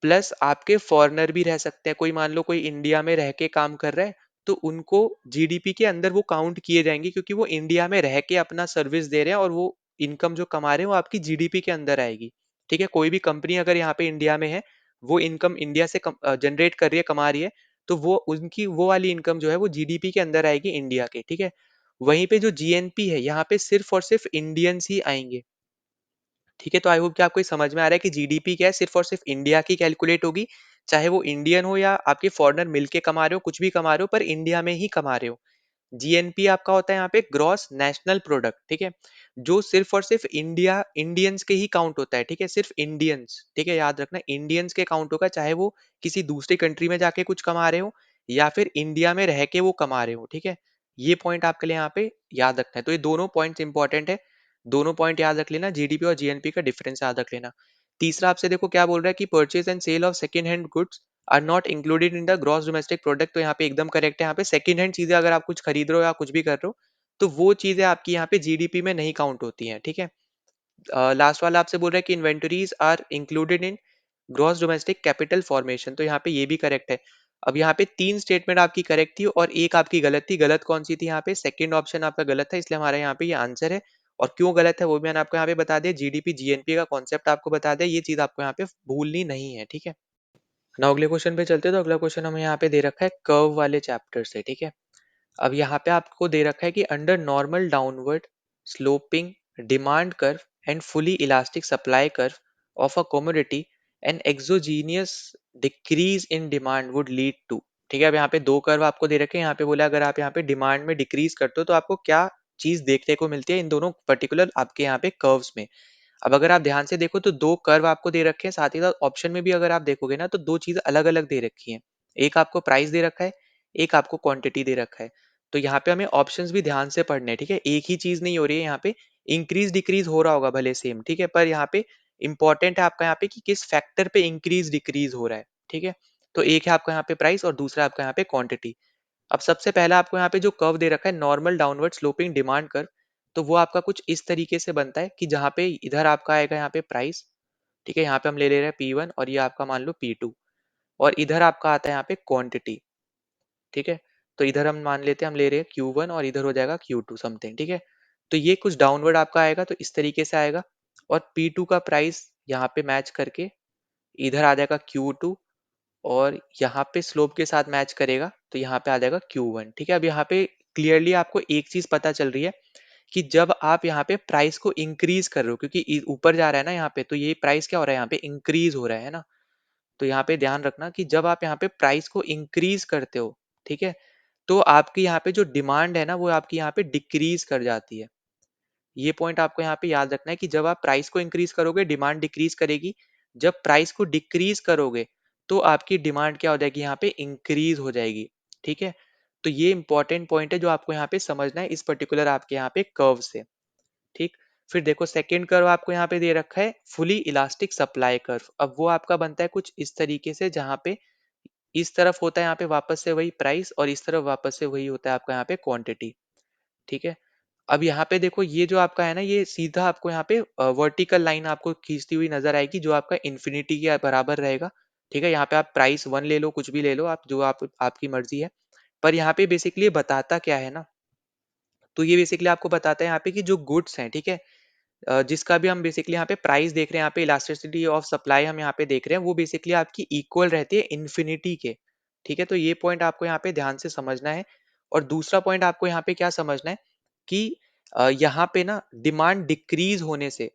प्लस आपके फॉरेनर भी रह सकते हैं। कोई मान लो कोई इंडिया में रह के काम कर रहा है, तो उनको जीडीपी के अंदर वो काउंट किए जाएंगे, क्योंकि वो इंडिया में रह के अपना सर्विस दे रहे हैं, और वो इनकम जो कमा रहे हैं वो आपकी जीडीपी के अंदर आएगी, ठीक है। कोई भी कंपनी अगर यहाँ पे इंडिया में है, वो इनकम इंडिया से जनरेट कर रही है, कमा रही है, तो वो उनकी वो वाली इनकम जो है वो जीडीपी के अंदर आएगी इंडिया के, ठीक है। वहीं पे जो जीएनपी है, यहाँ पे सिर्फ और सिर्फ इंडियंस ही आएंगे, ठीक है। तो आई होप कि आपको ये समझ में आ रहा है कि जीडीपी क्या है, सिर्फ और सिर्फ इंडिया की कैलकुलेट होगी, चाहे वो इंडियन हो या आपके फॉरेनर मिलके कमा रहे हो, कुछ भी कमा रहे हो, पर इंडिया में ही कमा रहे हो। जीएनपी आपका होता है यहाँ पे ग्रॉस नेशनल प्रोडक्ट, ठीक है, जो सिर्फ और सिर्फ इंडियंस के ही काउंट होता है, ठीक है, सिर्फ इंडियंस, ठीक है, याद रखना इंडियंस के काउंट होगा, चाहे वो किसी दूसरी कंट्री में जाके कुछ कमा रहे हो या फिर इंडिया में रह के वो कमा रहे हो, ठीक है। ये पॉइंट आपके लिए यहाँ पे याद रखना है। तो ये दोनों पॉइंट्स इंपॉर्टेंट है, दोनों पॉइंट याद रख लेना, जीडीपी और जीएनपी का डिफरेंस याद रख लेना। तीसरा आपसे देखो क्या बोल रहा है कि purchase and sale of second hand goods are not included in the gross domestic product. तो यहाँ पे एकदम करेक्ट है, यहाँ पे सेकंड हैंड चीजें अगर आप कुछ खरीद रहे हो या कुछ भी कर रहे हो, तो वो चीजें आपकी यहाँ पे जीडीपी में नहीं काउंट होती हैं, ठीक है। लास्ट वाला आपसे बोल रहा है कि inventories are included in gross domestic capital formation. तो यहाँ पे ये भी करेक्ट है। अब यहाँ पे तीन स्टेटमेंट आपकी करेक्ट थी और एक आपकी गलत थी। गलत कौन सी थी, यहाँ पे सेकंड ऑप्शन आपका गलत था, इसलिए हमारा यहाँ पे ये आंसर है। और क्यों गलत है वो भी मैंने आपको यहाँ पे बता दिया, जीडीपी जीएनपी का कॉन्सेप्ट आपको बता दिया, ये चीज आपको यहाँ पे भूलनी नहीं है, ठीक है। ना अगले क्वेश्चन पे चलते हैं। तो अगला क्वेश्चन हमें यहाँ पे दे रखा है कर्व वाले चैप्टर से, ठीक है। अब यहाँ पे आपको दे रखा है कि under normal downward sloping demand curve and fully elastic supply curve of a commodity an exogenous decrease in demand would lead to. ठीक है, अब यहाँ पे दो कर्व आपको दे रखे हैं। यहाँ पे बोला अगर आप यहाँ पे डिमांड में डिक्रीज करते हो तो आपको क्या चीज देखने को मिलती है इन दोनों पर्टिकुलर आपके यहाँ पे कर्व्स में। अब अगर आप ध्यान से देखो तो दो कर्व आपको दे रखे हैं, साथ ही साथ ऑप्शन में भी अगर आप देखोगे ना तो दो चीज अलग अलग दे रखी हैं। एक आपको प्राइस दे रखा है, एक आपको क्वांटिटी दे रखा है। तो यहाँ पे हमें ऑप्शंस भी ध्यान से पढ़ने हैं, ठीक है? एक ही चीज़ नहीं हो रही है यहाँ पे, इंक्रीज़ डिक्रीज़ हो रहा होगा भले सेम, ठीक है? पर यहाँ पे इम्पोर्टेंट है आपका यहाँ पे कि किस फैक्टर पे इंक्रीज़ डिक्रीज़ हो रहा है, ठीक है? तो एक है आपका यहाँ पे प्राइस और दूसरा आपका यहाँ पे क्वांटिटी। अब सबसे पहला आपको यहाँ पे जो कर्व दे रखा है normal downward sloping demand curve, तो वो आपका कुछ इस तरीके से बनता है कि जहाँ पे इधर आपका आएगा यहाँ पे प्राइस, ठीक है? यहाँ पे हम ले रहे हैं P1 और ये आपका मान लो P2 और इधर आपका आता है यहाँ पे क्वांटिटी, ठीक है? तो इधर हम मान लेते हैं हम ले रहे हैं Q1 और इधर हो जाएगा Q2 समथिंग, ठीक है? तो ये कुछ डाउनवर्ड आपका आएगा तो इस तरीके से आएगा और P2 का प्राइस यहाँ पे मैच करके इधर आ जाएगा Q2 और यहाँ पे स्लोप के साथ मैच करेगा तो यहाँ पे आ जाएगा Q1, ठीक है? अब यहाँ पे क्लियरली आपको एक चीज पता चल रही है कि जब आप यहाँ पे प्राइस को इंक्रीज कर रहे हो, क्योंकि ऊपर जा रहा है ना यहाँ पे, तो ये प्राइस क्या हो रहा है यहाँ पे इंक्रीज हो रहा है ना। तो यहाँ पे ध्यान रखना कि जब आप यहाँ पे प्राइस को इंक्रीज करते हो, ठीक है, तो आपकी यहाँ पे जो डिमांड है ना वो आपकी यहाँ पे डिक्रीज कर जाती है। ये पॉइंट आपको यहाँ पे याद रखना है कि जब आप प्राइस को इंक्रीज करोगे डिमांड डिक्रीज करेगी, जब प्राइस को डिक्रीज करोगे तो आपकी डिमांड क्या हो जाएगी यहाँ पे इंक्रीज हो जाएगी, ठीक है। तो ये इंपॉर्टेंट पॉइंट है जो आपको यहाँ पे समझना है इस पर्टिकुलर आपके यहाँ पे कर्व से, ठीक। फिर देखो सेकेंड कर्व आपको यहाँ पे दे रखा है फुली इलास्टिक सप्लाई कर्व। अब वो आपका बनता है कुछ इस तरीके से जहाँ पे इस तरफ होता है यहाँ पे वापस से वही प्राइस और इस तरफ वापस से वही होता है आपका यहाँ पे क्वांटिटी, ठीक है। अब यहाँ पे देखो ये जो आपका है ना ये सीधा आपको यहाँ पे वर्टिकल लाइन आपको खींचती हुई नजर आएगी जो आपका इन्फिनिटी के बराबर रहेगा, ठीक है। यहाँ पे आप प्राइस 1 ले लो, कुछ भी ले लो आप, जो आप आपकी मर्जी है। पर यहाँ पे बेसिकली बताता क्या है ना, तो ये बेसिकली आपको बताता है यहाँ पे कि जो गुड्स हैं, ठीक है, जिसका भी हम बेसिकली यहाँ पे प्राइस देख रहे हैं, यहाँ पे इलास्टिसिटी ऑफ सप्लाई हम यहाँ पे देख रहे हैं, वो बेसिकली आपकी इक्वल रहती है इन्फिनिटी के, ठीक है। तो ये पॉइंट आपको यहाँ पे ध्यान से समझना है। और दूसरा पॉइंट आपको यहाँ पे क्या समझना है कि यहाँ पे ना डिमांड डिक्रीज होने से,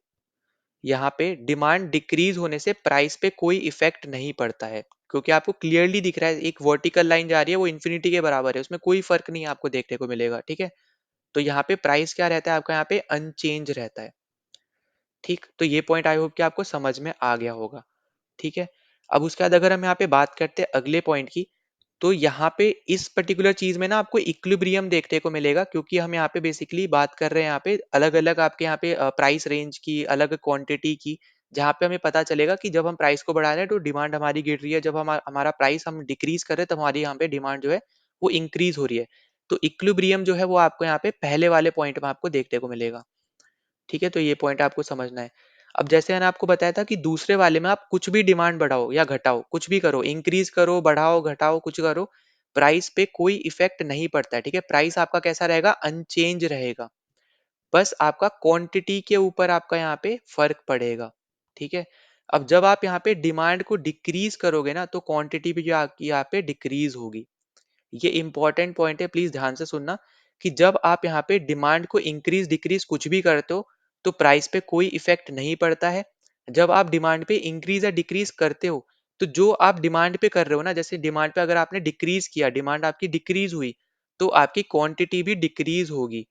यहाँ पे डिमांड डिक्रीज होने से प्राइस पे कोई इफेक्ट नहीं पड़ता है, क्योंकि आपको क्लियरली दिख रहा है एक वर्टिकल लाइन जा रही है वो इन्फिनिटी के बराबर है, उसमें कोई फर्क नहीं आपको देखने को मिलेगा, ठीक है। तो यहाँ पे प्राइस क्या रहता है आपका यहाँ पे अनचेंज रहता है, ठीक। तो ये पॉइंट आई होप कि आपको समझ में आ गया होगा, ठीक है। अब उसके बाद अगर हम यहाँ पे बात करते हैं अगले पॉइंट की, तो यहाँ पे इस पर्टिकुलर चीज में ना आपको इक्विलिब्रियम देखने को मिलेगा, क्योंकि हम यहाँ पे बेसिकली बात कर रहे हैं यहाँ पे अलग अलग आपके यहाँ पे प्राइस रेंज की, अलग क्वांटिटी की, जहाँ पे हमें पता चलेगा कि जब हम प्राइस को बढ़ा रहे हैं तो डिमांड हमारी गिर रही है, जब हम हमारा प्राइस हम डिक्रीज कर रहे हैं तो हमारी यहाँ पे डिमांड जो है वो इंक्रीज हो रही है। तो इक्विलिब्रियम जो है वो आपको यहाँ पे पहले वाले पॉइंट में आपको देखने को मिलेगा, ठीक है। तो ये पॉइंट आपको समझना है। अब जैसे मैंने आपको बताया था कि दूसरे वाले में आप कुछ भी डिमांड बढ़ाओ या घटाओ, कुछ भी करो, इंक्रीज करो, बढ़ाओ, घटाओ, कुछ करो, प्राइस पे कोई इफेक्ट नहीं पड़ता है, ठीक है। प्राइस आपका कैसा रहेगा, अनचेंज रहेगा। बस आपका क्वांटिटी के ऊपर आपका यहाँ पे फर्क पड़ेगा, ठीक है। अब जब आप यहाँ पे डिमांड को डिक्रीज करोगे ना तो क्वांटिटी भी जो आपकी यहाँ पे डिक्रीज होगी। ये इंपॉर्टेंट पॉइंट है, प्लीज ध्यान से सुनना कि जब आप यहाँ पे डिमांड को इंक्रीज डिक्रीज कुछ भी करते हो तो प्राइस पे कोई इफेक्ट नहीं पड़ता है। जब आप डिमांड पे इंक्रीज या डिक्रीज करते हो तो जो आप डिमांड पे कर रहे हो ना, जैसे डिमांड पे अगर आपने डिक्रीज किया, डिमांड आपकी डिक्रीज हुई, तो आपकी क्वांटिटी भी डिक्रीज होगी,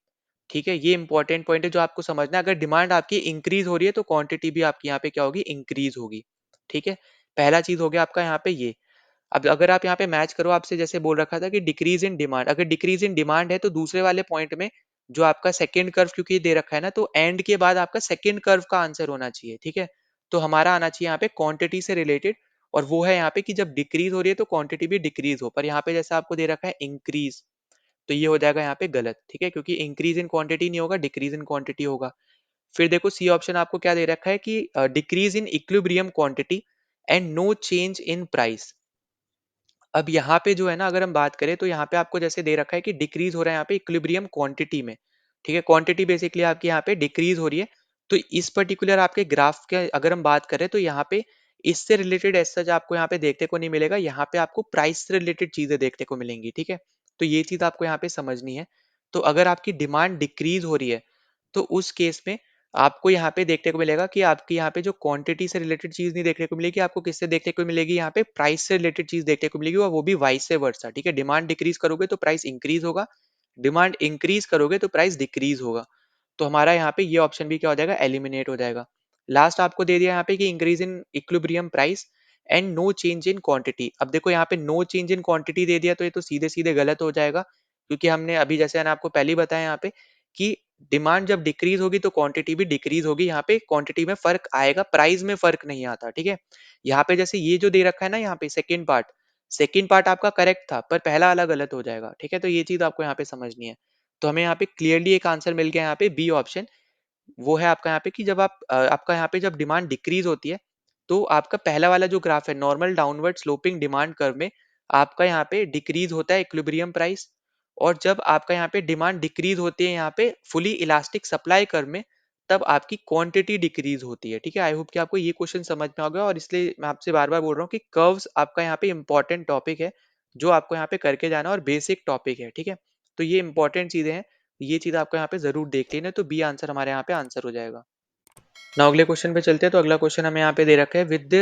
ठीक है। ये इंपॉर्टेंट पॉइंट है जो आपको समझना है। अगर डिमांड आपकी इंक्रीज हो रही है तो क्वांटिटी भी आपकी यहाँ पे क्या होगी, इंक्रीज होगी, ठीक है। पहला चीज हो गया आपका यहाँ पे ये। अब अगर आप यहाँ पे मैच करो, आपसे जैसे बोल रखा था कि डिक्रीज इन डिमांड, अगर डिक्रीज इन डिमांड है तो दूसरे वाले पॉइंट में जो आपका सेकंड कर्व क्योंकि दे रखा है ना, तो एंड के बाद आपका सेकंड कर्व का आंसर होना चाहिए, ठीक है। तो हमारा आना चाहिए यहाँ पे क्वांटिटी से रिलेटेड, और वो है यहाँ पे कि जब डिक्रीज हो रही है तो क्वांटिटी भी डिक्रीज हो, पर यहाँ पे जैसा आपको दे रखा है इंक्रीज, तो ये हो जाएगा यहाँ पे गलत, ठीक है, क्योंकि इंक्रीज इन क्वांटिटी नहीं होगा, डिक्रीज इन क्वांटिटी होगा। फिर देखो सी ऑप्शन आपको क्या दे रखा है कि decrease in equilibrium quantity and no change in price. अब यहाँ पे जो है ना अगर हम बात करें तो यहाँ पे आपको जैसे दे रखा है कि डिक्रीज हो रहा है यहाँ पे इक्विलिब्रियम क्वांटिटी में, ठीक है। क्वांटिटी बेसिकली आपकी यहाँ पे डिक्रीज हो रही है। तो इस पर्टिकुलर आपके ग्राफ के अगर हम बात करें तो यहाँ पे इससे रिलेटेड एज सच आपको यहाँ पे देखने को नहीं मिलेगा, यहाँ पे आपको प्राइस से रिलेटेड चीजें देखने को मिलेंगी, ठीक है। तो ये चीज आपको यहाँ पे समझनी है। तो अगर आपकी डिमांड डिक्रीज हो रही है तो उस केस में आपको यहाँ पे देखने को मिलेगा कि आपकी यहाँ पे जो क्वांटिटी से रिलेटेड चीज नहीं देखने को मिलेगी, आपको किससे देखने को मिलेगी, यहाँ पे प्राइस से रिलेटेड चीज देखने को मिलेगी, और वो भी वाइस से वर्सा, ठीक है। डिमांड डिक्रीज करोगे तो प्राइस इंक्रीज होगा, डिमांड इंक्रीज करोगे तो प्राइस डिक्रीज होगा। तो हमारा यहाँ पे ये ऑप्शन भी क्या हो जाएगा, एलिमिनेट हो जाएगा। लास्ट आपको दे दिया यहाँ पे कि increase in equilibrium price and no change in quantity. अब देखो यहाँ पे नो चेंज इन क्वांटिटी दे दिया तो ये तो सीधे सीधे गलत हो जाएगा, क्योंकि हमने अभी जैसे मैंने आपको पहले ही बताया यहाँ पे कि डिमांड जब डिक्रीज होगी तो क्वांटिटी भी डिक्रीज होगी। यहाँ पे क्वांटिटी में फर्क आएगा, प्राइस में फर्क नहीं आता। ठीक है, यहाँ पे जैसे ये जो दे रखा है ना, यहाँ पे सेकंड पार्ट आपका करेक्ट था, पर पहला वाला गलत हो जाएगा। ठीक है, तो ये चीज आपको यहाँ पे समझनी है। तो हमें यहाँ पे क्लियरली एक आंसर मिल गया यहाँ पे, बी ऑप्शन। वो है आपका यहाँ पे कि जब आपका यहाँ पे जब डिमांड डिक्रीज होती है तो आपका पहला वाला जो ग्राफ है normal downward sloping demand curve में आपका यहाँ पे डिक्रीज होता है इक्विलिब्रियम प्राइस। और जब आपका यहाँ पे डिमांड डिक्रीज होती है यहाँ पे फुली इलास्टिक सप्लाई कर्व में, तब आपकी क्वांटिटी डिक्रीज होती है। ठीक है, आई होप कि आपको ये क्वेश्चन समझ में आ गया, और इसलिए मैं आपसे बार बार बोल रहा हूँ कि कर्व्स आपका यहाँ पे इंपॉर्टेंट टॉपिक है, जो आपको यहाँ पे करके जाना है, और बेसिक टॉपिक है। ठीक है, तो ये इंपॉर्टेंट चीजें हैं, ये चीज आपको यहाँ पे जरूर देख लेना है। तो बी आंसर हमारे यहाँ पे आंसर हो जाएगा। नाउ अगले क्वेश्चन पे चलते हैं। तो अगला क्वेश्चन हमें यहाँ पे दे रखा है, with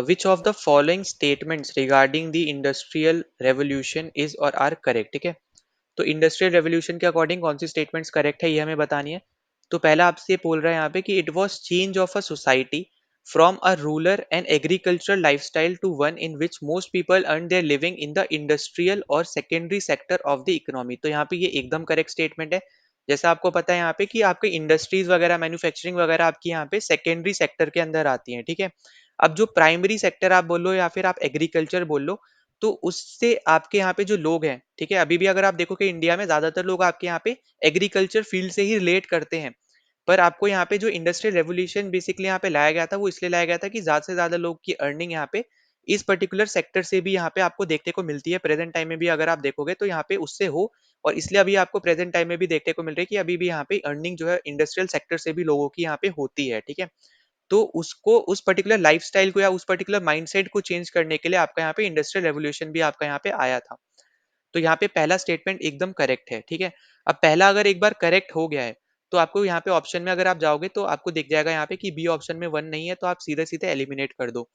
which of the following statements regarding the industrial revolution is or are correct. ठीक है, तो इंडस्ट्रियल रेवोल्यूशन के अकॉर्डिंग कौन सी स्टेटमेंट्स करेक्ट है ये हमें बतानी है। तो पहला आपसे बोल रहा है यहाँ पे कि it was change of a society from a rural and agricultural lifestyle to one in which most people earn their living in the industrial और secondary sector of the economy. तो यहाँ पे ये एकदम करेक्ट स्टेटमेंट है। जैसा आपको पता है यहाँ पे कि आपके इंडस्ट्रीज वगैरह मैन्युफैक्चरिंग वगैरह आपकी यहाँ पे सेकेंडरी सेक्टर के अंदर आती हैं। ठीक है, अब जो प्राइमरी सेक्टर आप बोल लो या फिर आप एग्रीकल्चर बोल लो, तो उससे आपके यहाँ पे जो लोग हैं, ठीक है, अभी भी अगर आप देखोगे इंडिया में ज्यादातर लोग आपके यहाँ पे एग्रीकल्चर फील्ड से ही रिलेट करते हैं। पर आपको यहाँ पे जो इंडस्ट्रियल रेवोल्यूशन बेसिकली यहाँ पे लाया गया था, वो इसलिए लाया गया था कि ज्यादा से ज्यादा लोग की अर्निंग यहाँ पे इस पर्टिकुलर सेक्टर से भी यहाँ पे आपको देखने को मिलती है। प्रेजेंट टाइम में भी अगर आप देखोगे तो यहाँ पे उससे हो, और इसलिए अभी आपको प्रेजेंट टाइम में भी देखने को मिल रही है कि अभी भी यहाँ पे अर्निंग जो है इंडस्ट्रियल सेक्टर से भी लोगों की यहाँ पे होती है। ठीक है, तो उसको उस पर्टिकुलर लाइफस्टाइल को या उस पर्टिकुलर माइंडसेट को चेंज करने के लिए आपका यहाँ पे इंडस्ट्रियल रेवोल्यूशन भी आपका यहाँ पे आया था। तो यहाँ पे पहला स्टेटमेंट एकदम करेक्ट है। ठीक है, अब पहला अगर एक बार करेक्ट हो गया है तो आपको यहाँ पे ऑप्शन में अगर आप जाओगे तो आपको दिख जाएगा यहाँ पे कि बी ऑप्शन में वन नहीं है, तो आप सीधे सीधे एलिमिनेट कर दो।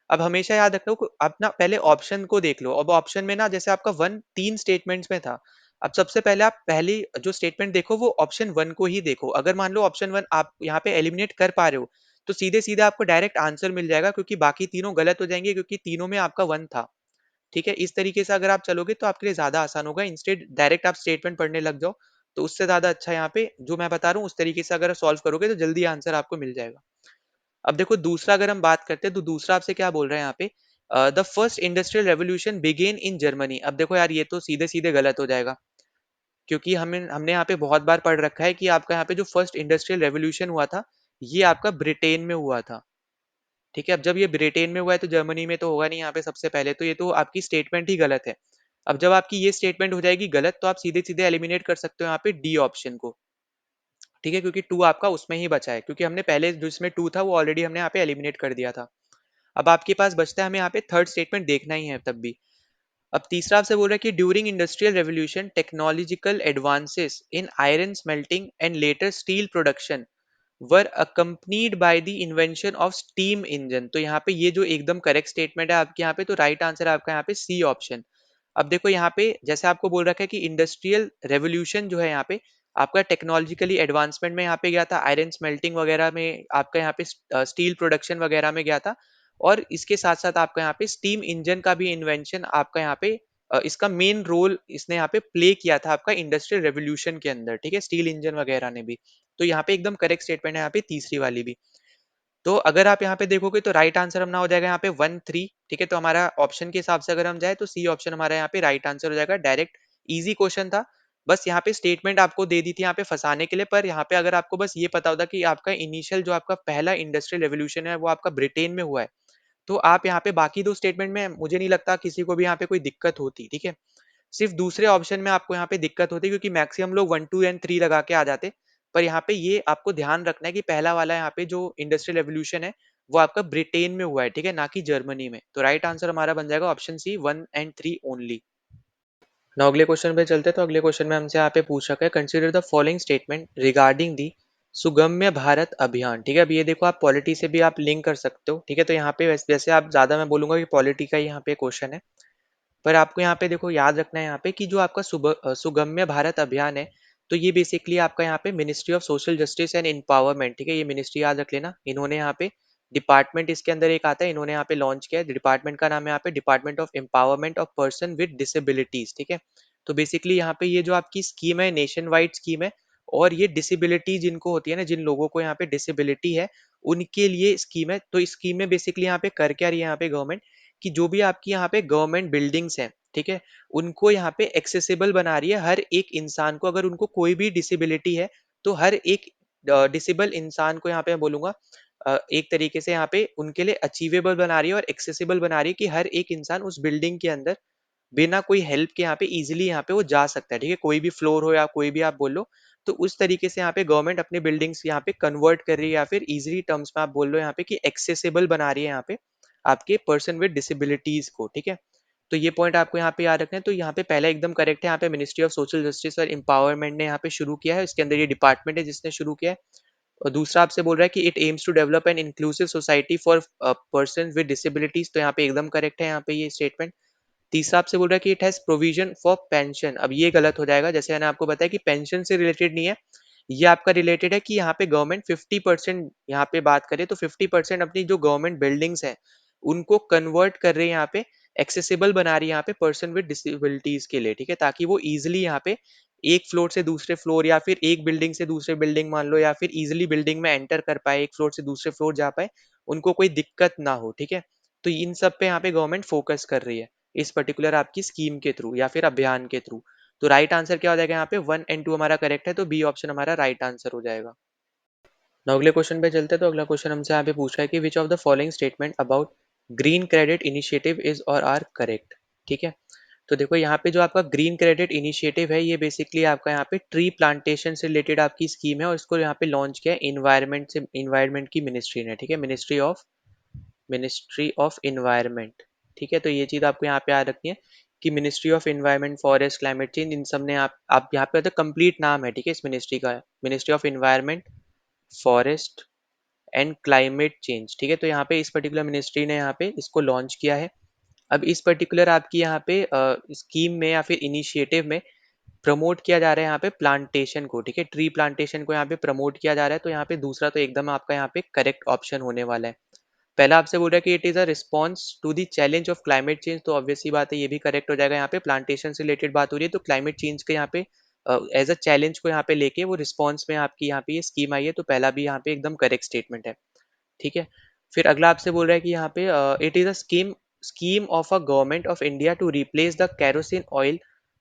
अब हमेशा याद रखना, आप ना पहले ऑप्शन को देख लो। अब ऑप्शन में ना जैसे आपका वन तीन स्टेटमेंट्स में था, अब सबसे पहले आप पहली जो स्टेटमेंट देखो वो ऑप्शन वन को ही देखो। अगर मान लो ऑप्शन वन आप यहाँ पे एलिमिनेट कर पा रहे हो तो सीधे सीधे आपको डायरेक्ट आंसर मिल जाएगा, क्योंकि बाकी तीनों गलत हो जाएंगे क्योंकि तीनों में आपका वन था। ठीक है, इस तरीके से अगर आप चलोगे तो आपके लिए ज्यादा आसान होगा। इंस्टेड डायरेक्ट आप स्टेटमेंट पढ़ने लग जाओ, तो उससे ज्यादा अच्छा यहाँ पे जो मैं बता रहा हूँ उस तरीके से अगर सॉल्व करोगे तो जल्दी आंसर आपको मिल जाएगा। अब देखो दूसरा अगर हम बात करते हैं तो दूसरा आपसे क्या बोल रहे हैं यहाँ पे, the first industrial revolution began in Germany. अब देखो यार, ये तो सीधे सीधे गलत हो जाएगा, क्योंकि हमने यहाँ पे बहुत बार पढ़ रखा है कि आपका यहाँ पे जो फर्स्ट इंडस्ट्रियल रेवोल्यूशन हुआ था ये आपका ब्रिटेन में हुआ था। ठीक है, अब जब ये ब्रिटेन में हुआ है तो जर्मनी में तो होगा नहीं यहाँ पे सबसे पहले, तो ये तो आपकी स्टेटमेंट ही गलत है। अब जब आपकी ये स्टेटमेंट हो जाएगी गलत तो आप सीधे सीधे एलिमिनेट कर सकते हो यहाँ पे डी ऑप्शन को। ठीक है, क्योंकि टू आपका उसमें ही बचा है, क्योंकि हमने पहले जो इसमें टू था वो ऑलरेडी हमने यहाँ पे एलिमिनेट कर दिया था। अब आपके पास बचता है हमें यहाँ पे थर्ड स्टेटमेंट देखना ही है तब भी। अब तीसरा आपसे बोल रहा है कि during industrial revolution technological advances in iron smelting and later steel production were accompanied by the invention of steam engine. तो यहाँ पे ये जो एकदम करेक्ट स्टेटमेंट है आपके यहाँ पे, तो राइट आंसर है आपका यहाँ पे सी ऑप्शन। अब देखो यहाँ पे जैसे आपको बोल रखा है कि इंडस्ट्रियल रेवोल्यूशन जो है यहाँ पे आपका टेक्नोलॉजिकली एडवांसमेंट में यहाँ पे गया था, आयरन स्मेल्टिंग वगैरह में आपका यहाँ पे स्टील प्रोडक्शन वगैरह में गया था, और इसके साथ साथ आपका यहाँ पे स्टीम इंजन का भी इन्वेंशन आपका यहाँ पे इसका मेन रोल इसने यहाँ पे प्ले किया था आपका इंडस्ट्रियल रेवोल्यूशन के अंदर। ठीक है, स्टील इंजन वगैरह ने भी। तो यहाँ पे एकदम करेक्ट स्टेटमेंट है यहाँ पे तीसरी वाली भी। तो अगर आप यहाँ पे देखोगे तो राइट आंसर अपना हो जाएगा यहाँ पे वन थ्री। ठीक है, तो हमारा ऑप्शन के हिसाब से अगर हम जाए तो सी ऑप्शन हमारा यहाँ पे राइट आंसर हो जाएगा। डायरेक्ट इजी क्वेश्चन था, बस यहाँ पे स्टेटमेंट आपको दे दी थी यहाँ पे फंसाने के लिए। पर यहाँ पे अगर आपको बस ये पता होता कि आपका इनिशियल जो आपका पहला इंडस्ट्रियल रेवोल्यूशन है वो आपका ब्रिटेन में हुआ है, तो आप यहाँ पे बाकी दो स्टेटमेंट में मुझे नहीं लगता किसी को भी यहाँ पे कोई दिक्कत होती। ठीक है, सिर्फ दूसरे ऑप्शन में आपको यहाँ पे दिक्कत होती है क्योंकि मैक्सिमम लोग वन टू एंड थ्री लगा के आ जाते। पर यहाँ पे ये आपको ध्यान रखना है कि पहला वाला यहाँ पे जो इंडस्ट्रियल रेवोल्यूशन है वो आपका ब्रिटेन में हुआ है, ठीक है, ना कि जर्मनी में। तो राइट आंसर हमारा बन जाएगा option C one and three only. ना अगले क्वेश्चन पे चलते हैं। तो अगले क्वेश्चन में हमसे यहाँ पे पूछ रखा है, consider the following statement regarding the Sugamya Bharat Abhiyan. ठीक है, अब ये देखो आप पॉलिटी से भी आप लिंक कर सकते हो। ठीक है, तो यहाँ पे वैसे आप ज्यादा मैं बोलूंगा कि पॉलिटी का ही यहाँ पे क्वेश्चन है, पर आपको यहाँ पे देखो याद रखना है यहाँ पे कि जो आपका सुगम्य भारत अभियान है, तो ये बेसिकली आपका यहाँ पे ministry of social justice and empowerment, ठीक है, ये मिनिस्ट्री याद रख लेना, इन्होंने यहाँ पे डिपार्टमेंट इसके अंदर एक आता है, इन्होंने यहाँ पे लॉन्च किया है, डिपार्टमेंट का नाम है यहाँ पे department of empowerment of person with disabilities, ठीक है। तो बेसिकली यहाँ पे ये जो आपकी स्कीम है नेशन वाइड स्कीम है, और ये डिसेबिलिटी जिनको होती है ना, जिन लोगों को यहाँ पे डिसेबिलिटी है उनके लिए स्कीम है। तो इस स्कीम में बेसिकली यहाँ पे कर क्या रही है यहाँ पे गवर्नमेंट, कि जो भी आपकी यहाँ पे गवर्नमेंट बिल्डिंग्स हैं, ठीक है, उनको यहाँ पे एक्सेसिबल बना रही है हर एक इंसान को। अगर उनको कोई भी डिसेबिलिटी है तो हर एक डिसेबल इंसान को यहाँ पे मैं बोलूंगा एक तरीके से यहाँ पे उनके लिए अचीवेबल बना रही है और एक्सेसिबल बना रही है, कि हर एक इंसान उस बिल्डिंग के अंदर बिना कोई हेल्प के यहाँ पे इजीली यहाँ पे वो जा सकता है, ठीक है, कोई भी फ्लोर हो या कोई भी आप बोल लो। तो उस तरीके से यहाँ पे गवर्नमेंट अपने बिल्डिंग्स यहाँ पे कन्वर्ट कर रही है, या फिर इजीली टर्म्स में आप बोल लो यहाँ पे कि एक्सेसिबल बना रही है यहाँ पे आपके पर्सन विद डिसेबिलिटीज को, ठीक है। तो ये पॉइंट आपको यहाँ पे याद रखना है। तो यहाँ पे पहला एकदम करेक्ट है, यहाँ पे मिनिस्ट्री ऑफ सोशल जस्टिस और एम्पावरमेंट ने यहाँ पे शुरू किया है, इसके अंदर ये डिपार्टमेंट है जिसने शुरू किया है। और दूसरा आपसे बोल रहा है कि it aims to develop an inclusive society for person with disabilities, तो यहाँ पे एकदम करेक्ट है यहाँ पे ये स्टेटमेंट। तीसरा आपसे बोल रहा है कि it has provision for pension, अब ये गलत हो जाएगा, जैसे मैंने आपको बताया कि पेंशन से रिलेटेड नहीं है, ये आपका रिलेटेड है कि यहाँ पे गवर्नमेंट 50% यहाँ पे बात करें तो 50% अपनी जो गवर्नमेंट बिल्डिंग्स हैं उनको कन्वर्ट कर रहे हैं यहाँ पे, एक्सेसिबल बना रही है यहाँ पे पर्सन विद डिसेबिलिटीज के लिए, ठीक है, ताकि वो इजिली यहाँ पे एक फ्लोर से दूसरे फ्लोर, या फिर एक बिल्डिंग से दूसरे बिल्डिंग मान लो, या फिर इजिली बिल्डिंग में एंटर कर पाए, एक फ्लोर से दूसरे फ्लोर जा पाए, उनको कोई दिक्कत ना हो, ठीक है। तो इन सब पे यहाँ पे गवर्नमेंट फोकस कर रही है इस पर्टिकुलर आपकी स्कीम के थ्रू या फिर अभियान के थ्रू। तो राइट आंसर क्या हो जाएगा यहाँ पे, 1 एंड 2 हमारा करेक्ट है, तो बी ऑप्शन हमारा राइट आंसर हो जाएगा। ना अगले क्वेश्चन पे चलते हैं। तो अगला क्वेश्चन हमसे यहाँ पे पूछ रहा है कि which of the following statement about green credit initiative is or are correct, ठीक है। तो देखो यहाँ पे जो आपका ग्रीन क्रेडिट इनिशिएटिव है, ये बेसिकली आपका यहाँ पे ट्री प्लांटेशन से रिलेटेड आपकी स्कीम है, और इसको यहाँ पे लॉन्च किया है इन्वायरमेंट की मिनिस्ट्री ने, ठीक है, मिनिस्ट्री ऑफ इन्वायरमेंट, ठीक है। तो ये चीज़ आपको यहाँ पे याद रखनी है कि ministry of environment, forest, climate change, इन सब ने आप यहाँ पे कंप्लीट नाम है, ठीक है, इस मिनिस्ट्री का ministry of environment, forest and climate change, ठीक है। तो यहाँ पे इस पर्टिकुलर मिनिस्ट्री ने यहाँ पे इसको लॉन्च किया है। अब इस पर्टिकुलर आपकी यहाँ पे स्कीम में या फिर इनिशिएटिव में प्रमोट किया जा रहा है यहाँ पे प्लांटेशन को, ठीक है, ट्री प्लांटेशन को यहाँ पे प्रमोट किया जा रहा है। तो यहाँ पे दूसरा तो एकदम आपका यहाँ पे करेक्ट ऑप्शन होने वाला है। पहला आपसे बोल रहा है कि it is a response to the challenge of climate change, तो ऑब्वियस सी बात है ये भी करेक्ट हो जाएगा। यहाँ पे प्लांटेशन से रिलेटेड बात हो रही है, तो क्लाइमेट चेंज के यहाँ पे एज अ चैलेंज को यहाँ पे लेके वो रिस्पॉन्स में आपकी यहाँ पे ये स्कीम आई है, तो पहला भी यहाँ पे एकदम करेक्ट स्टेटमेंट है, ठीक है। फिर अगला आपसे बोल रहा है कि यहाँ पे it is a scheme of a government of India to replace the kerosene oil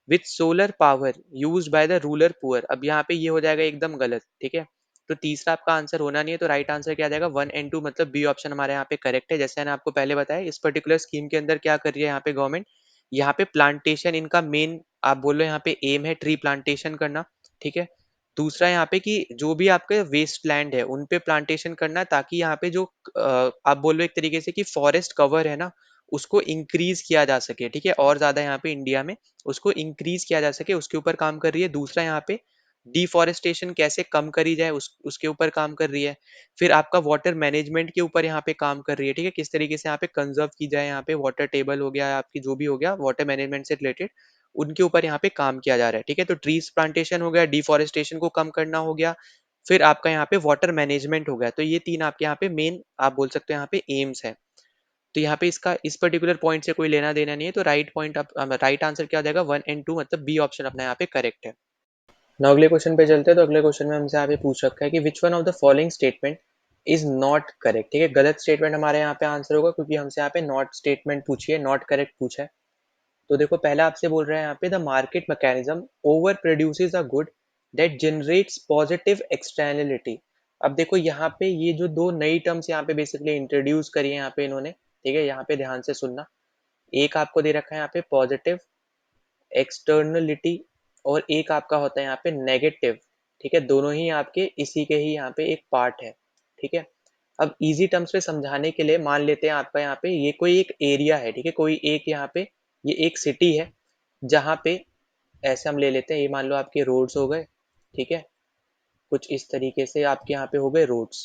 with solar power used by the rural poor, अब यहाँ पे ये हो जाएगा एकदम गलत, ठीक है। तो तीसरा आपका आंसर होना नहीं है, तो राइट आंसर क्या आ जाएगा, 1 एंड 2, मतलब बी ऑप्शन हमारे यहाँ पे करेक्ट है। जैसे मैंने आपको पहले बताया, इस पर्टिकुलर स्कीम के अंदर क्या कर रही है यहाँ पे गवर्नमेंट, यहाँ पे प्लांटेशन इनका मेन आप बोल लो यहाँ पे एम है, ट्री प्लांटेशन करना, ठीक है। दूसरा यहाँ पे कि जो भी आपके वेस्ट लैंड है उन पे प्लांटेशन करना, ताकि यहाँ पे जो आप बोल लो एक तरीके से कि फॉरेस्ट कवर है ना, उसको इंक्रीज किया जा सके, ठीक है, और ज्यादा यहाँ पे इंडिया में उसको इंक्रीज किया जा सके, उसके ऊपर काम कर रही है। दूसरा यहाँ पे डिफॉरेस्टेशन कैसे कम करी जाए उसके ऊपर काम कर रही है। फिर आपका वाटर मैनेजमेंट के ऊपर यहाँ पे काम कर रही है, ठीक है, किस तरीके से यहाँ पे कंजर्व की जाए, यहाँ पे वाटर टेबल हो गया, आपकी जो भी हो गया वाटर मैनेजमेंट से रिलेटेड, उनके ऊपर यहाँ पे काम किया जा रहा है, ठीक है। तो ट्रीज प्लांटेशन हो गया, डिफॉरेस्टेशन को कम करना हो गया, फिर आपका यहाँ पे वाटर मैनेजमेंट हो गया। तो ये तीन आपके यहाँ पे मेन आप बोल सकते हो यहाँ पे एम्स है। तो यहाँ पे इसका इस पर्टिकुलर पॉइंट से कोई लेना देना नहीं है, तो राइट पॉइंट राइट आंसर क्या हो जाएगा, 1 एंड 2, मतलब बी ऑप्शन अपना यहाँ पे करेक्ट है। ना अगले क्वेश्चन पे चलते हैं। तो अगले क्वेश्चन में हमसे यहाँ पे पूछ रखा है कि which one of the following statement is not correct, ठीक है, गलत स्टेटमेंट हमारे यहाँ पे आंसर होगा, क्योंकि हमसे यहाँ पे नॉट स्टेटमेंट पूछी है, नॉट करेक्ट पूछा है। तो देखो पहला आपसे बोल रहा है यहाँ पे the market mechanism over produces a good that generates positive externality. अब देखो यहाँ पे ये जो दो नई टर्म्स यहाँ पे बेसिकली इंट्रोड्यूस करी है यहाँ पे इन्होंने, ठीक है, यहाँ पे ध्यान से सुनना। एक आपको दे रखा है यहाँ पे पॉजिटिव एक्सटर्नलिटी, और एक आपका होता है यहाँ पे नेगेटिव, ठीक है, दोनों ही आपके इसी के ही यहाँ पे एक पार्ट है, ठीक है। अब इजी टर्म्स में समझाने के लिए मान लेते हैं आपका यहाँ पे ये कोई एक एरिया है, ठीक है, कोई एक यहाँ पे ये एक सिटी है, जहाँ पे ऐसे हम ले लेते हैं, ये मान लो आपके रोड्स हो गए, ठीक है, कुछ इस तरीके से आपके यहाँ पे हो गए रोड्स।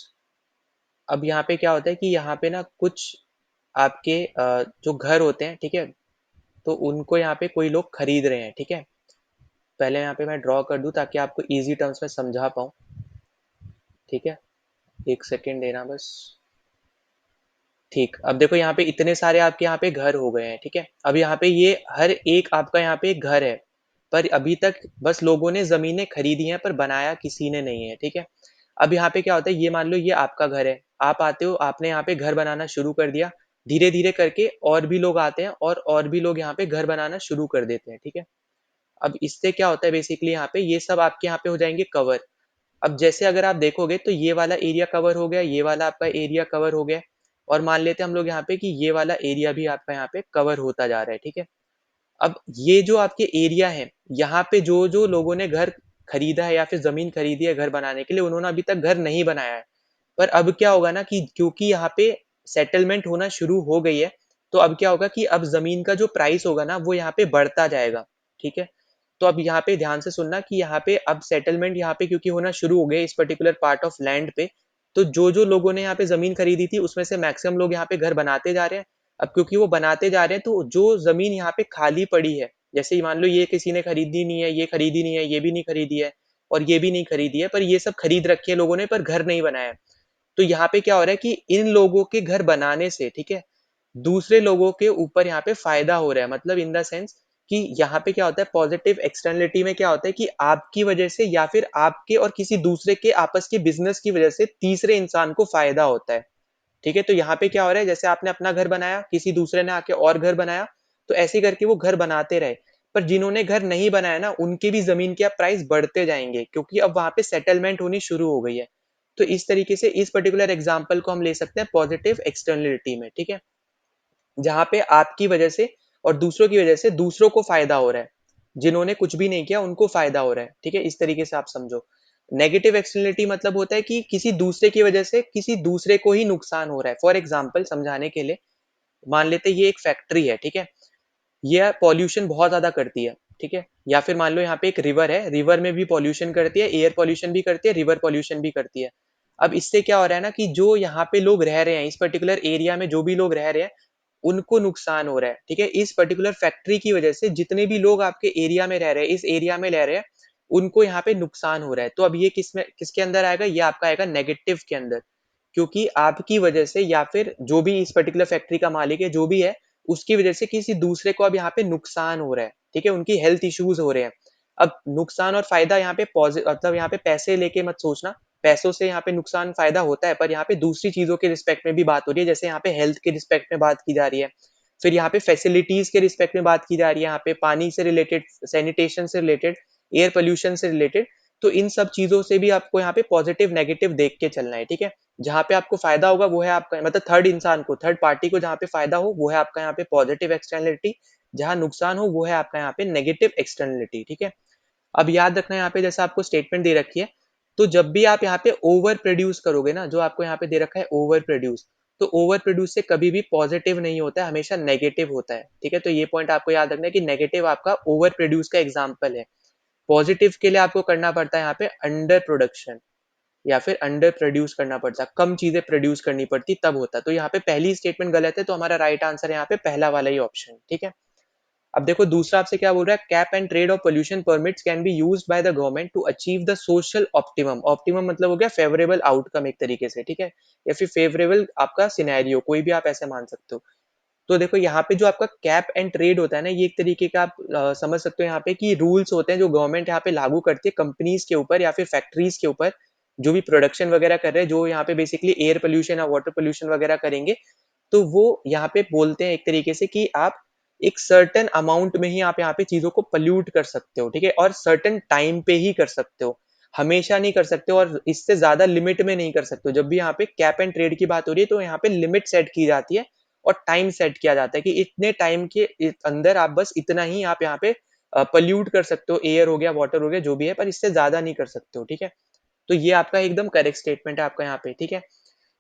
अब यहाँ पे क्या होता है कि यहाँ पे ना कुछ आपके जो घर होते हैं, ठीक है, तो उनको यहाँ पे कोई लोग खरीद रहे हैं, ठीक है। पहले यहाँ पे मैं ड्रॉ कर दूं ताकि आपको इजी टर्म्स में समझा पाऊँ, ठीक है, एक सेकेंड देना बस। ठीक, अब देखो यहाँ पे इतने सारे आपके यहाँ पे घर हो गए हैं, ठीक है? अब यहाँ पे ये हर एक आपका यहाँ पे एक घर है, पर अभी तक बस लोगों ने ज़मीनें खरीदी हैं पर बनाया किसी ने नहीं है, ठीक है? अब यहाँ पे क्या होता है, ये मान लो ये आपका घर है, आप आते हो, आपने यहाँ पे घर बनाना शुरू कर दिया, धीरे-धीरे करके और भी लोग आते हैं और भी लोग यहाँ पे घर बनाना शुरू कर देते हैं, ठीक है? अब इससे क्या होता है बेसिकली यहाँ पे ये सब आपके यहाँ पे हो जाएँगे कवर। अब जैसे अगर आप देखोगे तो ये वाला एरिया कवर हो गया, ये वाला आपका एरिया कवर हो गया और मान लेते हैं हम लोग यहाँ पे कि ये वाला एरिया भी आपका यहाँ पे कवर होता जा रहा है, ठीक है? अब ये जो आपके एरिया है, यहाँ पे जो लोगों ने घर खरीदा है या फिर ज़मीन खरीदी है घर बनाने के लिए, उन्होंने अभी तक घर नहीं बनाया है। पर अब क्या होगा ना कि क्योंकि यहाँ पे सेटलमेंट होना शुरू हो गई है, तो अब क्या होगा कि अब ज़मीन का जो प्राइस होगा ना, वो यहाँ पे बढ़ता जाएगा, ठीक है? तो अब यहाँ पे ध्यान से सुनना कि यहाँ पे अब सेटलमेंट यहाँ पे क्योंकि होना शुरू हो गए इस पर्टिकुलर पार्ट ऑफ लैंड पे, तो जो लोगों ने यहाँ पे ज़मीन खरीदी थी, उसमें से मैक्सिमम लोग यहाँ पे घर बनाते जा रहे हैं। अब क्योंकि वो बनाते जा रहे हैं, तो जो ज़मीन यहाँ पे खाली पड़ी है, जैसे ही मान लो ये किसी ने खरीदी नहीं है, ये खरीदी नहीं है, ये भी नहीं खरीदी है और ये भी नहीं खरीदी है, पर ये सब खरीद रखी है लोगों ने पर घर नहीं बनाया है। तो यहाँ पे क्या हो रहा है कि इन लोगों के घर बनाने से, ठीक है, दूसरे लोगों के ऊपर यहाँ पे फ़ायदा हो रहा है। मतलब इन द सेंस कि यहाँ पे क्या होता है पॉज़िटिव एक्सटर्नैलिटी में क्या होता है कि आपकी वज़ह से या फिर आपके और किसी दूसरे के आपस के बिज़नेस की वज़ह से तीसरे इंसान को फ़ायदा होता है। ठीक है? तो यहाँ पे क्या हो रहा है जैसे आपने अपना घर बनाया, किसी दूसरे ने आके और घर बनाया, तो ऐसे करके वो घर बनाते रहे। पर जिन्होंने घर नहीं बनाया ना, उनकी भी ज़मीन के अब प्राइस बढ़ते जाएँगे क्योंकि अब वहाँ पे सेटलमेंट होनी शुरू हो गई है। तो इस तरीके से इस पर्टिकुलर एग्ज़ाम्पल को हम ले सकते हैं पॉज़िटिव एक्सटर्नैलिटी में, ठीक है? जहाँ पे आपकी वजह से और दूसरों की वजह से दूसरों को फ़ायदा हो रहा है। जिन्होंने कुछ भी नहीं किया उनको फ़ायदा हो रहा है, ठीक है? इस तरीके से आप समझो। नेगेटिव एक्सटर्नैलिटी मतलब होता है कि किसी दूसरे की वजह से किसी दूसरे को ही नुकसान हो रहा है। फॉर एग्ज़ाम्पल समझाने के लिए, मान लेते हैं ये एक फैक्ट्री है, ठीक है? ये पॉल्यूशन बहुत ज़्यादा करती है, ठीक है? या फिर मान लो यहाँ पे एक रिवर है, रिवर में भी पॉल्यूशन करती है, एयर पॉल्यूशन भी करती है, रिवर पॉल्यूशन भी करती है। अब इससे क्या हो रहा है ना कि जो यहाँ पे लोग रह रहे हैं, इस पर्टिकुलर एरिया में जो भी लोग रह रहे हैं, उनको नुकसान हो रहा है, ठीक है? इस पर्टिकुलर फैक्ट्री की वजह से जितने भी लोग आपके एरिया में रह रहे हैं, इस एरिया में रह रहे हैं, उनको यहाँ पे नुकसान हो रहा है। तो अब ये किसके अंदर आएगा? ये आपका आएगा नेगेटिव के अंदर। क्योंकि आपकी वजह से या फिर जो भी इस पर्टिकुलर फैक्ट्री का मालिक है, जो भी है, उसकी वजह से किसी दूसरे को अब यहाँ पे नुकसान हो रहा है, ठीक है? उनकी हेल्थ इश्यूज़ हो रहे हैं। अब नुकसान और फ़ायदा यहाँ पे मतलब यहाँ पे पैसे लेके मत सोचना, पैसों से यहाँ पे नुकसान फ़ायदा होता है, पर यहाँ पे दूसरी चीज़ों के रिस्पेक्ट में भी बात हो रही है, जैसे यहाँ पे हेल्थ के रिस्पेक्ट में बात की जा रही है। फिर यहाँ पे फैसिलिटीज़ के रिस्पेक्ट में बात की जा रही है, यहाँ पे पानी से रिलेटेड, सैनिटेशन से रिलेटेड, एयर पॉल्यूशन से रिलेटेड, तो इन सब चीज़ों से भी आपको यहाँ पे पॉज़िटिव, नेगेटिव देख के चलना है, ठीक है? जहाँ पे आपको फ़ायदा होगा वो है आपका मतलब थर्ड इंसान को, थर्ड पार्टी को जहाँ पे फ़ायदा हो वो है आपका यहाँ पे पॉज़िटिव एक्सटर्नैलिटी, जहाँ नुकसान हो वो है आपका यहाँ पे नेगेटिव एक्सटर्नैलिटी, ठीक है? अब याद रखना यहाँ पे जैसे आपको स्टेटमेंट दे रखी है, तो जब भी आप यहाँ पे ओवर प्रोड्यूस करोगे ना, जो आपको यहाँ पे दे रखा है ओवर प्रोड्यूस, तो ओवर प्रोड्यूस से कभी भी पॉज़िटिव नहीं होता है, हमेशा नेगेटिव होता है, ठीक है? तो ये पॉइंट आपको याद रखना है कि नेगेटिव आपका ओवर प्रोड्यूस का एग्ज़ाम्पल है। पॉज़िटिव के लिए आपको करना पड़ता है यहाँ पे अंडर प्रोडक्शन या फिर अंडर प्रोड्यूस करना पड़ता है, कम चीज़ें प्रोड्यूस करनी पड़ती तब होता। तो यहाँ पे पहली स्टेटमेंट गलत है, तो हमारा राइट आंसर है यहाँ पे पहला वाला ही ऑप्शन, ठीक है? अब देखो दूसरा आपसे क्या बोल रहा है, cap and trade of pollution permits can be used by the government to achieve the social optimum. Optimum मतलब हो गया फेवरेबल आउटकम एक तरीके से, ठीक है? या फिर फेवरेबल आपका सिनेरियो, कोई भी आप ऐसे मान सकते हो। तो देखो यहाँ पे जो आपका कैप एंड ट्रेड होता है ना, ये एक तरीके का आप समझ सकते हो यहाँ पे कि रूल्स होते हैं जो गवर्नमेंट यहाँ पे लागू करती है कंपनीज के ऊपर या फिर फैक्ट्रीज के ऊपर, जो भी प्रोडक्शन वगैरह कर रहे हैं, जो यहाँ पे बेसिकली एयर पोल्यूशन या वाटर पोल्यूशन वगैरह करेंगे, तो वो यहाँ पे बोलते हैं एक तरीके से कि आप एक सर्टेन अमाउंट में ही आप यहाँ पे चीज़ों को पॉल्यूट कर सकते हो, ठीक है? और सर्टेन टाइम पे ही कर सकते हो। हमेशा नहीं कर सकते हो और इससे ज़्यादा लिमिट में नहीं कर सकते हो। जब भी यहाँ पे कैप एंड ट्रेड की बात हो रही है, तो यहाँ पे लिमिट सेट की जाती है और टाइम सेट किया जाता है कि इतने टाइम के अंदर आप बस इतना ही आप यहाँ पे पॉल्यूट कर सकते हो, एयर हो गया, वाटर हो गया, जो भी है, पर इससे ज़्यादा नहीं कर सकते हो, ठीक है? तो ये आपका एकदम करेक्ट स्टेटमेंट है आपका यहाँ पे, ठीक है?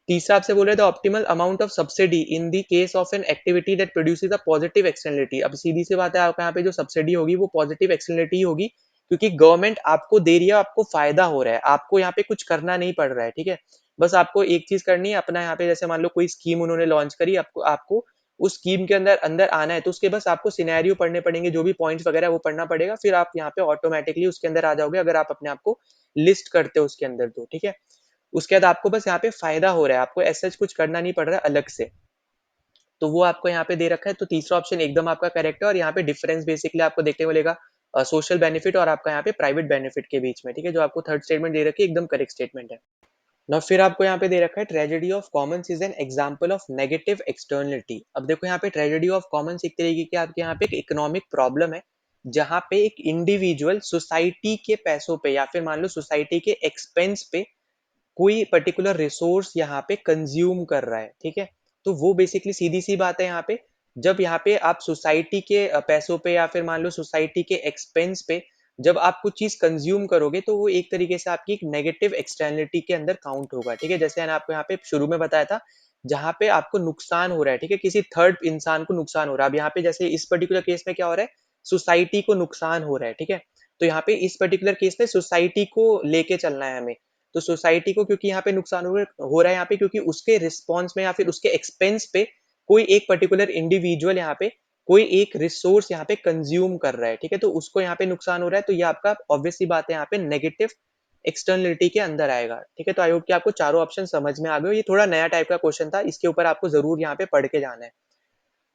तीसरा आपसे बोल रहे थे optimal amount of subsidy in the case of an activity that produces a positive externality. अब सीधी सी बात है आपका यहाँ पे जो सब्सिडी होगी वो पॉजिटिव एक्सटर्नैलिटी ही होगी क्योंकि गवर्नमेंट आपको दे रही है, आपको फायदा हो रहा है, आपको यहाँ पे कुछ करना नहीं पड़ रहा है, ठीक है? बस आपको एक चीज करनी है, अपना यहाँ पे जैसे मान लो कोई स्कीम उन्होंने लॉन्च करी, आपको आपको उस स्कीम के अंदर अंदर आना है, तो उसके बस आपको सिनेरियो पढ़ने पड़ेंगे, जो भी पॉइंट्स वगैरह वो पढ़ना पड़ेगा, फिर आप यहाँ पे ऑटोमेटिकली उसके अंदर आ जाओगे अगर आप अपने आप को लिस्ट करते हो उसके अंदर, तो ठीक है? उसके बाद आपको बस यहाँ पे फ़ायदा हो रहा है, आपको ऐसा कुछ करना नहीं पड़ रहा है अलग से। तो वो आपको यहाँ पे दे रखा है, तो तीसरा ऑप्शन एकदम आपका करेक्ट है। और यहाँ पे डिफरेंस बेसिकली आपको देखने को मिलेगा सोशल बेनिफिट और आपका यहाँ पे प्राइवेट बेनिफिट के बीच में, ठीक है। जो आपको थर्ड स्टेटमेंट दे रखी है एकदम करेक्ट स्टेटमेंट है। ना फिर आपको यहाँ पे दे रखा है tragedy of Commons is an example of negative externality. अब देखो यहाँ पे ट्रेजेडी ऑफ कॉमन्स एक तरीके की आपके यहाँ पे एक इकोनॉमिक प्रॉब्लम है, जहाँ पे एक इंडिविजुअल सोसाइटी के पैसों पे या फिर मान लो सोसाइटी के एक्सपेंस पे कोई पर्टिकुलर रिसोर्स यहाँ पे कंज्यूम कर रहा है, ठीक है। तो वो बेसिकली सीधी सी बात है यहाँ पे, जब यहाँ पे आप सोसाइटी के पैसों पे या फिर मान लो सोसाइटी के एक्सपेंस पे जब आप कुछ चीज कंज्यूम करोगे, तो वो एक तरीके से आपकी एक नेगेटिव एक्सटर्नलिटी के अंदर काउंट होगा, ठीक है। जैसे मैंने आपको यहाँ पे शुरू में बताया था, जहाँ पे आपको नुकसान हो रहा है, ठीक है, किसी थर्ड इंसान को नुकसान हो रहा है। अब यहाँ पे जैसे इस पर्टिकुलर केस में क्या हो रहा है, सोसाइटी को नुकसान हो रहा है, ठीक है। तो यहाँ पे इस पर्टिकुलर केस में सोसाइटी को लेके चलना है हमें। तो सोसाइटी को क्योंकि यहाँ पे नुकसान हो रहा है यहाँ पे, क्योंकि उसके रिस्पॉन्स में या फिर उसके एक्सपेंस पे कोई एक पर्टिकुलर इंडिविजुअल यहाँ पे कोई एक रिसोर्स यहाँ पे कंज्यूम कर रहा है, ठीक है। तो उसको यहाँ पे नुकसान हो रहा है, तो ये आपका ऑब्वियस सी बात है यहाँ पे नेगेटिव एक्सटर्नलिटी के अंदर आएगा, ठीक है। तो आई होप कि आपको चारों ऑप्शन समझ में आ गए। ये थोड़ा नया टाइप का क्वेश्चन था, इसके ऊपर आपको जरूर यहाँ पे पढ़ के जाना है।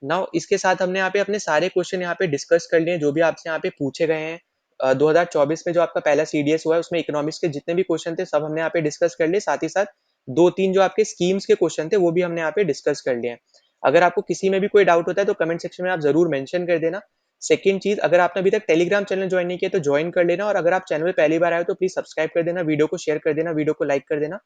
नाउ इसके साथ हमने यहाँ पे अपने सारे क्वेश्चन यहाँ पे डिस्कस कर लिए जो भी आपसे यहाँ पे पूछे गए हैं। 2024 में जो आपका पहला सीडीएस हुआ है उसमें इकोनॉमिक्स के जितने भी क्वेश्चन थे सब हमने यहाँ पे डिस्कस कर लिए। साथ ही साथ दो तीन जो आपके स्कीम्स के क्वेश्चन थे वो भी हमने यहाँ पे डिस्कस कर लिए हैं। अगर आपको किसी में भी कोई डाउट होता है तो कमेंट सेक्शन में आप जरूर मेंशन कर देना। सेकंड चीज, अगर आपने अभी तक टेलीग्राम चैनल ज्वाइन नहीं किया तो ज्वाइन कर लेना, और अगर आप चैनल में पहली बार आए हो तो प्लीज सब्सक्राइब कर देना, वीडियो को शेयर कर देना, वीडियो को लाइक कर देना।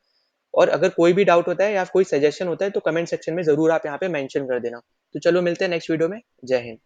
और अगर कोई भी डाउट होता है या कोई सजेशन होता है तो कमेंट सेक्शन में जरूर आप यहाँ पे मेंशन कर देना। तो चलो मिलते हैं नेक्स्ट वीडियो में। जय हिंद।